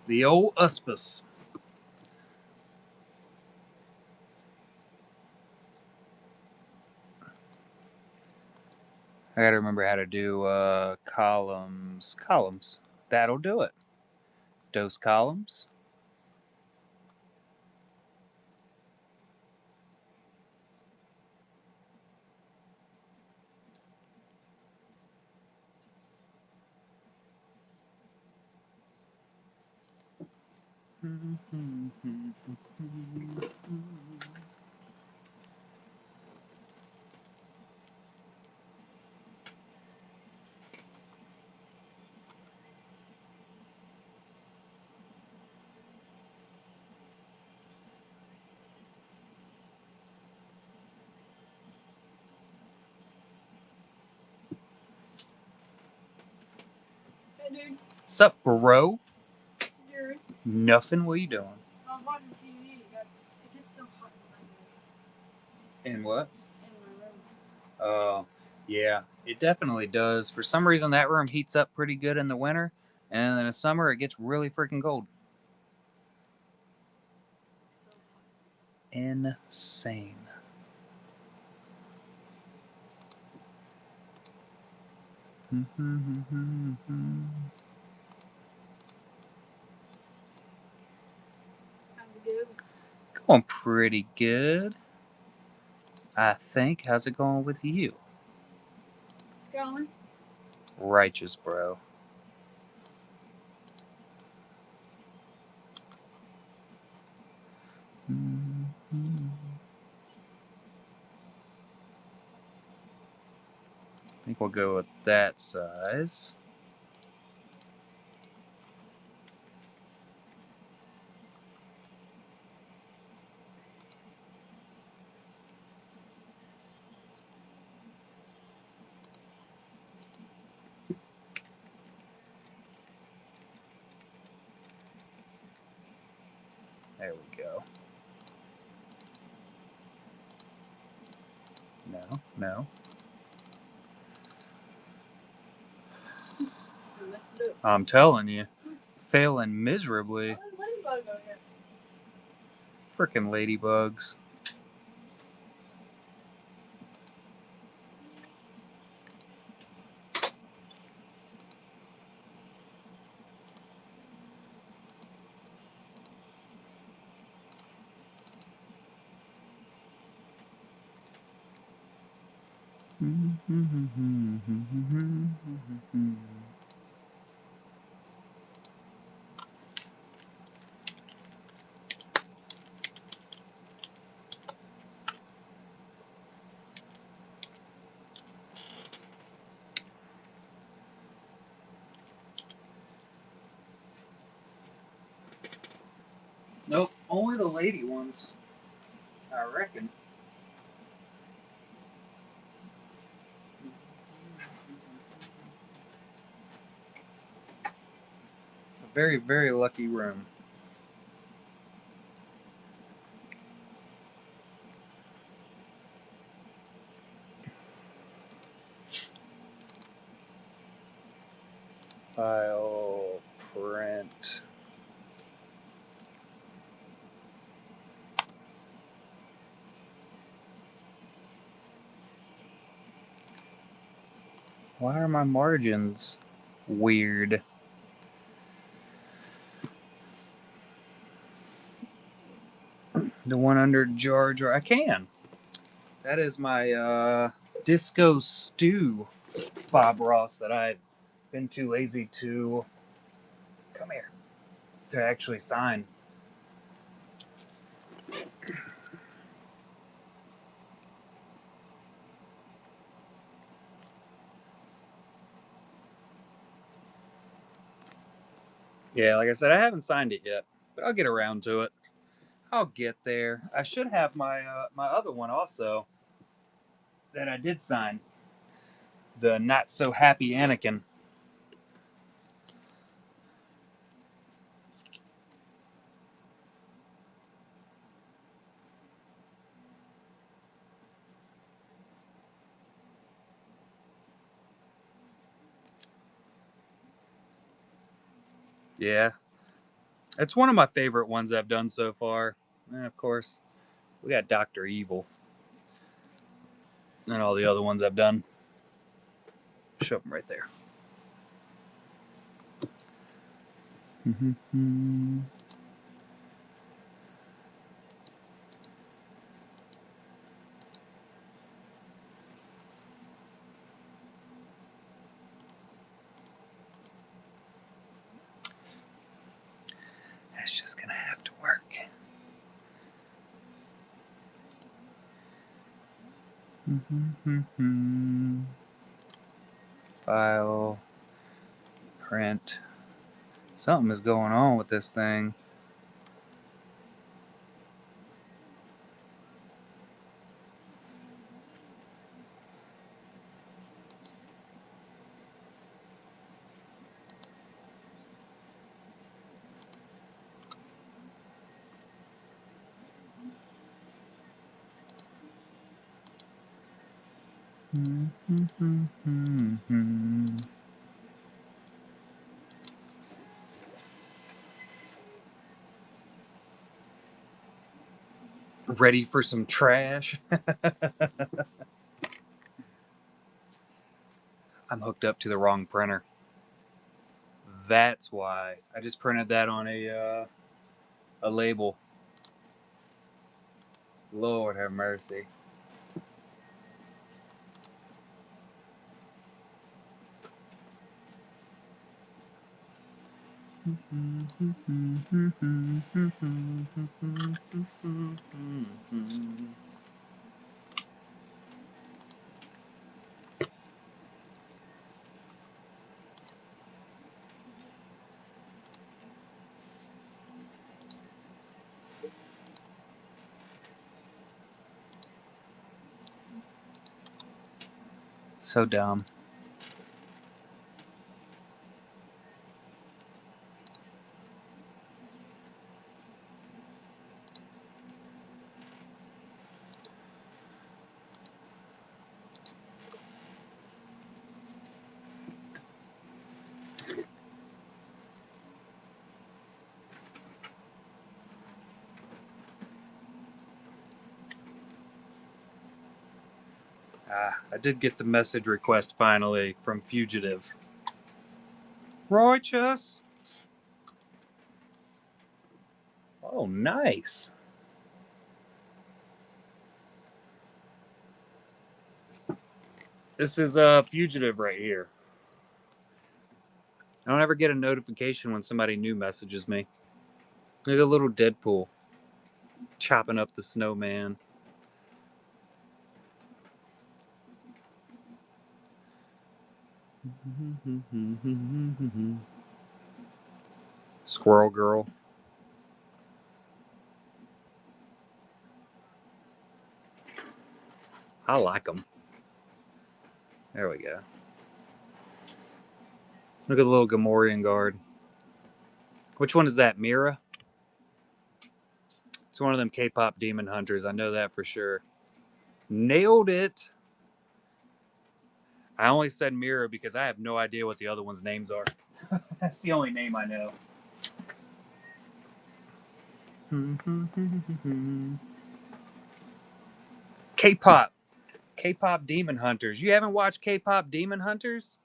The old Uspis. I gotta remember how to do columns. Columns. That'll do it. Dose columns. Dude. Sup, bro? Dude. Nothing. What are you doing? I was watching TV. It gets so hot In what? in my room. Yeah, it definitely does. For some reason, that room heats up pretty good in the winter, and in the summer, it gets really freaking cold. So hot. Insane. How'd it go? Going pretty good, I think. How's it going with you? It's going. Righteous, bro. I think we'll go with that size. There we go. No. You messed it up. I'm telling you. Failing miserably. Oh, there's a ladybug over here. Frickin' ladybugs. Nope, only the lady ones, I reckon. It's a very, very lucky room. File, print. Why are my margins weird? The one under jar. I can. That is my disco stew, Bob Ross, that I've been too lazy to come here to actually sign. Yeah, like I said, I haven't signed it yet, but I'll get around to it. I'll get there. I should have my other one also that I did sign. The Not So Happy Anakin. Yeah. It's one of my favorite ones I've done so far. And of course, we got Dr. Evil. And all the other ones I've done. Show them right there. That's just gonna have to work. File, print. Something is going on with this thing. Ready for some trash? I'm hooked up to the wrong printer. That's why. I just printed that on a label. Lord have mercy. So dumb. I did get the message request finally from Fugitive. Righteous. Oh, nice. This is Fugitive right here. I don't ever get a notification when somebody new messages me. Look at a little Deadpool chopping up the snowman. Squirrel Girl. I like them. There we go. Look at the little Gamorrean guard. Which one is that, Mira? It's one of them K-pop demon hunters. I know that for sure. Nailed it. I only said Mira because I have no idea what the other ones' names are. That's the only name I know. K-pop. K-pop demon hunters. You haven't watched K-pop demon hunters?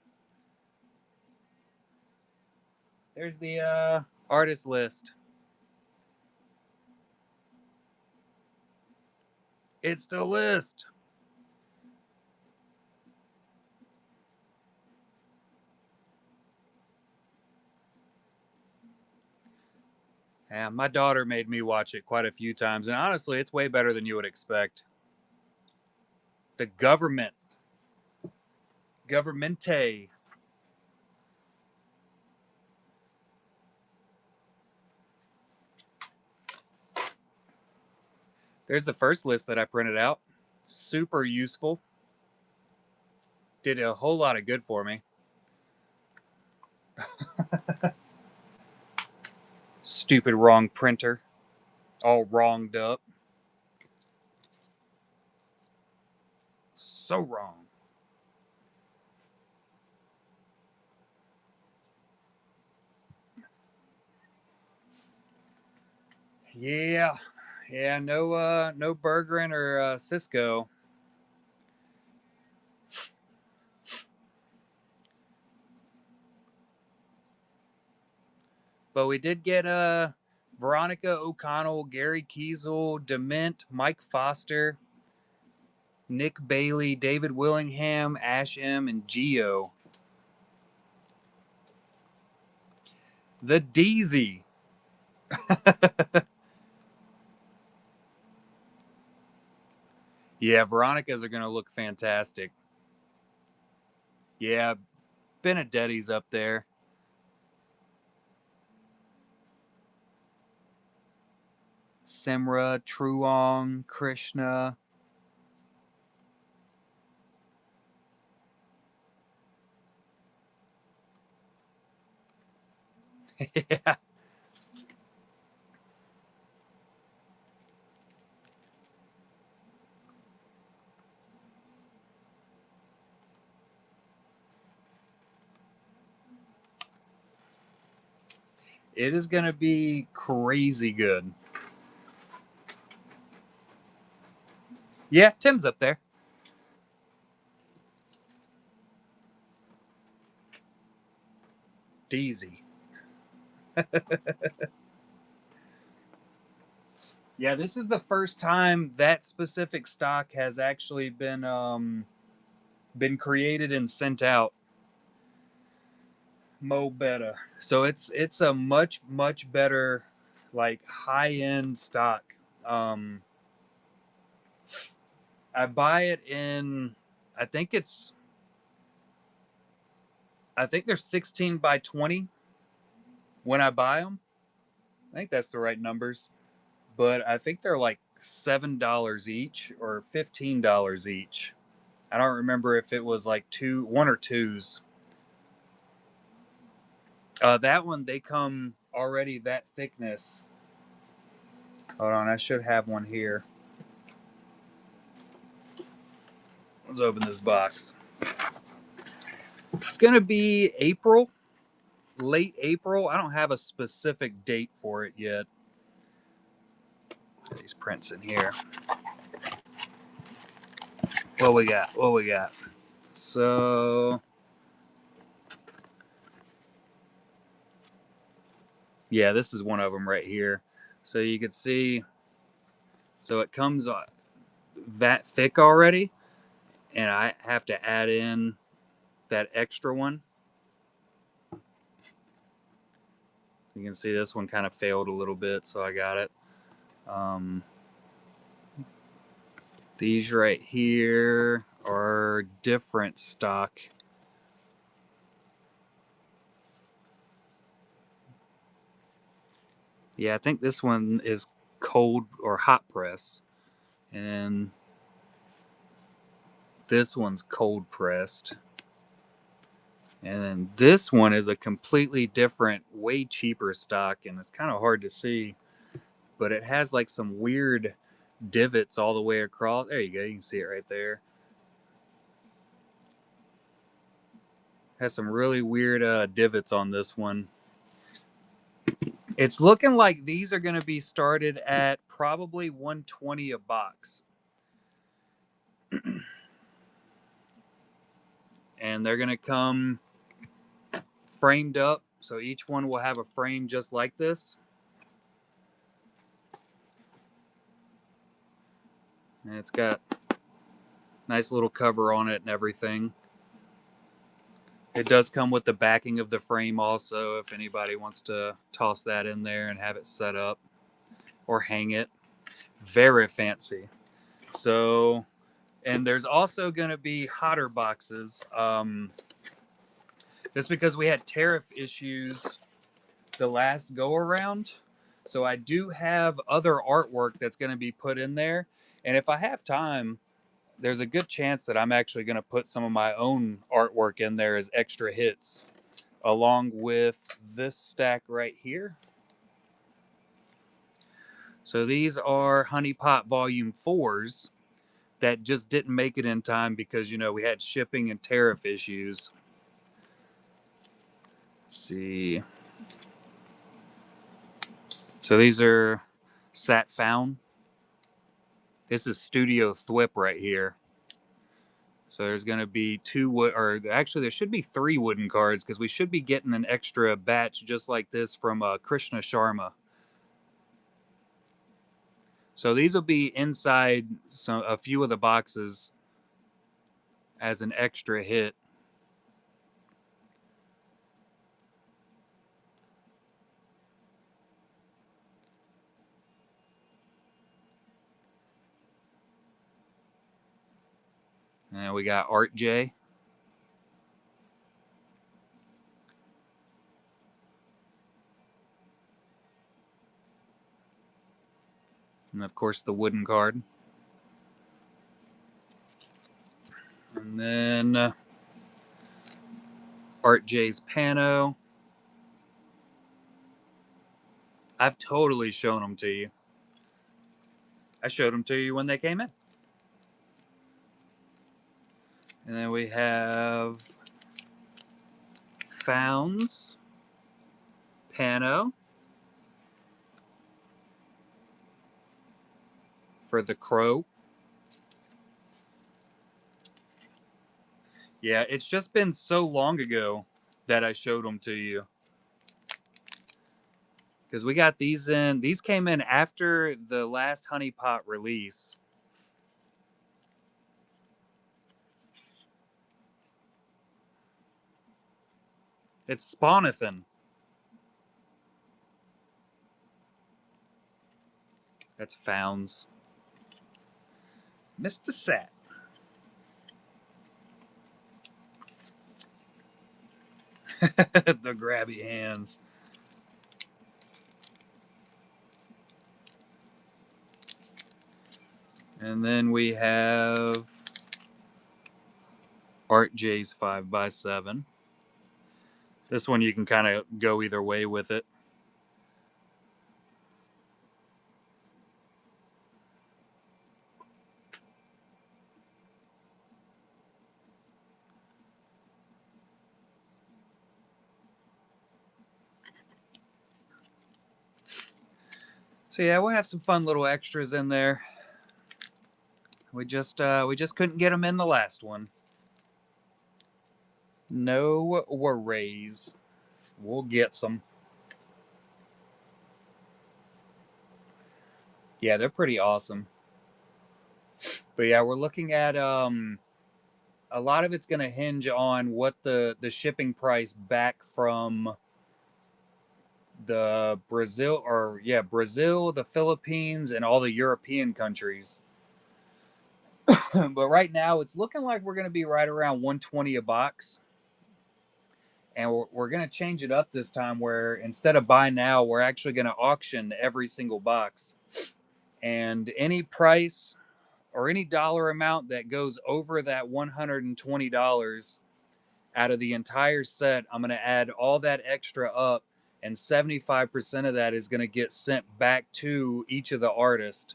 There's the artist list. It's the list. Yeah, my daughter made me watch it quite a few times, and honestly, it's way better than you would expect. The government. Governmente. There's the first list that I printed out. Super useful. Did a whole lot of good for me. Stupid wrong printer. All wronged up. So wrong. Yeah. Yeah, no Bergeron or Cisco. But we did get Veronica O'Connell, Gary Kiesel, Dement, Mike Foster, Nick Bailey, David Willingham, Ash M, and Geo. The Deezy. Yeah, Veronica's are going to look fantastic. Yeah, Benedetti's up there. Simra, Truong, Krishna. Yeah. It is going to be crazy good. Yeah, Tim's up there. Deezy. Yeah, this is the first time that specific stock has actually been created and sent out. Mo Betta. So it's a much better, like, high end stock. Um, I buy it in. I think it's. I think they're 16 by 20 when I buy them. I think that's the right numbers, but I think they're like $7 each or $15 each. I don't remember if it was like one or twos. That one, they come already that thickness. Hold on, I should have one here. Let's open this box. It's gonna be April, late April. I don't have a specific date for it yet. Got these prints in here. What we got? What we got? So yeah, this is one of them right here. So you can see, so it comes that thick already, and I have to add in that extra one. You can see this one kind of failed a little bit, so I got it. These right here are different stock. Yeah, I think this one is cold or hot press, and this one's cold pressed. And then this one is a completely different, way cheaper stock, and it's kind of hard to see, but it has like some weird divots all the way across. There you go, you can see it right there. Has some really weird divots on this one. It's looking like these are going to be started at probably $120 a box. And they're going to come framed up, so each one will have a frame just like this. And it's got nice little cover on it and everything. It does come with the backing of the frame also, if anybody wants to toss that in there and have it set up or hang it. Very fancy. So, and there's also going to be hotter boxes. Just because we had tariff issues the last go around. So I do have other artwork that's going to be put in there. And if I have time, there's a good chance that I'm actually going to put some of my own artwork in there as extra hits, along with this stack right here. So these are Honey Pot Volume 4s that just didn't make it in time because, you know, we had shipping and tariff issues. Let's see. So these are Sat Found. This is Studio Thwip right here. So there's going to be two wood, or actually there should be 3 wooden cards because we should be getting an extra batch just like this from Krishna Sharma. So these will be inside a few of the boxes as an extra hit. And we got Art J. And of course the wooden card. And then Art J's Pano. I've totally shown them to you. I showed them to you when they came in. And then we have Founds, Pano for the Crow. Yeah, it's just been so long ago that I showed them to you. Because we got these in. These came in after the last Honey Pot release. It's Spawnathan. That's Founds. Mr. Sat. The grabby hands. And then we have Art J's 5x7. This one you can kind of go either way with it. So yeah, we'll have some fun little extras in there. We just couldn't get them in the last one. No worries. We'll get some. Yeah, they're pretty awesome. But yeah, we're looking at a lot of it's going to hinge on what the shipping price back from the Brazil, the Philippines, and all the European countries. But right now, it's looking like we're going to be right around 120 a box, and we're going to change it up this time. Where instead of buy now, we're actually going to auction every single box, and any price or any dollar amount that goes over that $120 out of the entire set, I'm going to add all that extra up, and 75% of that is going to get sent back to each of the artists.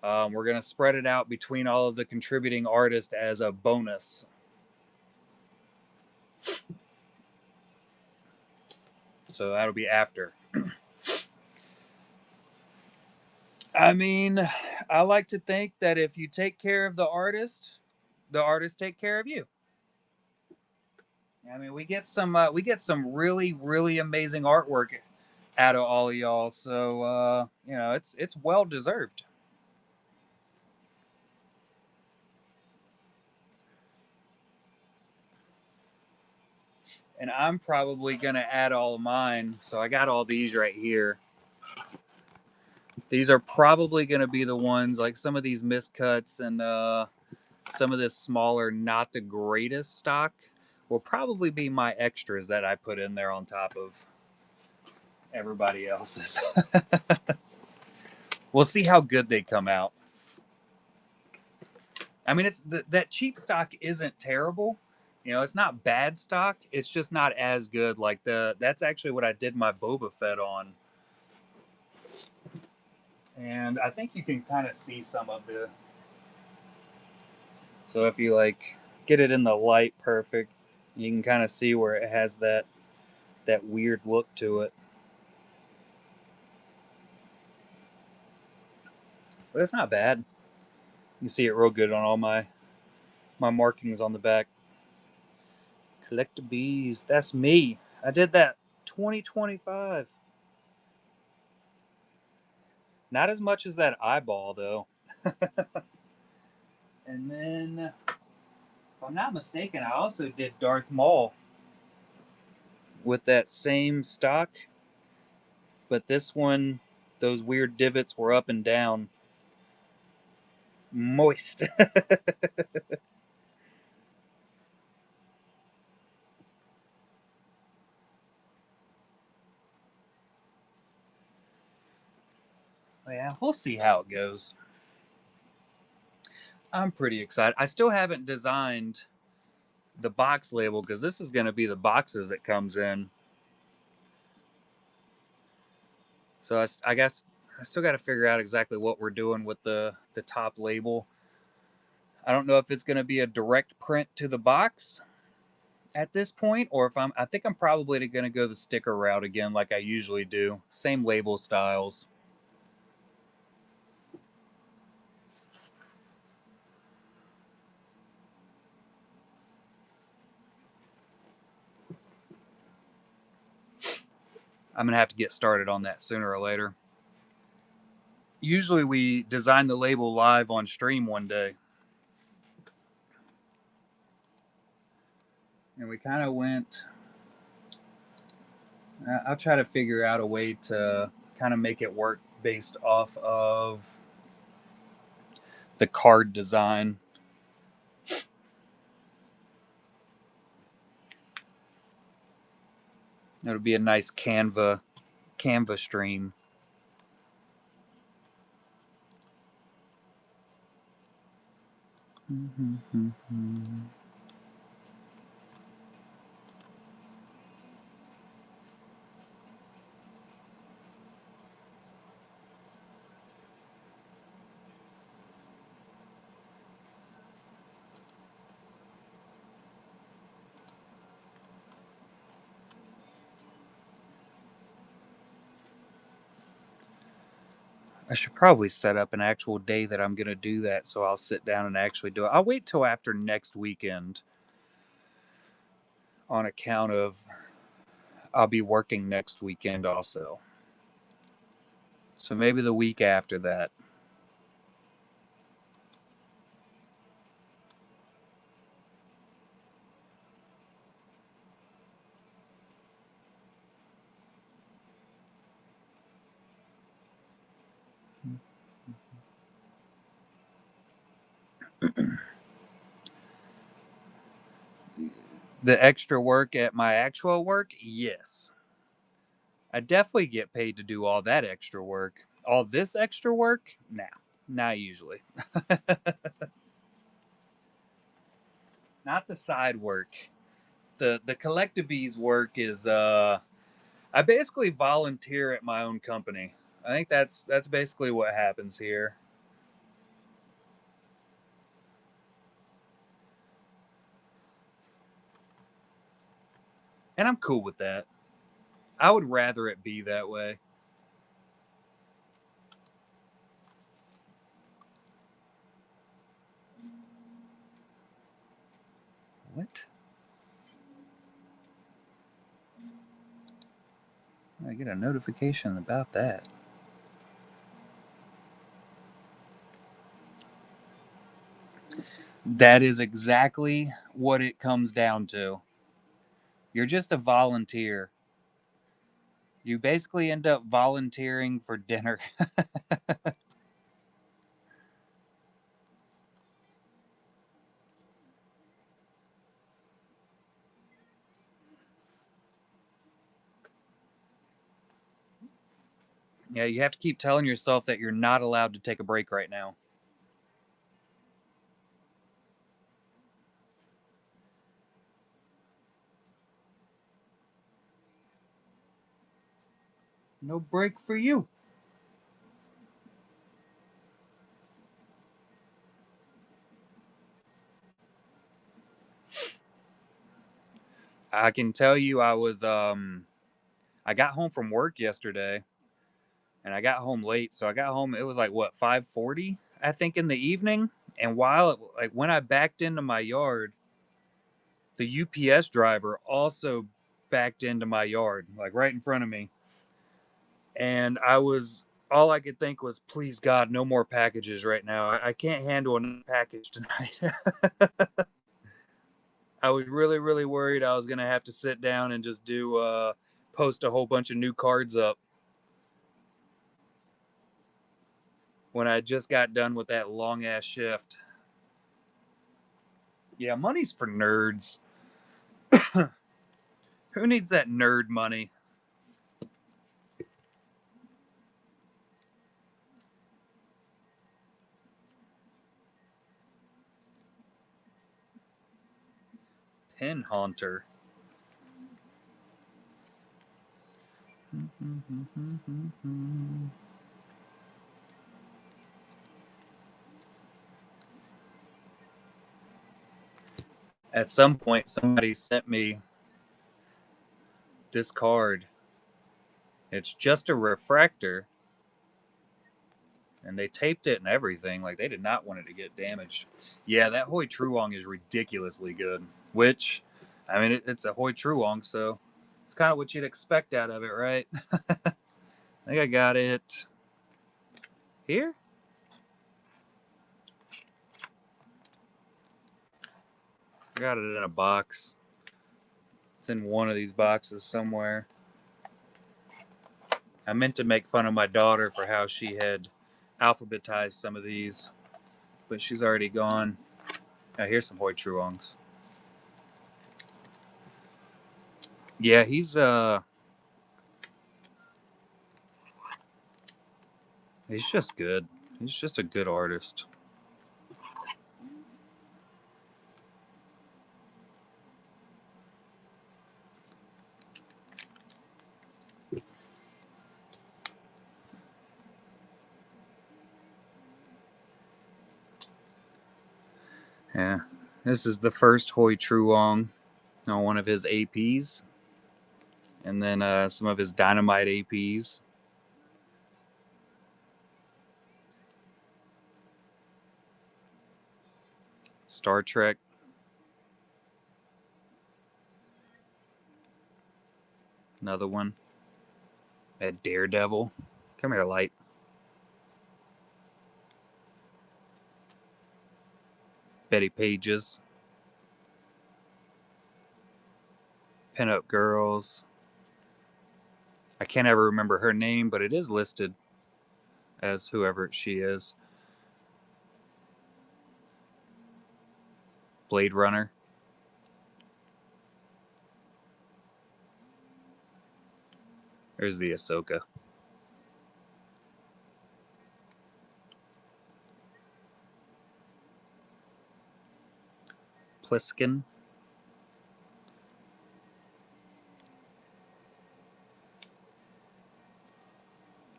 We're going to spread it out between all of the contributing artists as a bonus. So that'll be after. I mean, I like to think that if you take care of the artist take care of you. I mean, we get some really really amazing artwork out of all of y'all, so it's well deserved. And I'm probably gonna add all of mine, so I got all these right here. These are probably gonna be the ones, like some of these miscuts and some of this smaller, not the greatest stock will probably be my extras that I put in there on top of everybody else's. We'll see how good they come out. I mean, that cheap stock isn't terrible. It's not bad stock. It's just not as good. Like that's actually what I did my Boba Fett on, and I think you can kind of see some of the. So if you get it in the light perfect, you can kind of see where it has that weird look to it. But it's not bad. You can see it real good on all my markings on the back. Collect the bees. That's me. I did that 2025. Not as much as that eyeball though. And then, if I'm not mistaken, I also did Darth Maul with that same stock, but this one, those weird divots were up and down. Moist. Yeah, we'll see how it goes. I'm pretty excited. I still haven't designed the box label because this is going to be the boxes that comes in. So I guess I still got to figure out exactly what we're doing with the top label. I don't know if it's going to be a direct print to the box at this point, or if I think I'm probably going to go the sticker route again, like I usually do. Same label styles. I'm going to have to get started on that sooner or later. Usually we design the label live on stream one day. And we kind of went... I'll try to figure out a way to kind of make it work based off of the card design. It'll be a nice Canva stream. I should probably set up an actual day that I'm going to do that, so I'll sit down and actually do it. I'll wait till after next weekend on account of I'll be working next weekend also. So maybe the week after that. The extra work at my actual work? Yes. I definitely get paid to do all that extra work. All this extra work? Nah, not usually. Not the side work. The collectibles work is I basically volunteer at my own company. I think that's basically what happens here. And I'm cool with that. I would rather it be that way. What? I get a notification about that. That is exactly what it comes down to. You're just a volunteer. You basically end up volunteering for dinner. Yeah, you have to keep telling yourself that you're not allowed to take a break right now. No break for you. I can tell you I got home from work yesterday and I got home late. So I got home it was like what, 5:40 I think in the evening, and when I backed into my yard, the UPS driver also backed into my yard like right in front of me. And all I could think was, please God, no more packages right now. I can't handle another package tonight. I was really, really worried I was gonna have to sit down and just post a whole bunch of new cards up when I just got done with that long ass shift. Yeah, money's for nerds. Who needs that nerd money? Pin haunter. At some point, somebody sent me this card. It's just a refractor, and they taped it and everything. Like they did not want it to get damaged. Yeah, that Hoi Truong is ridiculously good. Which, I mean, it's a Hoi Truong, so it's kind of what you'd expect out of it, right? I think I got it here. I got it in a box. It's in one of these boxes somewhere. I meant to make fun of my daughter for how she had alphabetized some of these, but she's already gone. Now, here's some Hoi Truongs. Yeah, he's just good. He's just a good artist. Yeah, this is the first Hoi Truong on one of his APs, and then some of his Dynamite APs. Star Trek. Another one. That Daredevil. Come here, Light. Betty Pages. Pinup Girls. I can't ever remember her name, but it is listed as whoever she is. Blade Runner. There's the Ahsoka. Pliskin.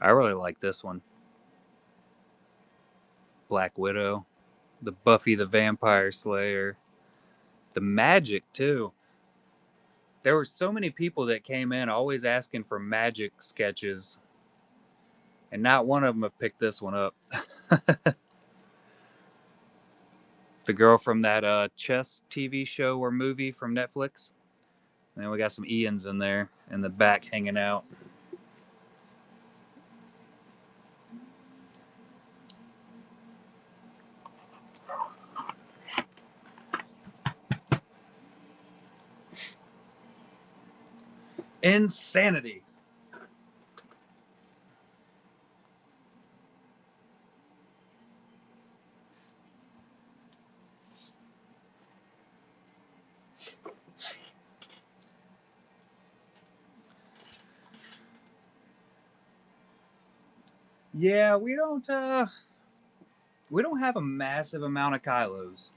I really like this one. Black Widow. The Buffy the Vampire Slayer. The Magic, too. There were so many people that came in always asking for magic sketches, and not one of them have picked this one up. The girl from that chess TV show or movie from Netflix. And then we got some Ians in there in the back hanging out. Insanity. Yeah, we don't have a massive amount of Kylos.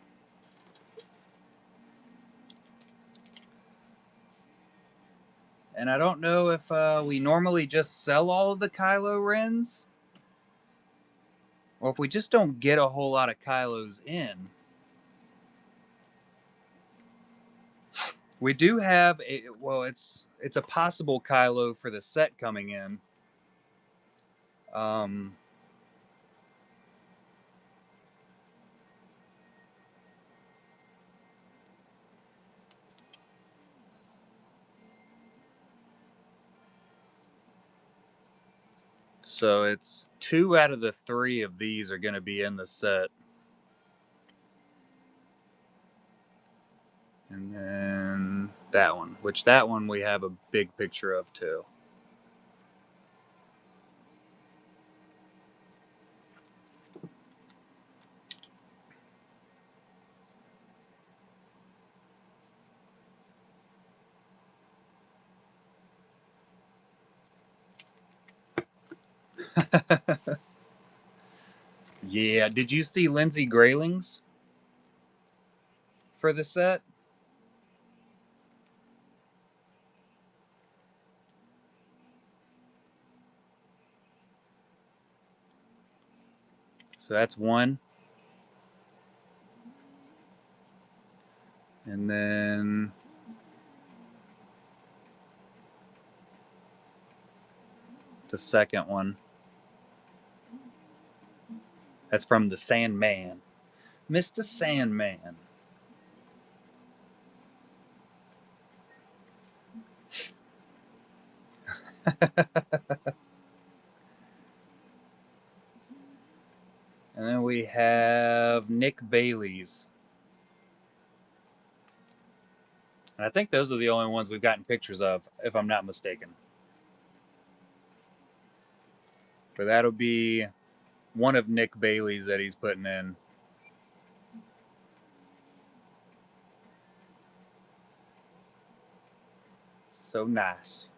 And I don't know if we normally just sell all of the Kylo Rens, or if we just don't get a whole lot of Kylos in. We do have it's a possible Kylo for the set coming in. So it's 2 out of the 3 of these are going to be in the set. And then that one, which that one we have a big picture of too. Yeah, did you see Lindsay Grayling's for the set? So that's one. And then the second one. That's from the Sandman. Mr. Sandman. And then we have Nick Bailey's. And I think those are the only ones we've gotten pictures of, if I'm not mistaken. But that'll be one of Nick Bailey's that he's putting in. So nice.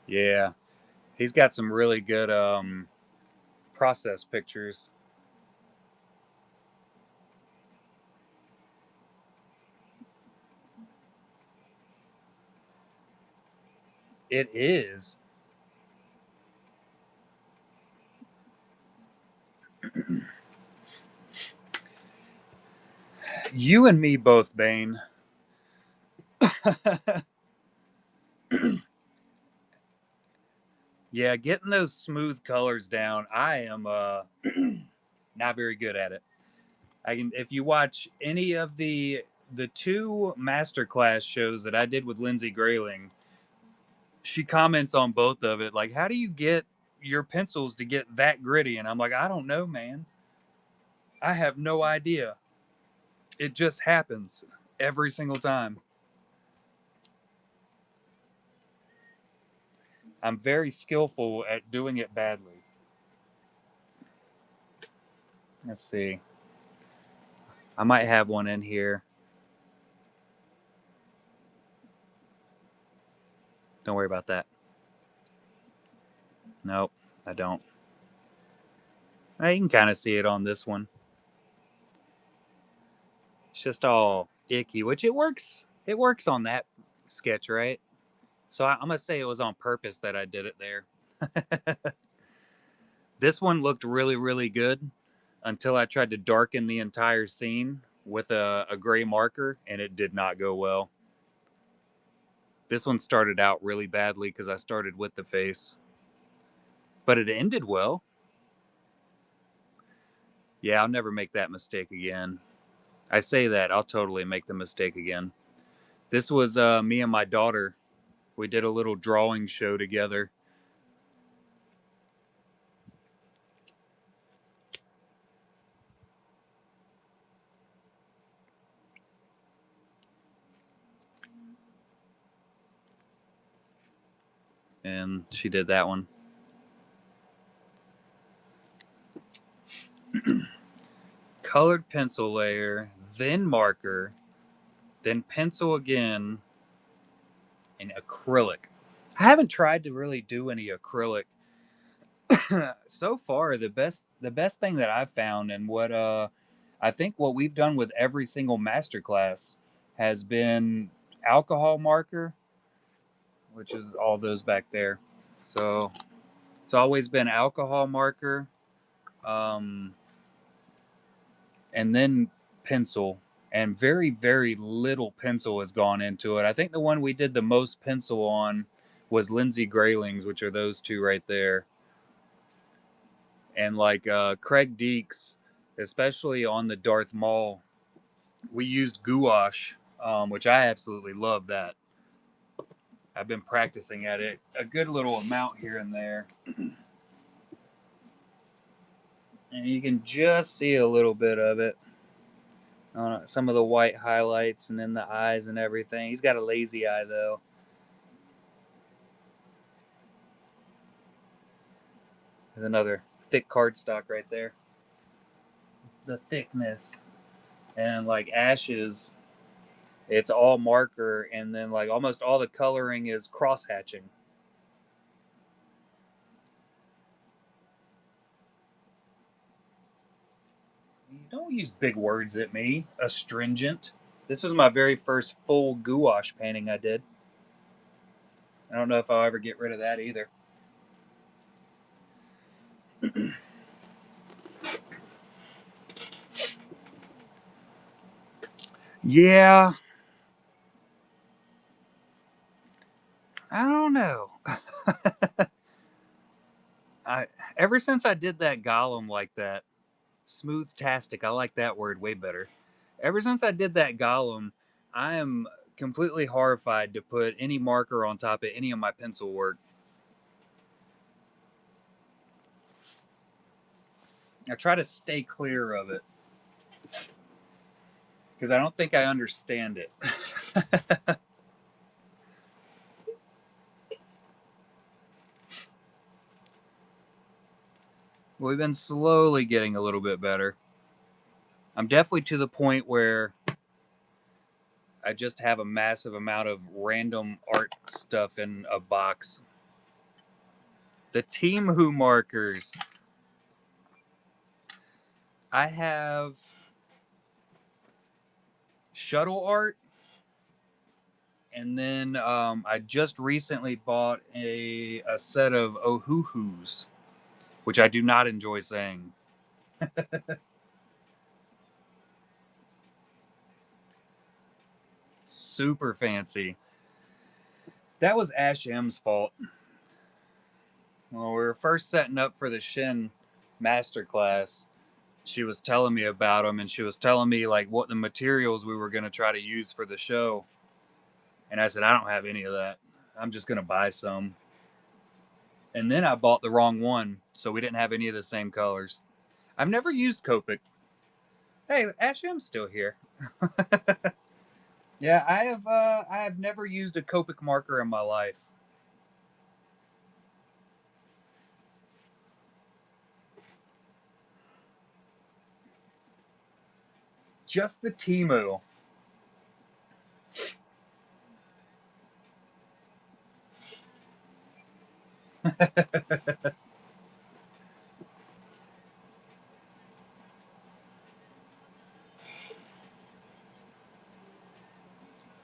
Yeah. He's got some really good process pictures. It is. You and me both, Bane. Yeah, getting those smooth colors down, I am not very good at it. I can if you watch any of the two masterclass shows that I did with Lindsay Grayling, she comments on both of it. Like, how do you get your pencils to get that gritty? And I'm like, I don't know, man. I have no idea. It just happens every single time. I'm very skillful at doing it badly. Let's see. I might have one in here. Don't worry about that. Nope, I don't. You can kind of see it on this one. It's just all icky, which it works. It works on that sketch, right? So I'm gonna say it was on purpose that I did it there. This one looked really, really good until I tried to darken the entire scene with a gray marker, and it did not go well. This one started out really badly because I started with the face, but it ended well. Yeah, I'll never make that mistake again. I say that, I'll totally make the mistake again. This was me and my daughter. We did a little drawing show together. And she did that one. Colored pencil layer, then marker, then pencil again, and acrylic. I haven't tried to really do any acrylic. So far, the best thing that I've found, and what I think what we've done with every single masterclass has been alcohol marker, which is all those back there. So it's always been alcohol marker, um, and then pencil, and very, very little pencil has gone into it. I think the one we did the most pencil on was Lindsay Grayling's, which are those two right there. And like Craig Deeks, especially on the Darth Maul, we used gouache, which I absolutely love that. I've been practicing at it a good little amount here and there. And you can just see a little bit of it on some of the white highlights and then the eyes and everything. He's got a lazy eye though. There's another thick cardstock right there. The thickness. And like Ashes, it's all marker, and then like almost all the coloring is cross hatching. You don't use big words at me. Astringent. This was my very first full gouache painting I did. I don't know if I'll ever get rid of that either. Yeah, I don't know. I ever since I did that golem like that, smooth-tastic. I like that word way better. Ever since I did that golem, I am completely horrified to put any marker on top of any of my pencil work. I try to stay clear of it because I don't think I understand it. We've been slowly getting a little bit better. I'm definitely to the point where I just have a massive amount of random art stuff in a box. The Team Who markers. I have shuttle art, and then I just recently bought a set of Ohuhus, which I do not enjoy saying. Super fancy. That was Ash M's fault. When we were first setting up for the Shin masterclass, she was telling me about them, and she was telling me like what the materials we were going to try to use for the show. And I said, I don't have any of that. I'm just going to buy some. And then I bought the wrong one, so we didn't have any of the same colors. I've never used Copic. Hey, actually, I'm still here. Yeah, I have never used a Copic marker in my life. Just the Timu.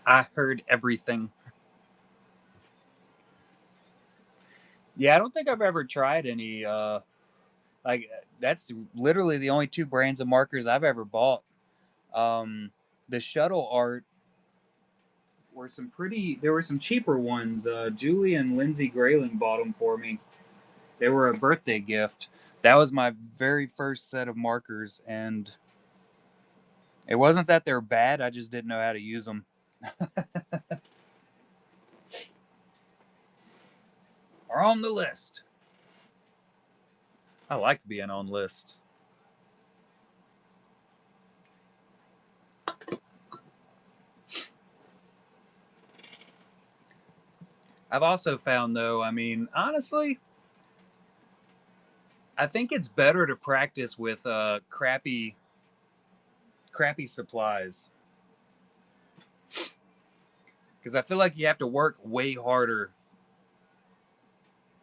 I heard everything. Yeah, I don't think I've ever tried any. Like that's literally the only two brands of markers I've ever bought. The shuttle art were some pretty. There were some cheaper ones. Julie and Lindsay Grayling bought them for me. They were a birthday gift. That was my very first set of markers, and it wasn't that they're bad. I just didn't know how to use them. Are on the list. I like being on lists. I've also found, though, I mean, honestly, I think it's better to practice with crappy supplies, because I feel like you have to work way harder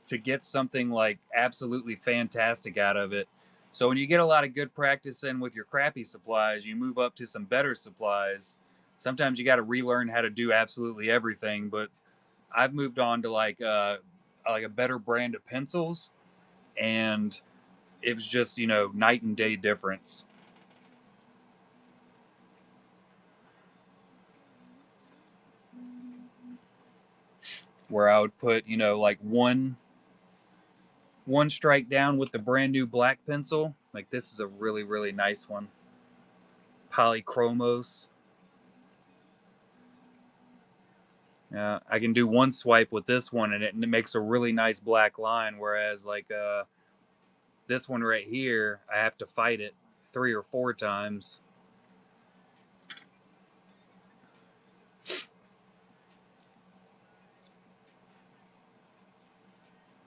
to get something like absolutely fantastic out of it. So when you get a lot of good practice in with your crappy supplies, you move up to some better supplies. Sometimes you got to relearn how to do absolutely everything, but I've moved on to like a better brand of pencils, and it was just, night and day difference. Where I would put, like one strike down with the brand new black pencil. Like this is a really, really nice one. Polychromos. I can do one swipe with this one, and it makes a really nice black line. Whereas like this one right here, I have to fight it 3 or 4 times.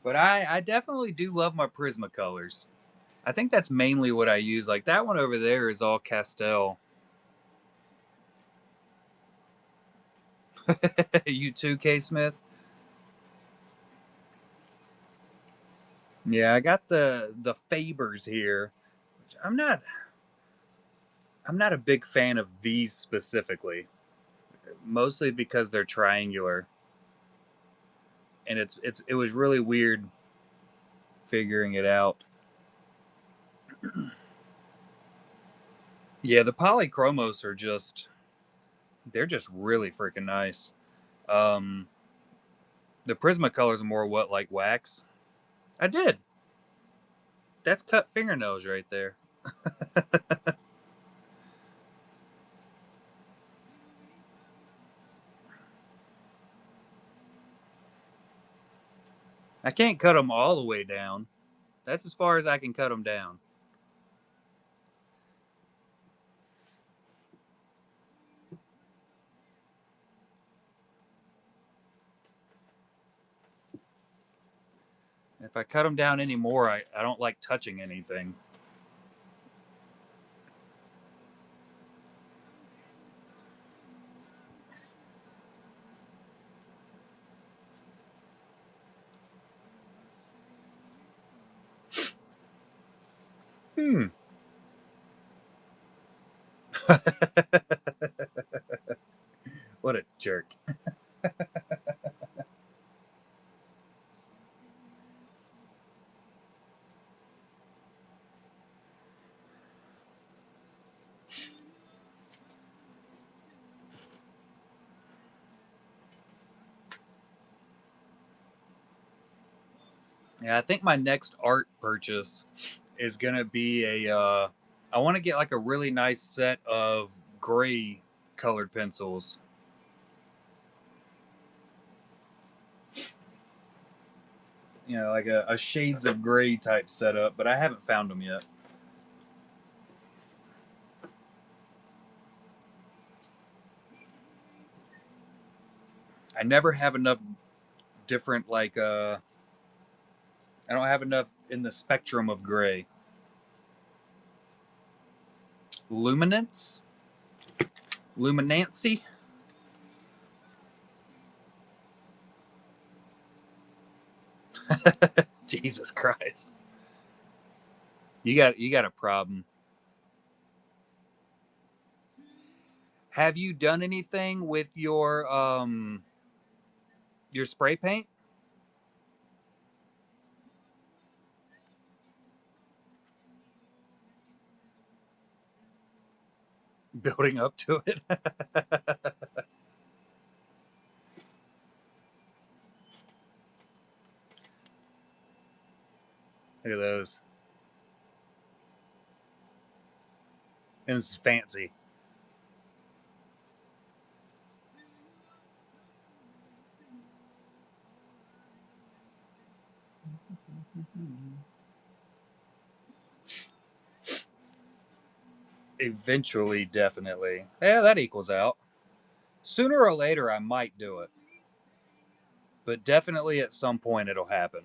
But I definitely do love my Prismacolors. I think that's mainly what I use. Like that one over there is all Castel. You too, K Smith? Yeah, I got the Fabers here. Which I'm not a big fan of these specifically. Mostly because they're triangular. And it was really weird figuring it out. Yeah, the polychromos are they're just really freaking nice. Um the Prismacolors are more what, like wax? I did. That's cut fingernails right there. I can't cut them all the way down. That's as far as I can cut them down. If I cut them down anymore, I don't like touching anything. Hmm. What a jerk. Yeah, I think my next art purchase is gonna be a. I want to get like a really nice set of gray colored pencils. You know, like a shades of gray type setup, but I haven't found them yet. I never have enough different I don't have enough in the spectrum of gray. Luminance? Luminancy? Jesus Christ. You got a problem. Have you done anything with your spray paint? Building up to it? Look at those. And it's fancy. Eventually, definitely. Yeah, that equals out. Sooner or later, I might do it. But definitely at some point, it'll happen.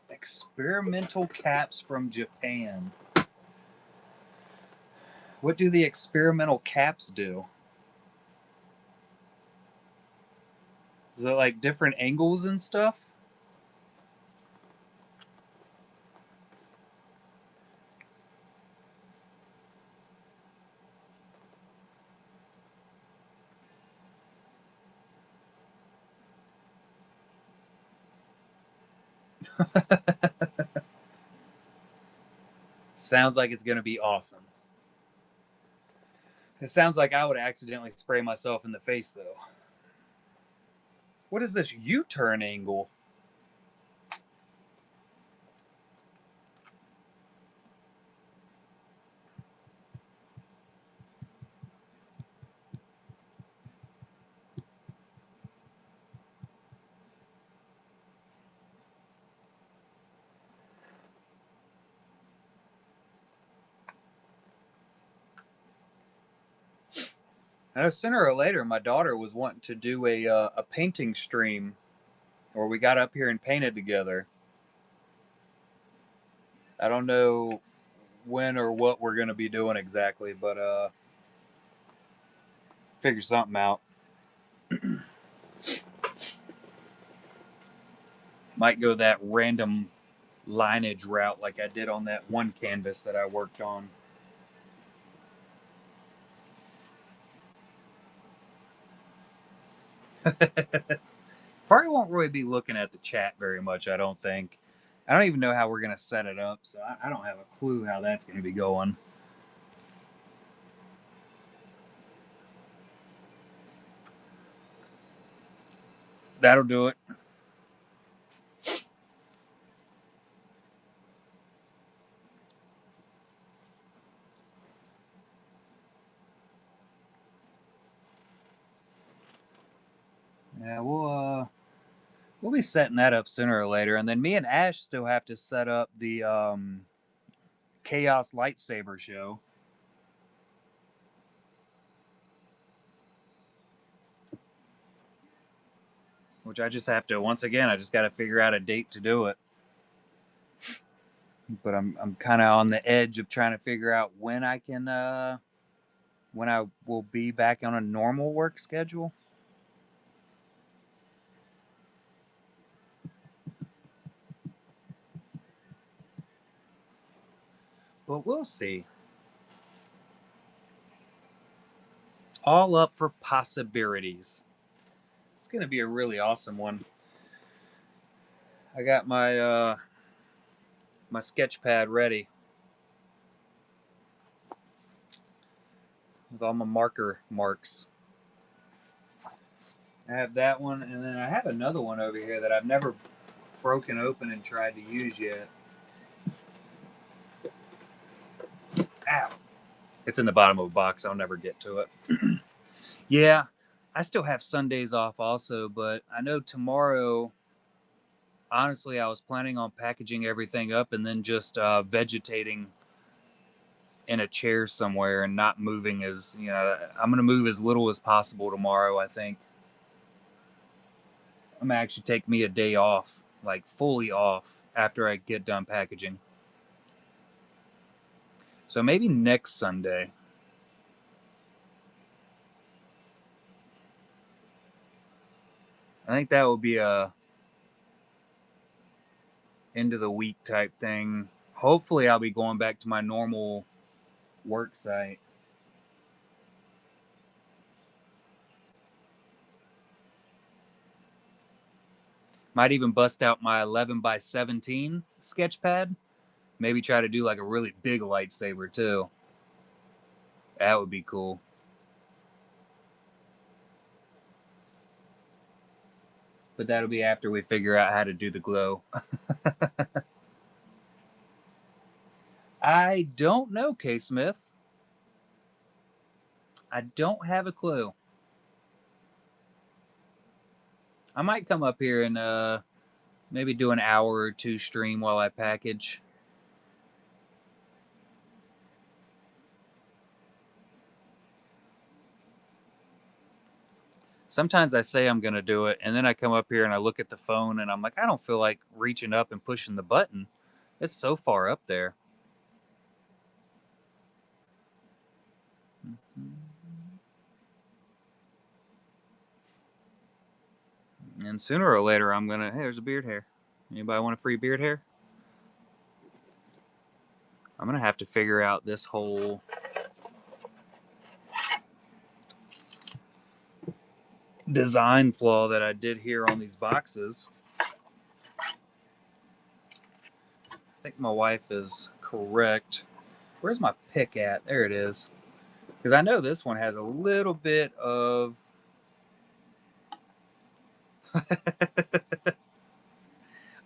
Experimental caps from Japan. What do the experimental caps do? Is it like different angles and stuff? Sounds like it's going to be awesome. It sounds like I would accidentally spray myself in the face, though. What is this U-turn angle? I know sooner or later, my daughter was wanting to do a painting stream, or we got up here and painted together. I don't know when or what we're going to be doing exactly, but figure something out. Might go that random lineage route like I did on that one canvas that I worked on. Probably won't really be looking at the chat very much, I don't think. I don't even know how we're going to set it up, so I don't have a clue how that's going to be going. That'll do it. Yeah, we'll be setting that up sooner or later, and then me and Ash still have to set up the Chaos Lightsaber show. Which I just have to, once again, I just got to figure out a date to do it. But I'm kind of on the edge of trying to figure out when when I will be back on a normal work schedule. But we'll see. All up for possibilities. It's going to be a really awesome one. I got my my sketch pad ready with all my marker marks. I have that one, and then I have another one over here that I've never broken open and tried to use yet. Ow. It's in the bottom of a box. I'll never get to it. Yeah, I still have Sundays off also, but I know tomorrow, honestly, I was planning on packaging everything up and then just vegetating in a chair somewhere and not moving as, I'm going to move as little as possible tomorrow, I think. I'm going to actually take me a day off, like fully off after I get done packaging. So maybe next Sunday. I think that will be a end of the week type thing. Hopefully I'll be going back to my normal work site. Might even bust out my 11 by 17 sketch pad. Maybe try to do like a really big lightsaber too. That would be cool. But that'll be after we figure out how to do the glow. I don't know, K. Smith. I don't have a clue. I might come up here and maybe do an hour or two stream while I package. Sometimes I say I'm going to do it, and then I come up here and I look at the phone and I'm like, I don't feel like reaching up and pushing the button. It's so far up there. And sooner or later, I'm going to, hey, there's a beard hair. Anybody want a free beard hair? I'm going to have to figure out this whole design flaw that I did here on these boxes. I think my wife is correct. Where's my pick at? There it is. Because I know this one has a little bit of...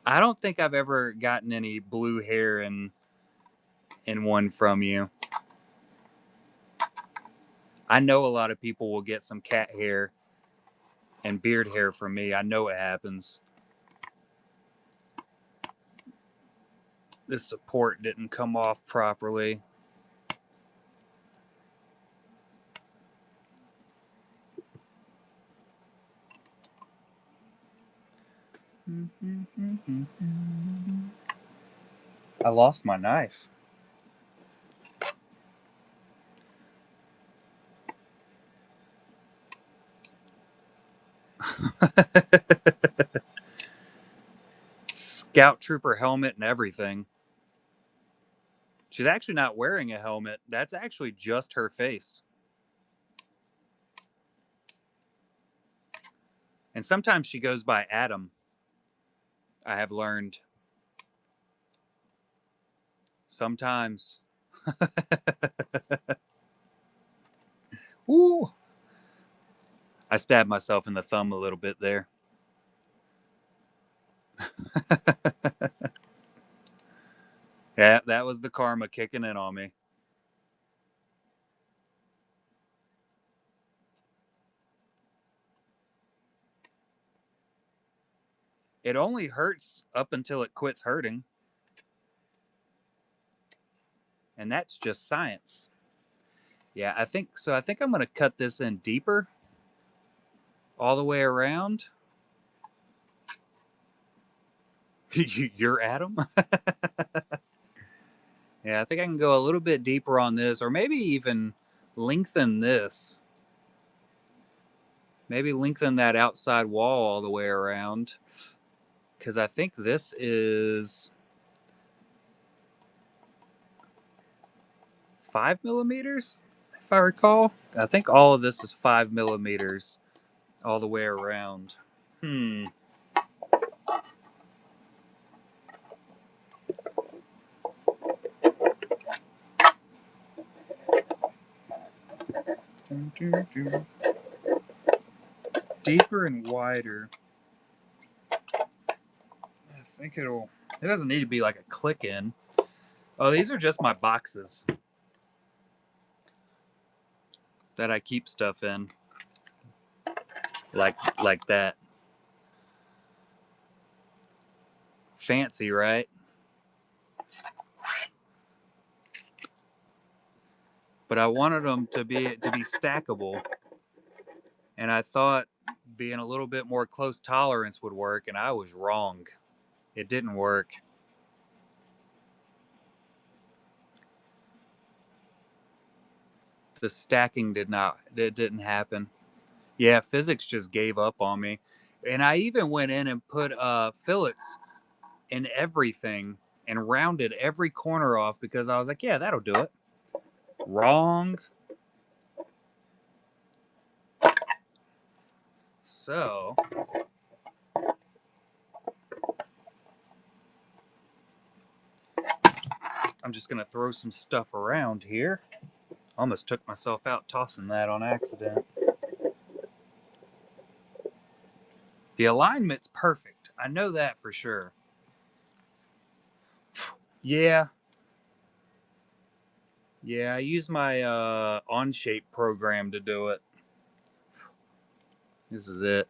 I don't think I've ever gotten any blue hair in one from you. I know a lot of people will get some cat hair and beard hair from me. I know it happens. This support didn't come off properly. I lost my knife. Scout Trooper helmet and everything. She's actually not wearing a helmet. That's actually just her face. And sometimes she goes by Adam, I have learned. Sometimes. Ooh. I stabbed myself in the thumb a little bit there. Yeah, that was the karma kicking in on me. It only hurts up until it quits hurting. And that's just science. Yeah, I think so. I think I'm going to cut this in deeper all the way around. You're Adam? Yeah, I think I can go a little bit deeper on this, or maybe even lengthen this. Maybe lengthen that outside wall all the way around. Because I think this is 5 millimeters, if I recall. I think all of this is 5 millimeters all the way around. Deeper and wider. I think it doesn't need to be like a click in. Oh, these are just my boxes that I keep stuff in. Like that. Fancy, right? But I wanted them to be stackable, and I thought being a little bit more close tolerance would work, and I was wrong. It didn't work. The stacking didn't happen. Yeah, physics just gave up on me. And I even went in and put fillets in everything and rounded every corner off because I was like, yeah, that'll do it. Wrong. So I'm just going to throw some stuff around here. Almost took myself out tossing that on accident. The alignment's perfect. I know that for sure. Yeah. Yeah, I use my Onshape program to do it. This is it.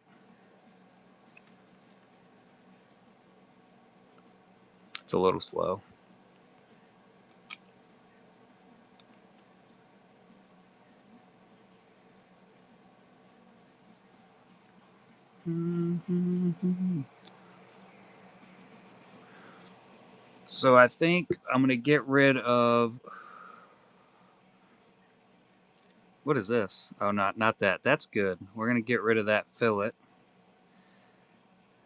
It's a little slow. So I think I'm going to get rid of... What is this? Oh, not that. That's good. We're going to get rid of that fillet.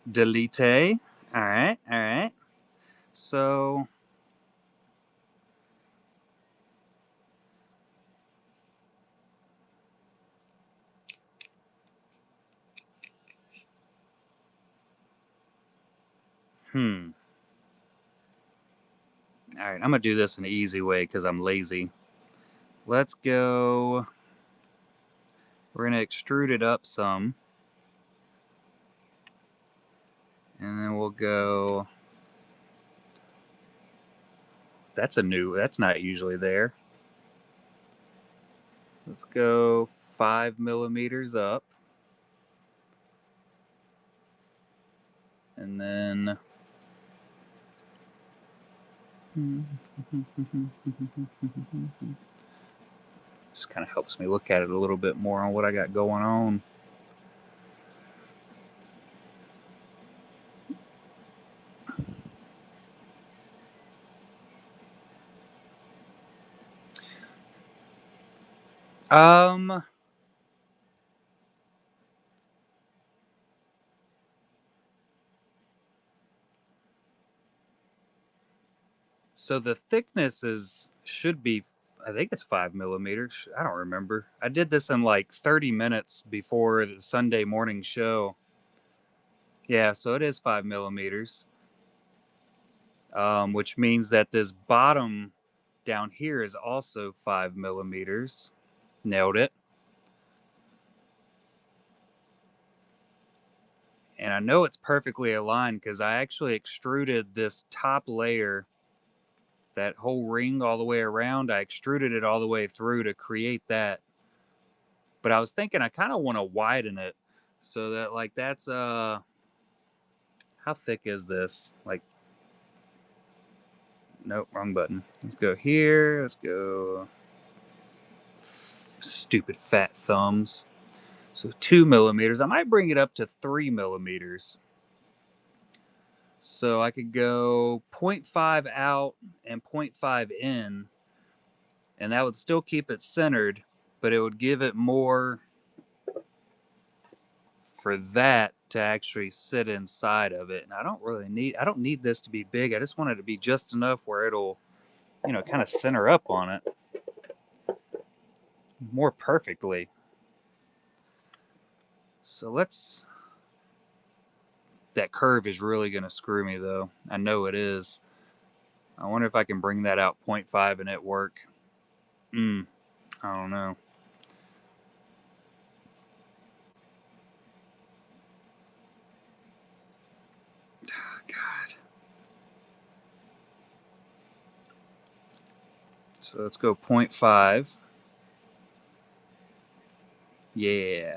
Delete. All right. So... All right, I'm going to do this an easy way because I'm lazy. Let's go... We're going to extrude it up some. And then we'll go... That's not usually there. Let's go 5 millimeters up. And then... Just kind of helps me look at it a little bit more on what I got going on. So the thickness should be, I think it's 5 millimeters. I don't remember. I did this in like 30 minutes before the Sunday morning show. Yeah, so it is 5 millimeters. Which means that this bottom down here is also 5 millimeters. Nailed it. And I know it's perfectly aligned because I actually extruded this top layer, that whole ring all the way around. I extruded it all the way through to create that. But I was thinking I kind of want to widen it so that like that's how thick is this? Like, nope, wrong button. Let's go here. Let's go. Stupid fat thumbs. So 2 millimeters. I might bring it up to 3 millimeters. So I could go 0.5 out and 0.5 in, and that would still keep it centered, but it would give it more for that to actually sit inside of it. And I don't need this to be big. I just want it to be just enough where it'll, kind of center up on it more perfectly. So that curve is really going to screw me though. I know it is. I wonder if I can bring that out 0.5 and it work. I don't know. So let's go 0.5. Yeah.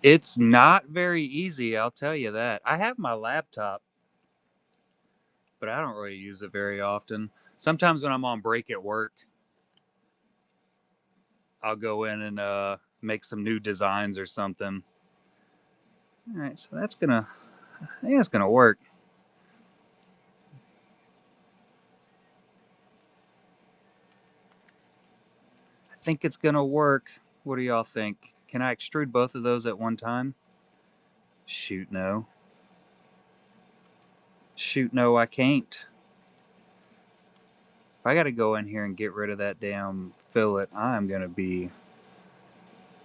It's not very easy, I'll tell you that. I have my laptop, but I don't really use it very often. Sometimes when I'm on break at work, I'll go in and make some new designs or something. All right, so I think that's gonna work. I think it's gonna work. What do y'all think? Can I extrude both of those at one time? Shoot, no. Shoot, no, I can't. If I gotta go in here and get rid of that damn fillet, I'm gonna be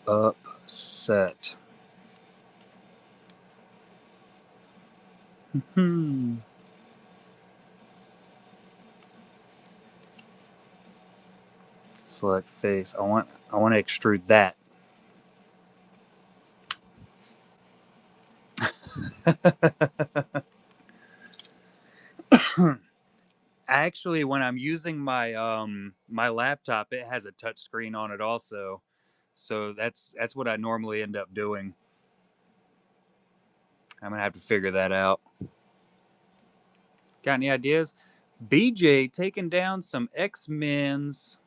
upset. Select face. I want to extrude that. Actually, when I'm using my laptop, it has a touch screen on it also. So that's what I normally end up doing. I'm gonna have to figure that out. Got any ideas? BJ taking down some X-Men's.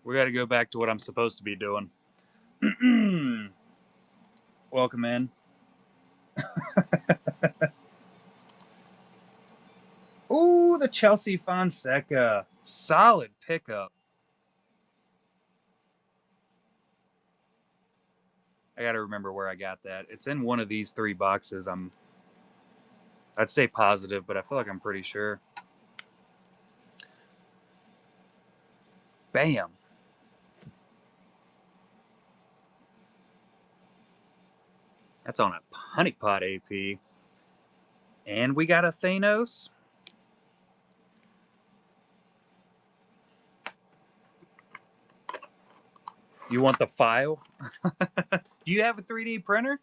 We got to go back to what I'm supposed to be doing. Welcome in. Ooh, the Chelsea Fonseca. Solid pickup. I got to remember where I got that. It's in one of these 3 boxes. I'd say positive, but I feel like I'm pretty sure. Bam. That's on a honeypot AP. And we got a Thanos. You want the file? Do you have a 3D printer?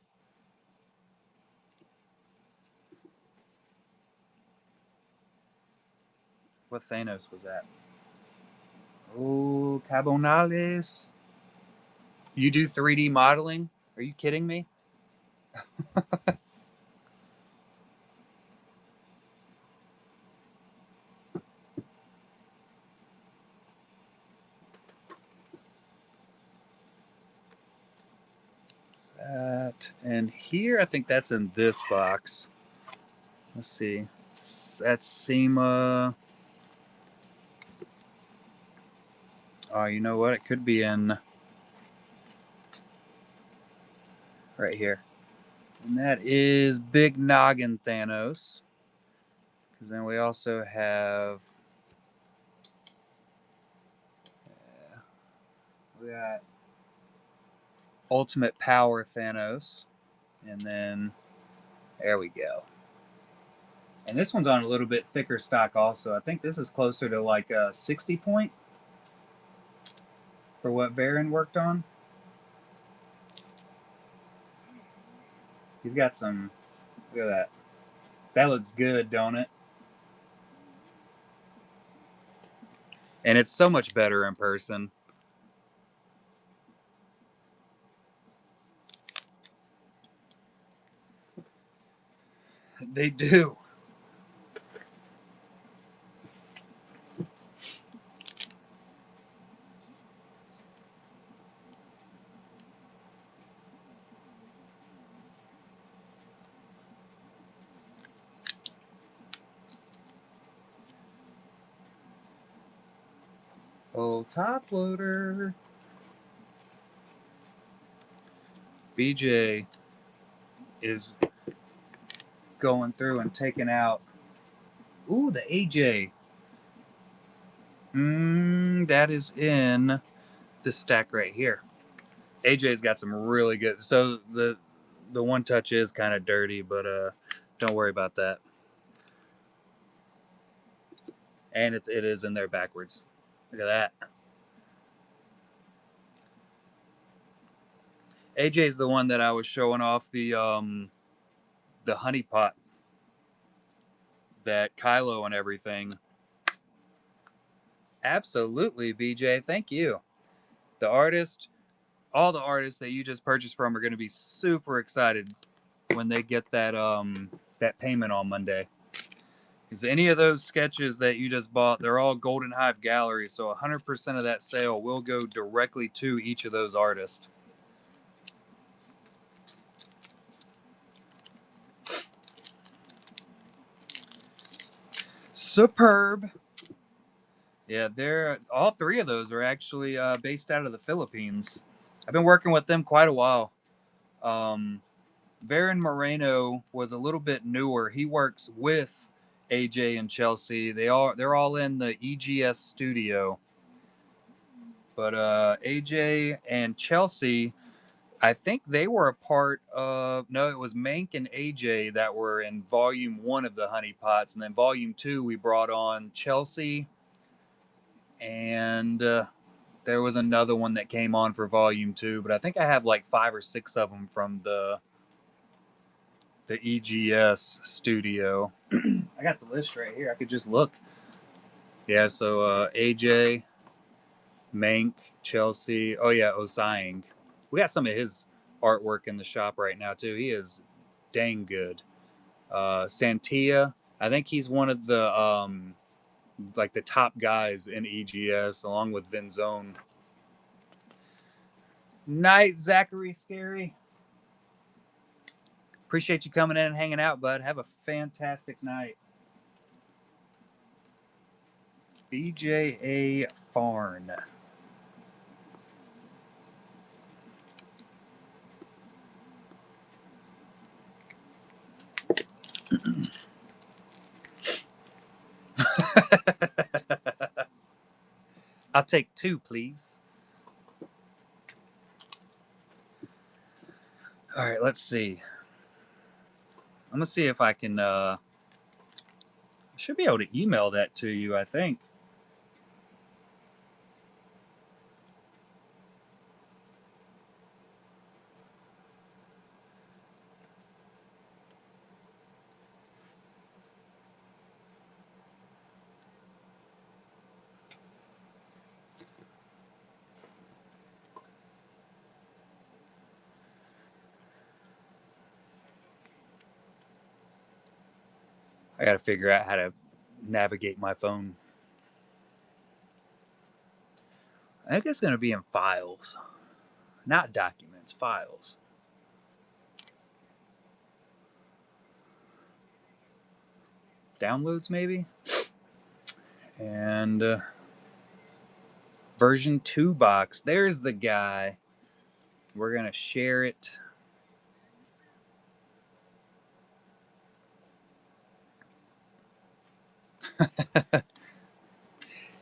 What Thanos was that? Oh, Carbonales. You do 3D modeling? Are you kidding me? That and here, I think that's in this box. Let's see. That's SEMA. Oh, you know what? It could be in right here. And that is Big Noggin Thanos. Because then we also have. We got Ultimate Power Thanos. And then there we go. And this one's on a little bit thicker stock also. I think this is closer to like a 60 point for what Baron worked on. He's got some. Look at that. That looks good, don't it? And it's so much better in person. They do. Oh, top loader. BJ is going through and taking out. Ooh, the AJ. That is in this stack right here. AJ's got some really good. So the one touch is kind of dirty, but don't worry about that. And it is in there backwards. Look at that. AJ's the one that I was showing off the honey pot that Kylo and everything. Absolutely, BJ. Thank you. The artist, all the artists that you just purchased from are going to be super excited when they get that payment on Monday. Because any of those sketches that you just bought, they're all Golden Hive Gallery, so 100% of that sale will go directly to each of those artists. Superb. Yeah, they're all three of those are actually based out of the Philippines. I've been working with them quite a while. Varen Moreno was a little bit newer. He works with AJ and Chelsea. They're all in the EGS studio. But AJ and Chelsea, I think they were a part of. No, it was Mank and AJ that were in Volume 1 of the Honey Pots, and then Volume 2 we brought on Chelsea, and there was another one that came on for Volume 2. But I think I have like 5 or 6 of them from the EGS studio. I got the list right here. I could just look. Yeah, so AJ, Mank, Chelsea. Oh yeah, Osang. We got some of his artwork in the shop right now too. He is dang good. Santia, I think he's one of the like the top guys in EGS, along with Vinzone. Night, Zachary Scary. Appreciate you coming in and hanging out, bud. Have a fantastic night. BJA Farn. I'll take 2, please. All right, let's see. I'm gonna see if I can. I should be able to email that to you, I think. I got to figure out how to navigate my phone. I think it's going to be in files, not documents, files. Downloads, maybe? And version 2 box. There's the guy. We're going to share it.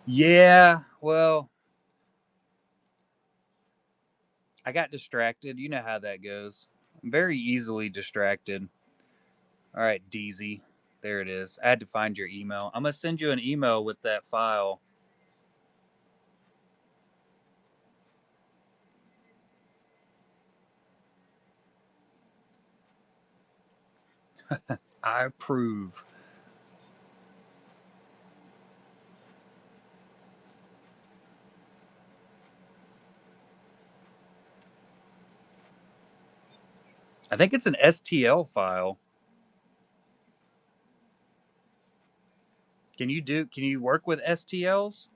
Yeah, well, I got distracted. You know how that goes. I'm very easily distracted. All right, DZ. There it is. I had to find your email. I'm going to send you an email with that file. I approve. I think it's an STL file. Can you work with STLs?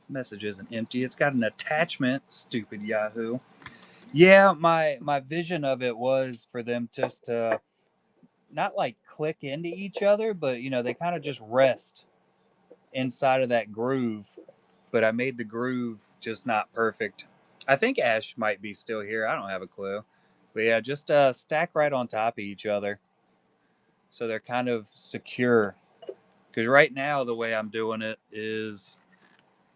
Message isn't empty. It's got an attachment, stupid Yahoo. Yeah, my vision of it was for them just to not like click into each other, but they kind of just rest inside of that groove. But I made the groove just not perfect. I think Ash might be still here. I don't have a clue. But yeah, just stack right on top of each other. So they're kind of secure. Because right now, the way I'm doing it is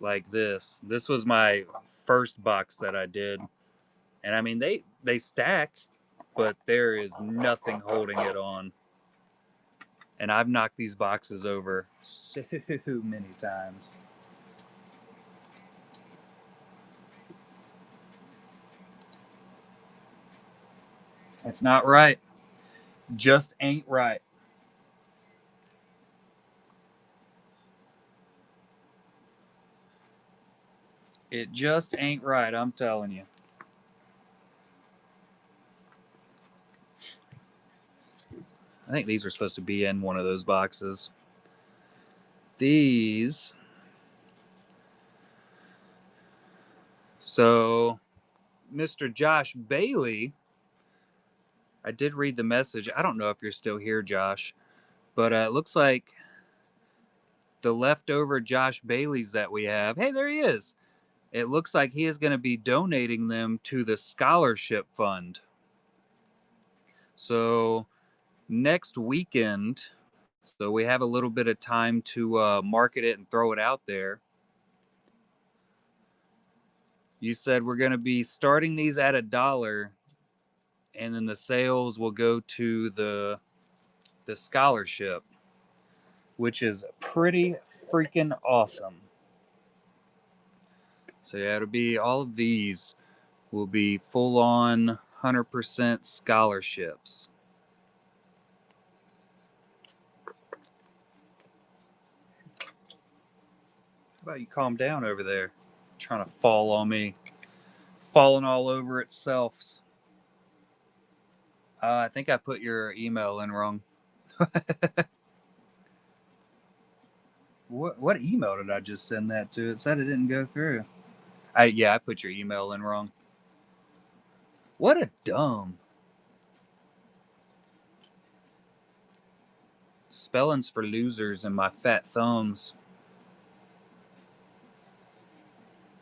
like this. This was my first box that I did. And I mean, they stack. but there is nothing holding it on. And I've knocked these boxes over so many times. It's not right. Just ain't right. It just ain't right, I'm telling you. I think these were supposed to be in one of those boxes. These. So, Mr. Josh Bailey, I did read the message. I don't know if you're still here, Josh, but it looks like the leftover Josh Baileys that we have. Hey, there he is. It looks like he is going to be donating them to the scholarship fund. So, next weekend, so we have a little bit of time to market it and throw it out there. You said we're going to be starting these at $1, and then the sales will go to the scholarship, which is pretty freaking awesome. So yeah, it'll be all of these will be full on 100% scholarships. How about you calm down over there? Trying to fall on me. Falling all over itself. I think I put your email in wrong. What email did I just send that to? It said it didn't go through. I put your email in wrong. What a dumb. Spellings for losers and my fat thumbs.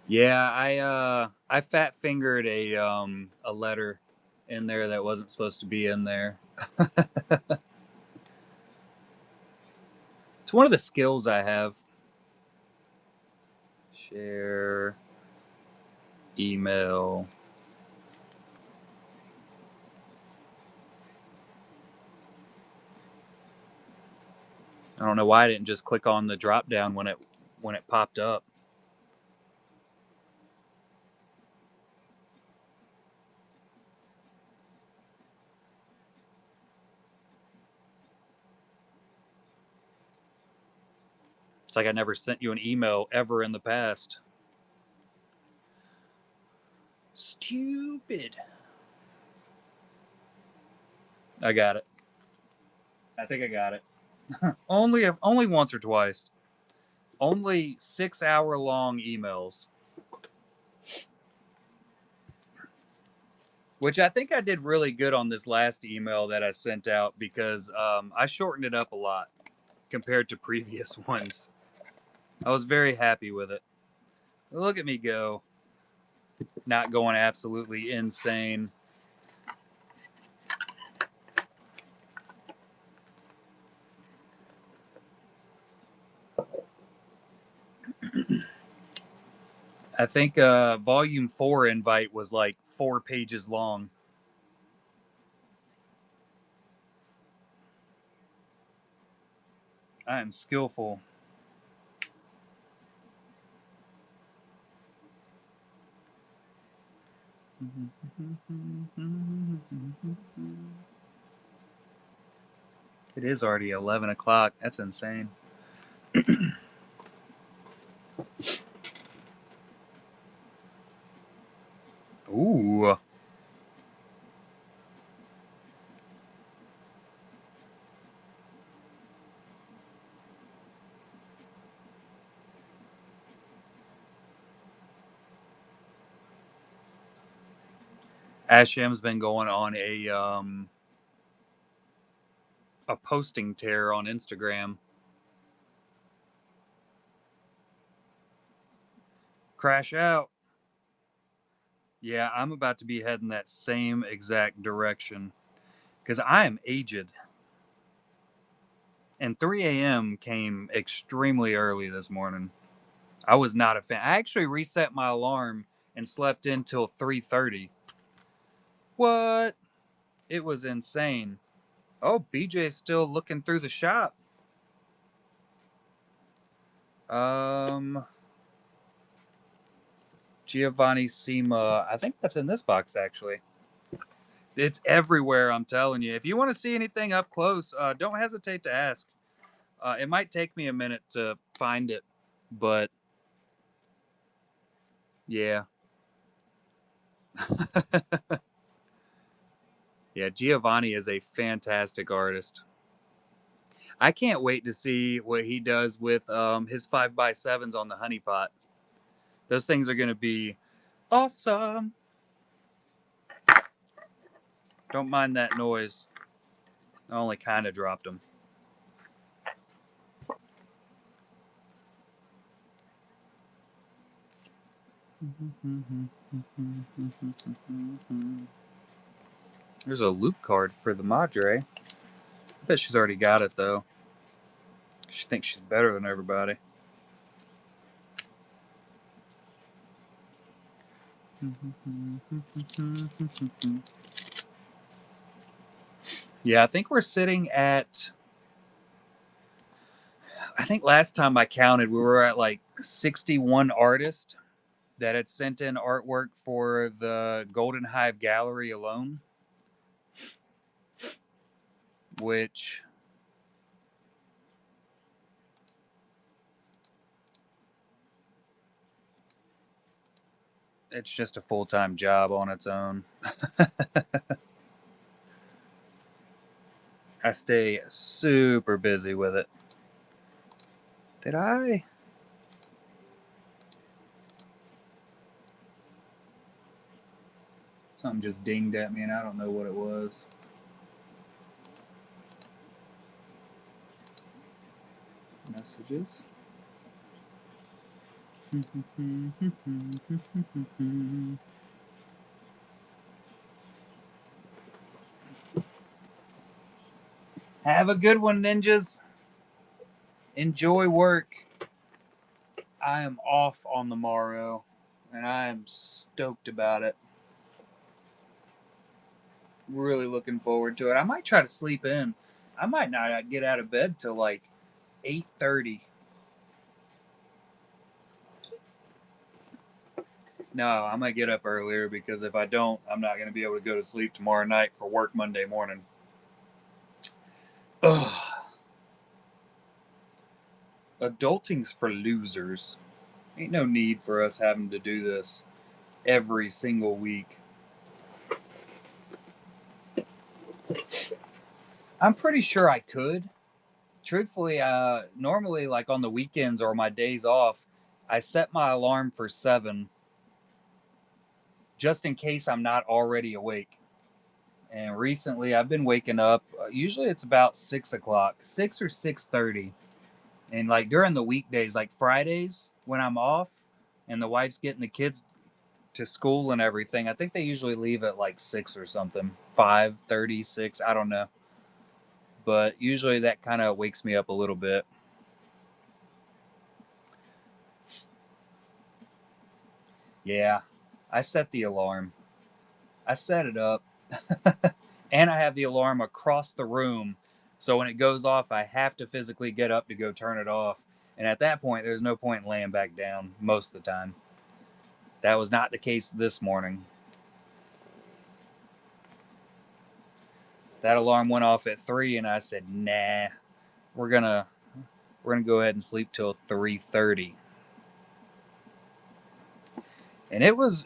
Yeah, I fat fingered a letter in there that wasn't supposed to be in there. It's one of the skills I have. Share email. I don't know why I didn't just click on the drop down when it popped up. It's like I never sent you an email ever in the past. Stupid. I got it. I think I got it. only once or twice. Only 6-hour long emails. Which I think I did really good on this last email that I sent out because I shortened it up a lot compared to previous ones. I was very happy with it. Look at me go. Not going absolutely insane. I think volume 4 invite was like 4 pages long. I am skillful. It is already 11 o'clock. That's insane. Ooh. Ashim's been going on a posting tear on Instagram. Crash out. Yeah, I'm about to be heading that same exact direction because I am aged. And 3 a.m. came extremely early this morning. I was not a fan. I actually reset my alarm and slept in till 3:30. What? It was insane. Oh, BJ's still looking through the shop. Giovanni Sima. I think that's in this box, actually. It's everywhere, I'm telling you. If you want to see anything up close, don't hesitate to ask. It might take me a minute to find it, but yeah. Yeah, Giovanni is a fantastic artist. I can't wait to see what he does with his 5x7s on the honey pot. Those things are going to be awesome. Don't mind that noise. I only kind of dropped them. There's a loop card for the Madre. I bet she's already got it, though. She thinks she's better than everybody. Yeah, I think we're sitting at... I think last time I counted, we were at like 61 artists that had sent in artwork for the Golden Hive Gallery alone. Which... it's just a full-time job on its own. I stay super busy with it. Did I? Something just dinged at me and I don't know what it was. Messages. Have a good one, ninjas. Enjoy work. I am off on the morrow, and I am stoked about it. Really looking forward to it. I might try to sleep in. I might not get out of bed till like 8:30. No, I'm gonna get up earlier because if I don't, I'm not gonna be able to go to sleep tomorrow night for work Monday morning. Ugh. Adulting's for losers. Ain't no need for us having to do this every single week. I'm pretty sure I could. Truthfully, normally, like on the weekends or my days off, I set my alarm for 7 just in case I'm not already awake. And recently, I've been waking up. Usually, it's about 6 o'clock, 6 or 6:30. And like during the weekdays, like Fridays when I'm off, and the wife's getting the kids to school and everything, I think they usually leave at like 6 or something, 5:36. I don't know, but usually that kind of wakes me up a little bit. Yeah, I set the alarm. I set it up. And I have the alarm across the room. So when it goes off, I have to physically get up to go turn it off. And at that point, there's no point in laying back down most of the time. That was not the case this morning. That alarm went off at 3 and I said, "Nah. We're going to go ahead and sleep till 3:30." And it was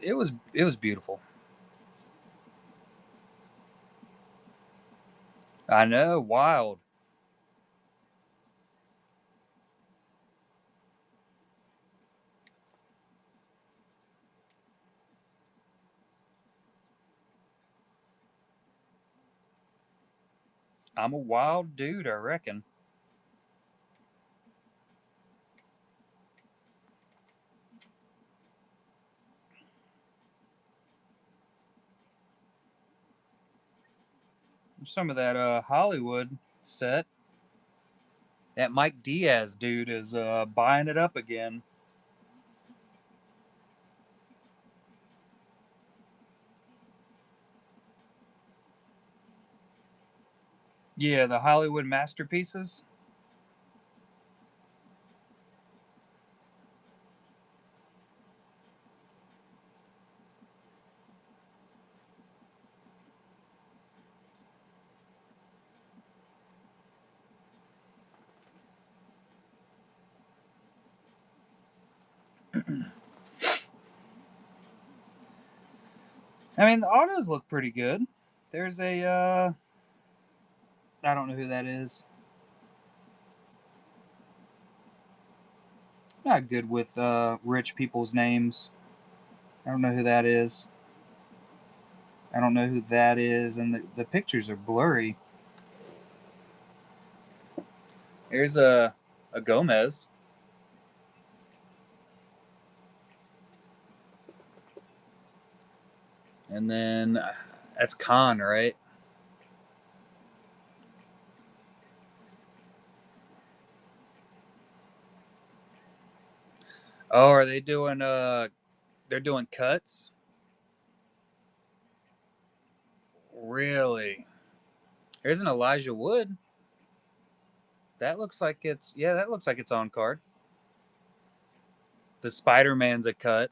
beautiful. I know, wild. I'm a wild dude, I reckon. Some of that Hollywood set. That Mike Diaz dude is buying it up again. Yeah, the Hollywood masterpieces. I mean, the autos look pretty good. There's a I don't know who that is. Not good with rich people's names. I don't know who that is. I don't know who that is, and the pictures are blurry. Here's a Gomez. And then that's Khan, right? Oh, are they doing they're doing cuts? Really? Here's an Elijah Wood. That looks like it's yeah, that looks like it's on card. The Spider-Man's a cut.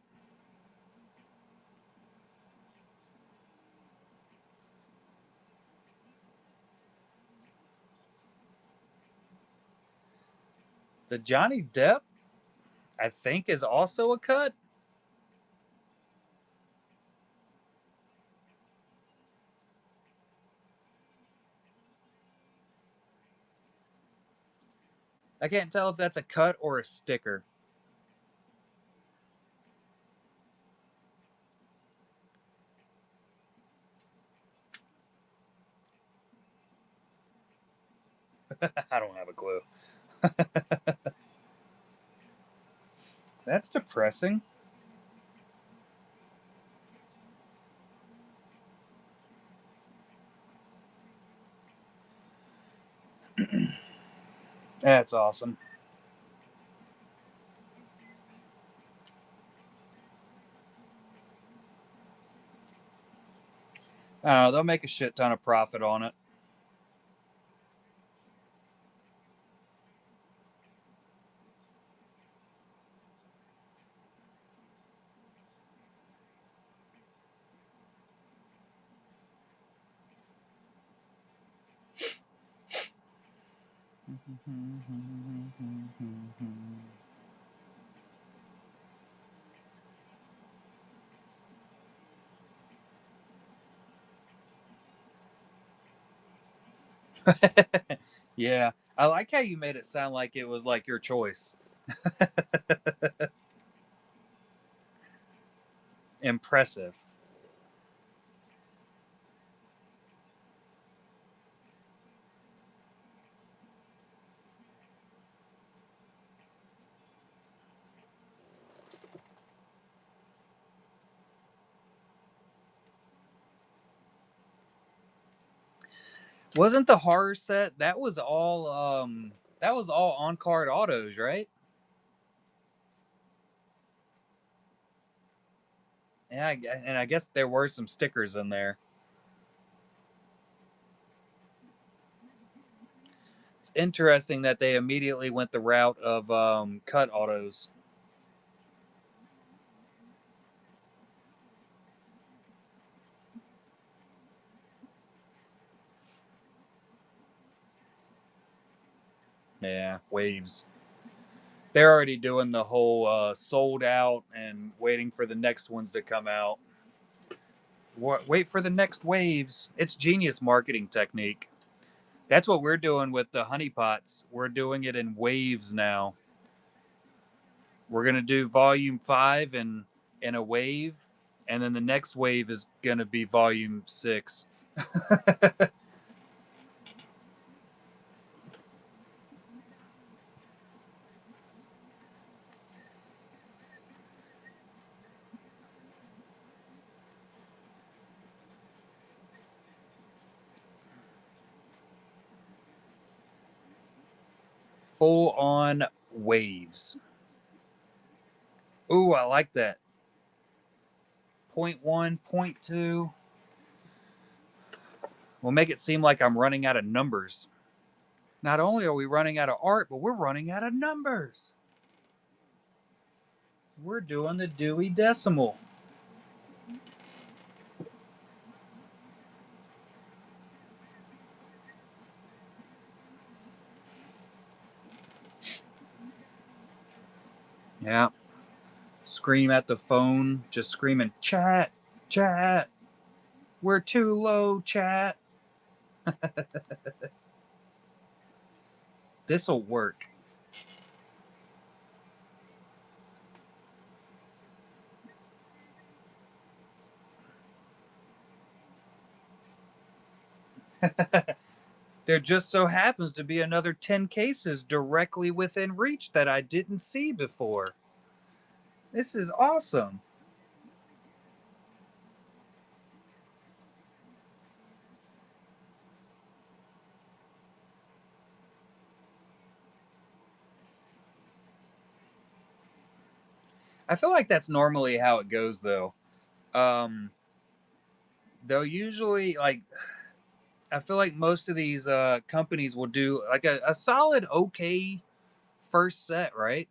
The Johnny Depp, I think, is also a cut. I can't tell if that's a cut or a sticker. I don't have a clue. That's depressing. That's awesome. They'll make a shit ton of profit on it. Yeah, I like how you made it sound like it was like your choice. Impressive. Wasn't the horror set that was all on card autos, right? Yeah, and I guess there were some stickers in there. It's interesting that they immediately went the route of cut autos. Yeah, waves. They're already doing the whole sold out and waiting for the next ones to come out. Wait for the next waves. It's genius marketing technique. That's what we're doing with the honey pots. We're doing it in waves now. We're gonna do volume 5 in a wave, and then the next wave is gonna be volume 6. Full on waves. Ooh, I like that. Point one, point two. We'll make it seem like I'm running out of numbers. Not only are we running out of art, but we're running out of numbers. We're doing the Dewey Decimal. Yeah. Scream at the phone, just screaming, chat, chat. We're too low, chat. This'll work. There just so happens to be another 10 cases directly within reach that I didn't see before. This is awesome. I feel like that's normally how it goes, though. They'll usually, like, I feel like most of these companies will do like a solid, okay first set, right?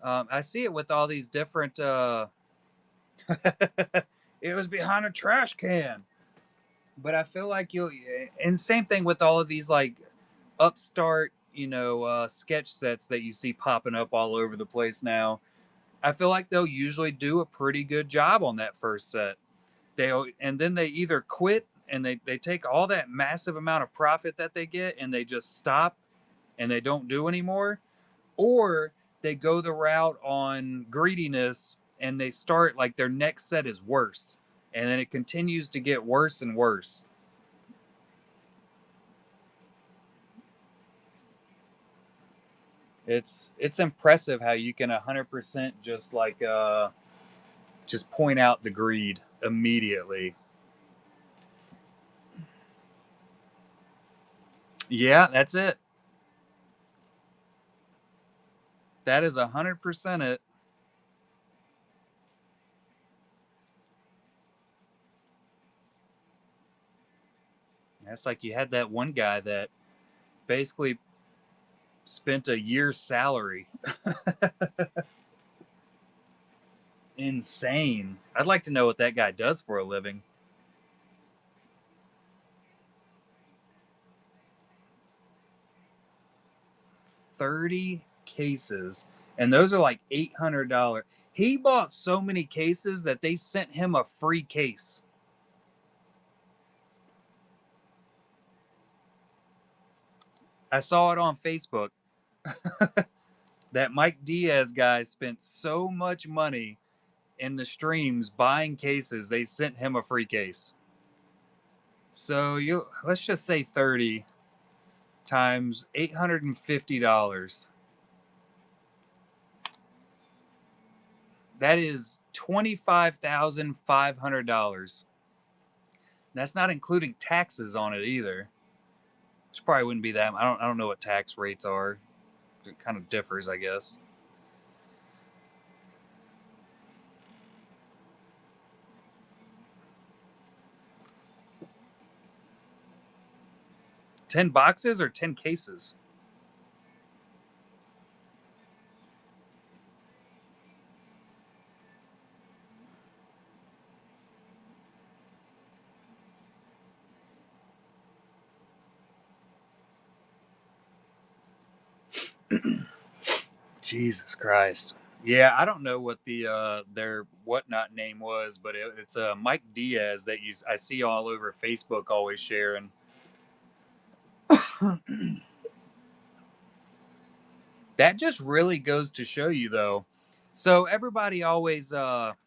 I see it with all these different. It was behind a trash can, but I feel like you'll, and same thing with all of these like upstart, sketch sets that you see popping up all over the place now. I feel like they'll usually do a pretty good job on that first set. And then they either quit and they take all that massive amount of profit that they get and they just stop and they don't do anymore, or they go the route on greediness and they start like their next set is worse and then it continues to get worse and worse. It's impressive how you can 100% just point out the greed immediately. Yeah, that's it. That is 100% it. That's like you had that one guy that basically spent a year's salary. Insane. I'd like to know what that guy does for a living. 30 cases, and those are like $800. He bought so many cases that they sent him a free case. I saw it on Facebook. That Mike Diaz guy spent so much money in the streams buying cases, they sent him a free case. So let's just say 30 times $850. That is $25,500. That's not including taxes on it either. Which probably wouldn't be that. I don't know what tax rates are. It kind of differs, I guess. $10 boxes or 10 cases? Jesus Christ. Yeah, I don't know what their whatnot name was, but it's Mike Diaz that I see all over Facebook always sharing. That just really goes to show you, though. So everybody always that's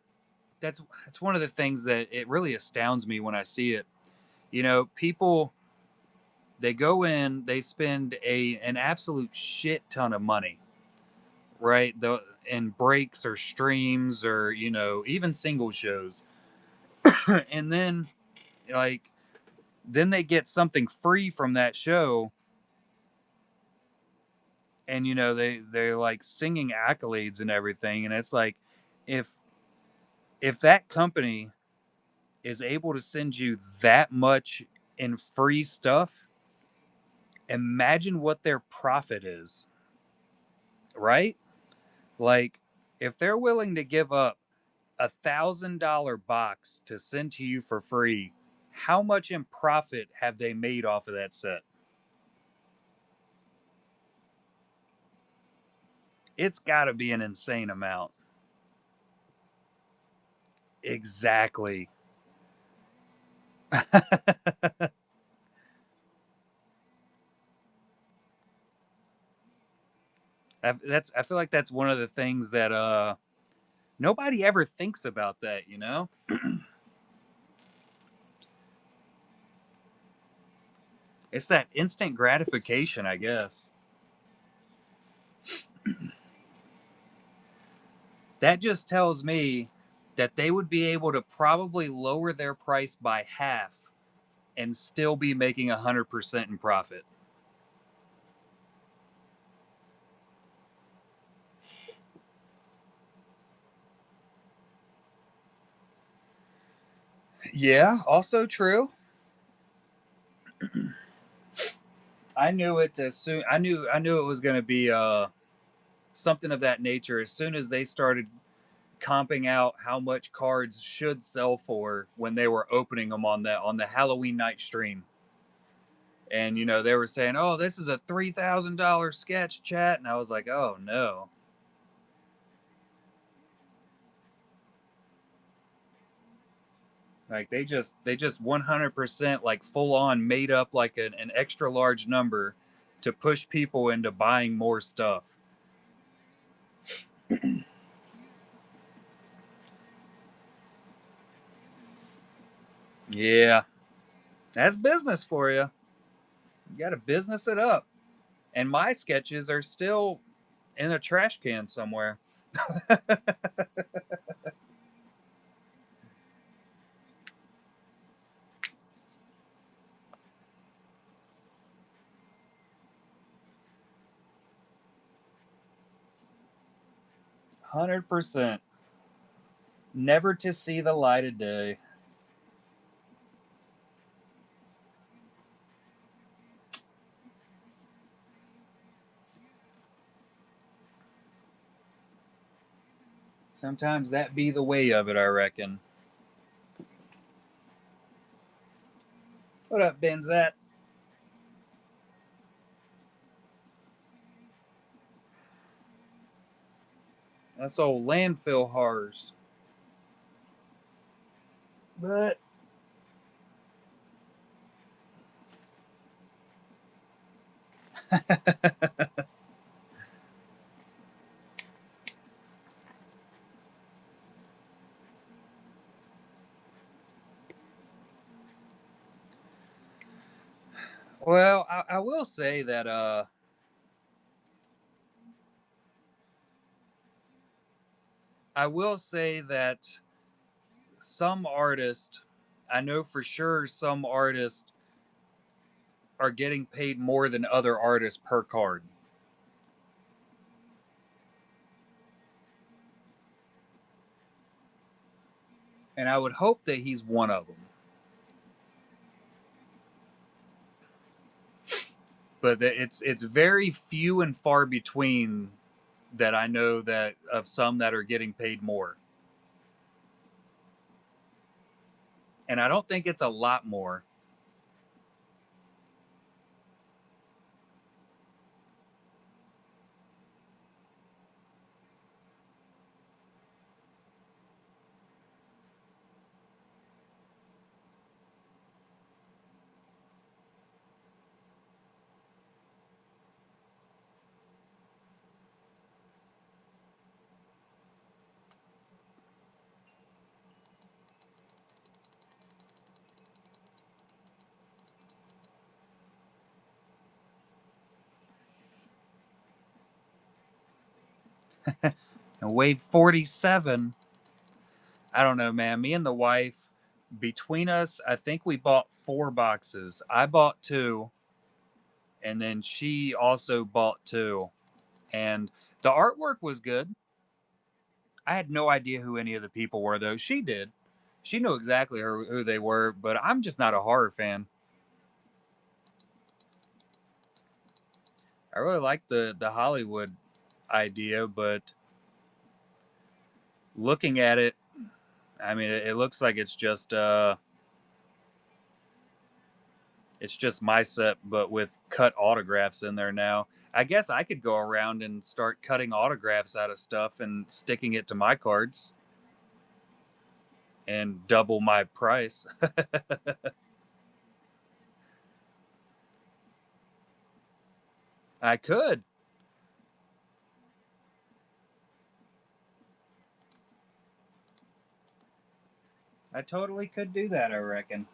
one of the things that it really astounds me when I see it. People, they go in, they spend an absolute shit ton of money, right? In breaks or streams or even single shows, and then like then they get something free from that show, and they're like singing accolades and everything, and it's like if that company is able to send you that much in free stuff, imagine what their profit is, right? Like, if they're willing to give up $1,000 box to send to you for free, how much in profit have they made off of that set? It's got to be an insane amount. Exactly. I feel like that's one of the things that nobody ever thinks about that, you know? It's that instant gratification, I guess. That just tells me that they would be able to probably lower their price by half and still be making 100% in profit. Yeah, also true. I knew it as soon. I knew it was going to be something of that nature as soon as they started comping out how much cards should sell for when they were opening them on the Halloween night stream. And they were saying, "Oh, this is a $3,000 sketch, chat," and I was like, "Oh no!" Like they just 100% like full on made up like an extra large number to push people into buying more stuff. Yeah, that's business for you. You got to business it up. And my sketches are still in a trash can somewhere. 100%. Never to see the light of day. Sometimes that be the way of it, I reckon. What up, Benzat? That's old landfill horrors. But well, I will say that I will say that some artists, I know for sure some artists are getting paid more than other artists per card. And I would hope that he's one of them. But it's very few and far between that I know that of some that are getting paid more. And I don't think it's a lot more. And wave 47, I don't know, man. Me and the wife, between us, I think we bought 4 boxes. I bought 2, and then she also bought 2. And the artwork was good. I had no idea who any of the people were, though. She did. She knew exactly who they were, but I'm just not a horror fan. I really like the Hollywood idea, but looking at it, I mean, it looks like it's just my set, but with cut autographs in there now. I guess I could go around and start cutting autographs out of stuff and sticking it to my cards and double my price. I could. I totally could do that, I reckon.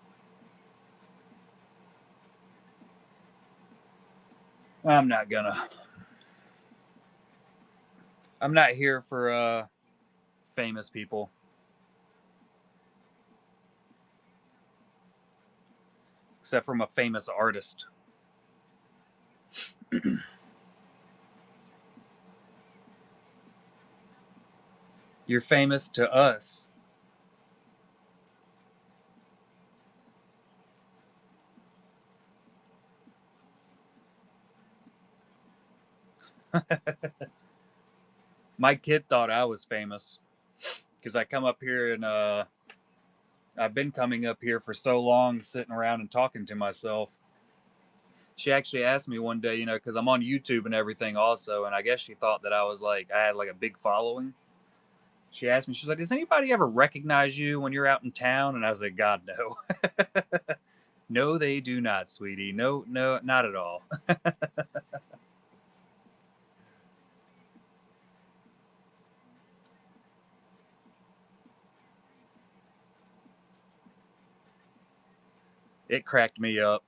I'm not gonna. I'm not here for famous people. Except from a famous artist. You're famous to us. My kid thought I was famous because I come up here and I've been coming up here for so long, sitting around and talking to myself. She actually asked me one day, because I'm on YouTube and everything also, and I guess she thought that I had like a big following. She asked me, she's like, "Does anybody ever recognize you when you're out in town?" And I was like, "God, no." No, they do not, sweetie. No, no, not at all. It cracked me up.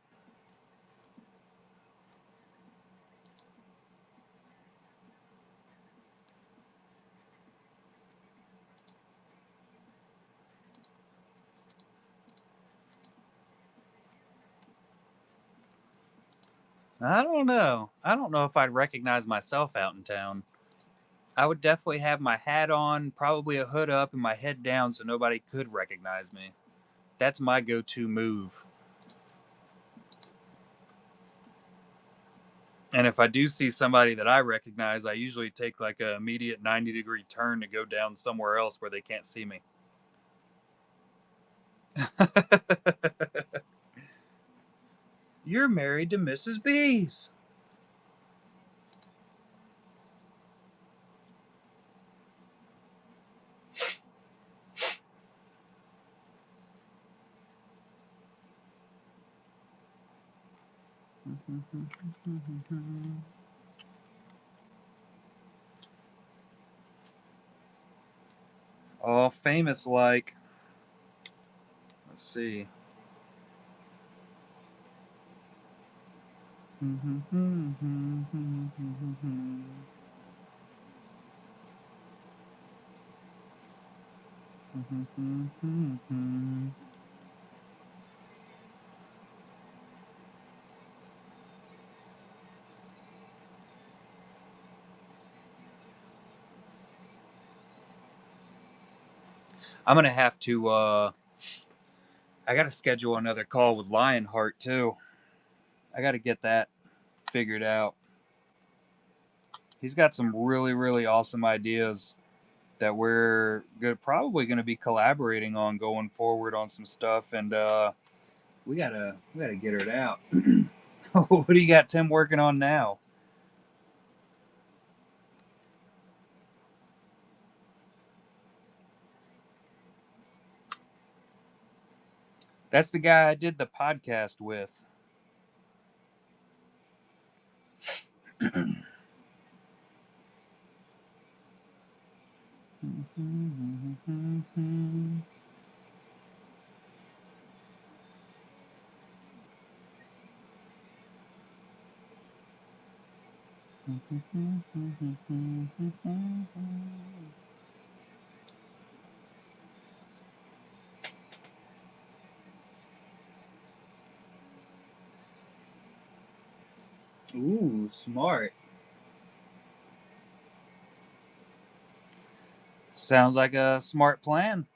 I don't know. I don't know if I'd recognize myself out in town. I would definitely have my hat on, probably a hood up, and my head down so nobody could recognize me. That's my go to move. And if I do see somebody that I recognize, I usually take like an immediate 90-degree turn to go down somewhere else where they can't see me. You're married to Mrs. B's. All famous like. Let's see. I'm gonna have to I gotta schedule another call with Lionheart too. I gotta get that figured out. He's got some really, really awesome ideas that we're probably going to be collaborating on going forward on some stuff, and we gotta get it out. What do you got Tim working on now? That's the guy I did the podcast with. Ooh, smart. Sounds like a smart plan.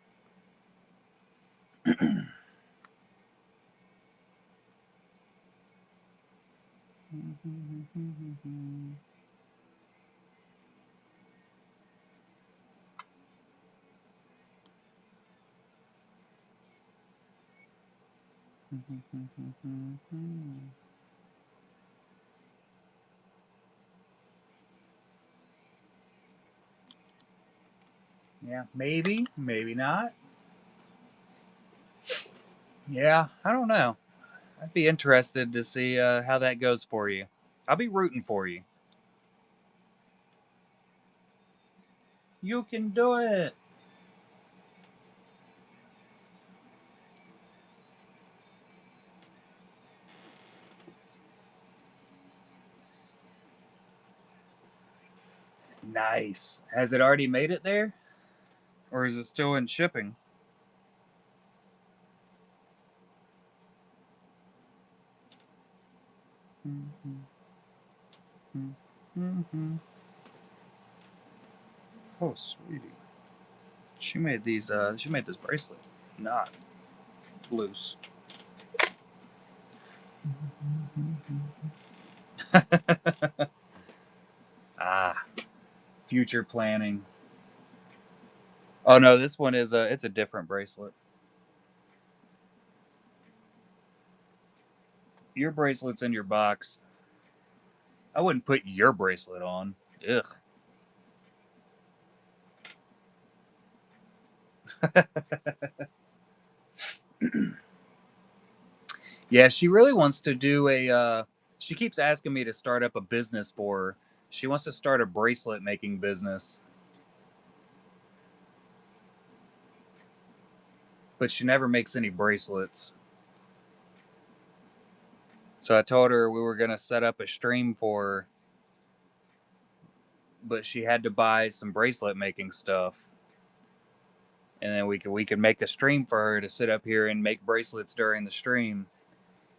Yeah, maybe, maybe not. Yeah, I don't know. I'd be interested to see how that goes for you. I'll be rooting for you. You can do it. Nice. Has it already made it there? Or is it still in shipping? Oh, sweetie. She made these. She made this bracelet not loose. Ah, future planning. Oh no, this one is a. It's a different bracelet. Your bracelet's in your box. I wouldn't put your bracelet on. Ugh. Yeah, she really wants to do a. She keeps asking me to start up a business for her. She wants to start a bracelet making business, but she never makes any bracelets. So I told her we were gonna set up a stream for her, but she had to buy some bracelet making stuff, and then we could make a stream for her to sit up here and make bracelets during the stream.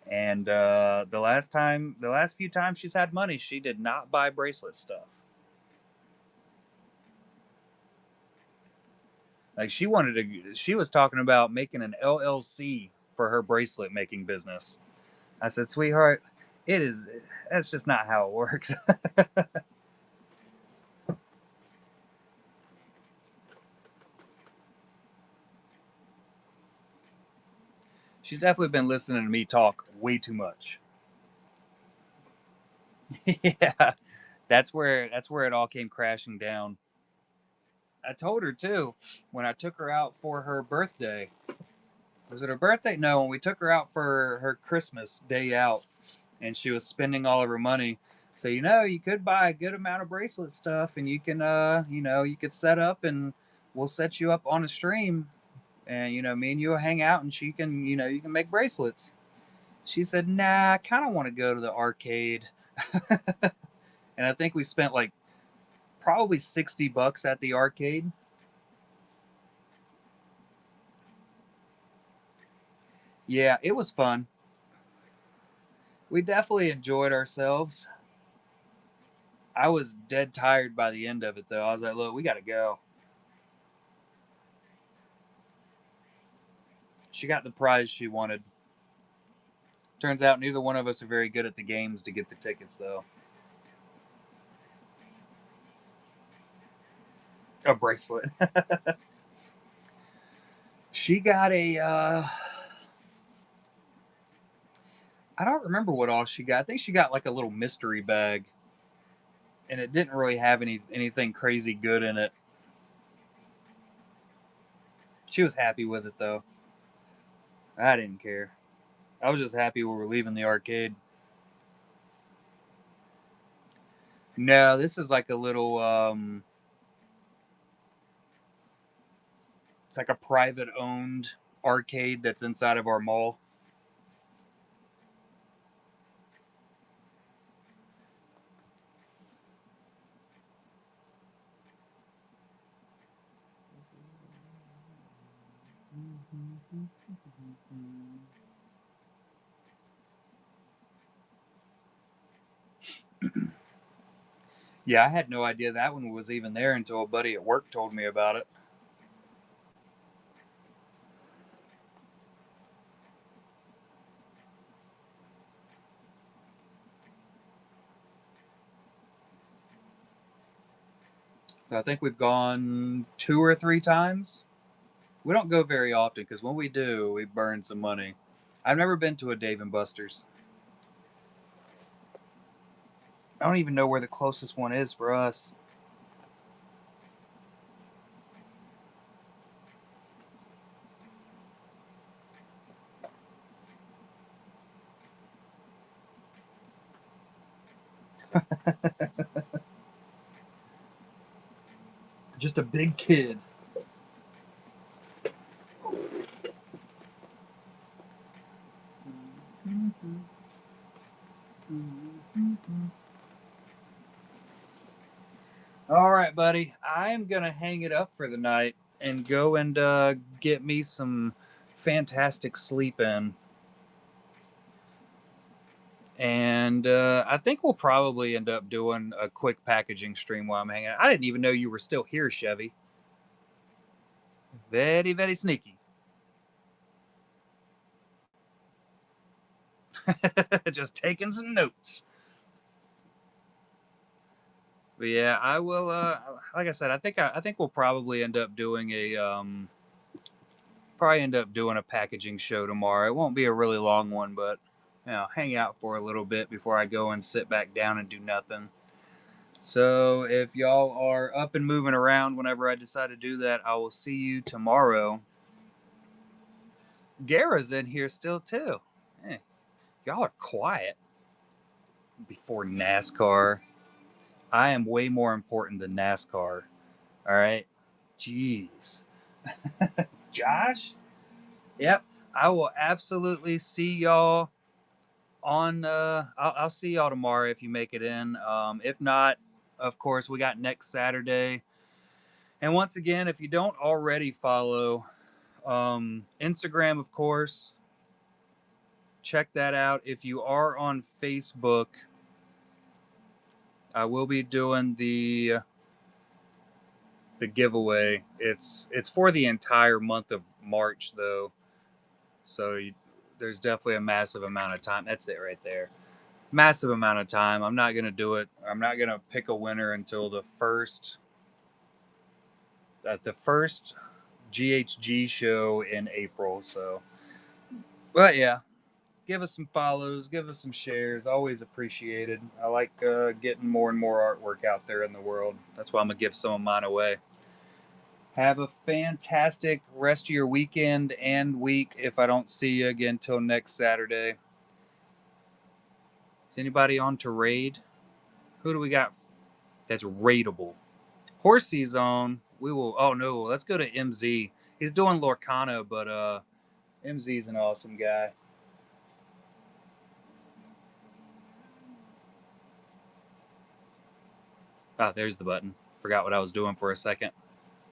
And the last few times she's had money, she did not buy bracelet stuff. Like she was talking about making an LLC for her bracelet making business. I said, sweetheart, it is. That's just not how it works. She's definitely been listening to me talk way too much. Yeah, that's where it all came crashing down. I told her too when I took her out for her birthday. Was it her birthday? No, when we took her out for her Christmas day out, and she was spending all of her money. So you could buy a good amount of bracelet stuff, and you can you could set up, and we'll set you up on a stream, and me and you will hang out, and she can you can make bracelets. She said, "Nah, I kind of want to go to the arcade," and I think we spent like probably $60 at the arcade. Yeah, it was fun. We definitely enjoyed ourselves. I was dead tired by the end of it, though. I was like, look, we got to go. She got the prize she wanted. Turns out neither one of us are very good at the games to get the tickets, though. A bracelet. She got a. I don't remember what all she got. I think she got like a little mystery bag, and it didn't really have anything crazy good in it. She was happy with it though. I didn't care. I was just happy we were leaving the arcade. No, this is like a little. It's like a private owned arcade that's inside of our mall. Yeah, I had no idea that one was even there until a buddy at work told me about it. So I think we've gone 2 or 3 times. We don't go very often because when we do, we burn some money. I've never been to a Dave and Buster's. I don't even know where the closest one is for us. Just a big kid. All right, buddy. I am going to hang it up for the night and go and get me some fantastic sleep in. And I think we'll probably end up doing a quick packaging stream while I'm hanging out. I didn't even know you were still here, Chevy. Very, very sneaky. Just taking some notes. But yeah, I will. Like I said, I think we'll probably end up doing a packaging show tomorrow. It won't be a really long one, but hang out for a little bit before I go and sit back down and do nothing. So if y'all are up and moving around whenever I decide to do that, I will see you tomorrow. Gara's in here still too. Y'all are quiet before NASCAR. I am way more important than NASCAR. All right. Jeez. Josh? Yep. I will absolutely see y'all on I'll see y'all tomorrow if you make it in. If not, of course, we got next Saturday. And once again, if you don't already follow Instagram, of course, check that out. If you are on Facebook, I will be doing the giveaway. It's for the entire month of March though, so there's definitely a massive amount of time. That's it right there. Massive amount of time. I'm not gonna do it. I'm not gonna pick a winner until the first GHG show in April. So, but yeah, give us some follows, give us some shares. Always appreciated. I like getting more and more artwork out there in the world. That's why I'm gonna give some of mine away. Have a fantastic rest of your weekend and week if I don't see you again till next Saturday. Is anybody on to raid? Who do we got that's raidable? Horsey's on. We will. Oh no, let's go to MZ. He's doing Lorcana, but MZ's an awesome guy. Oh, there's the button. Forgot what I was doing for a second.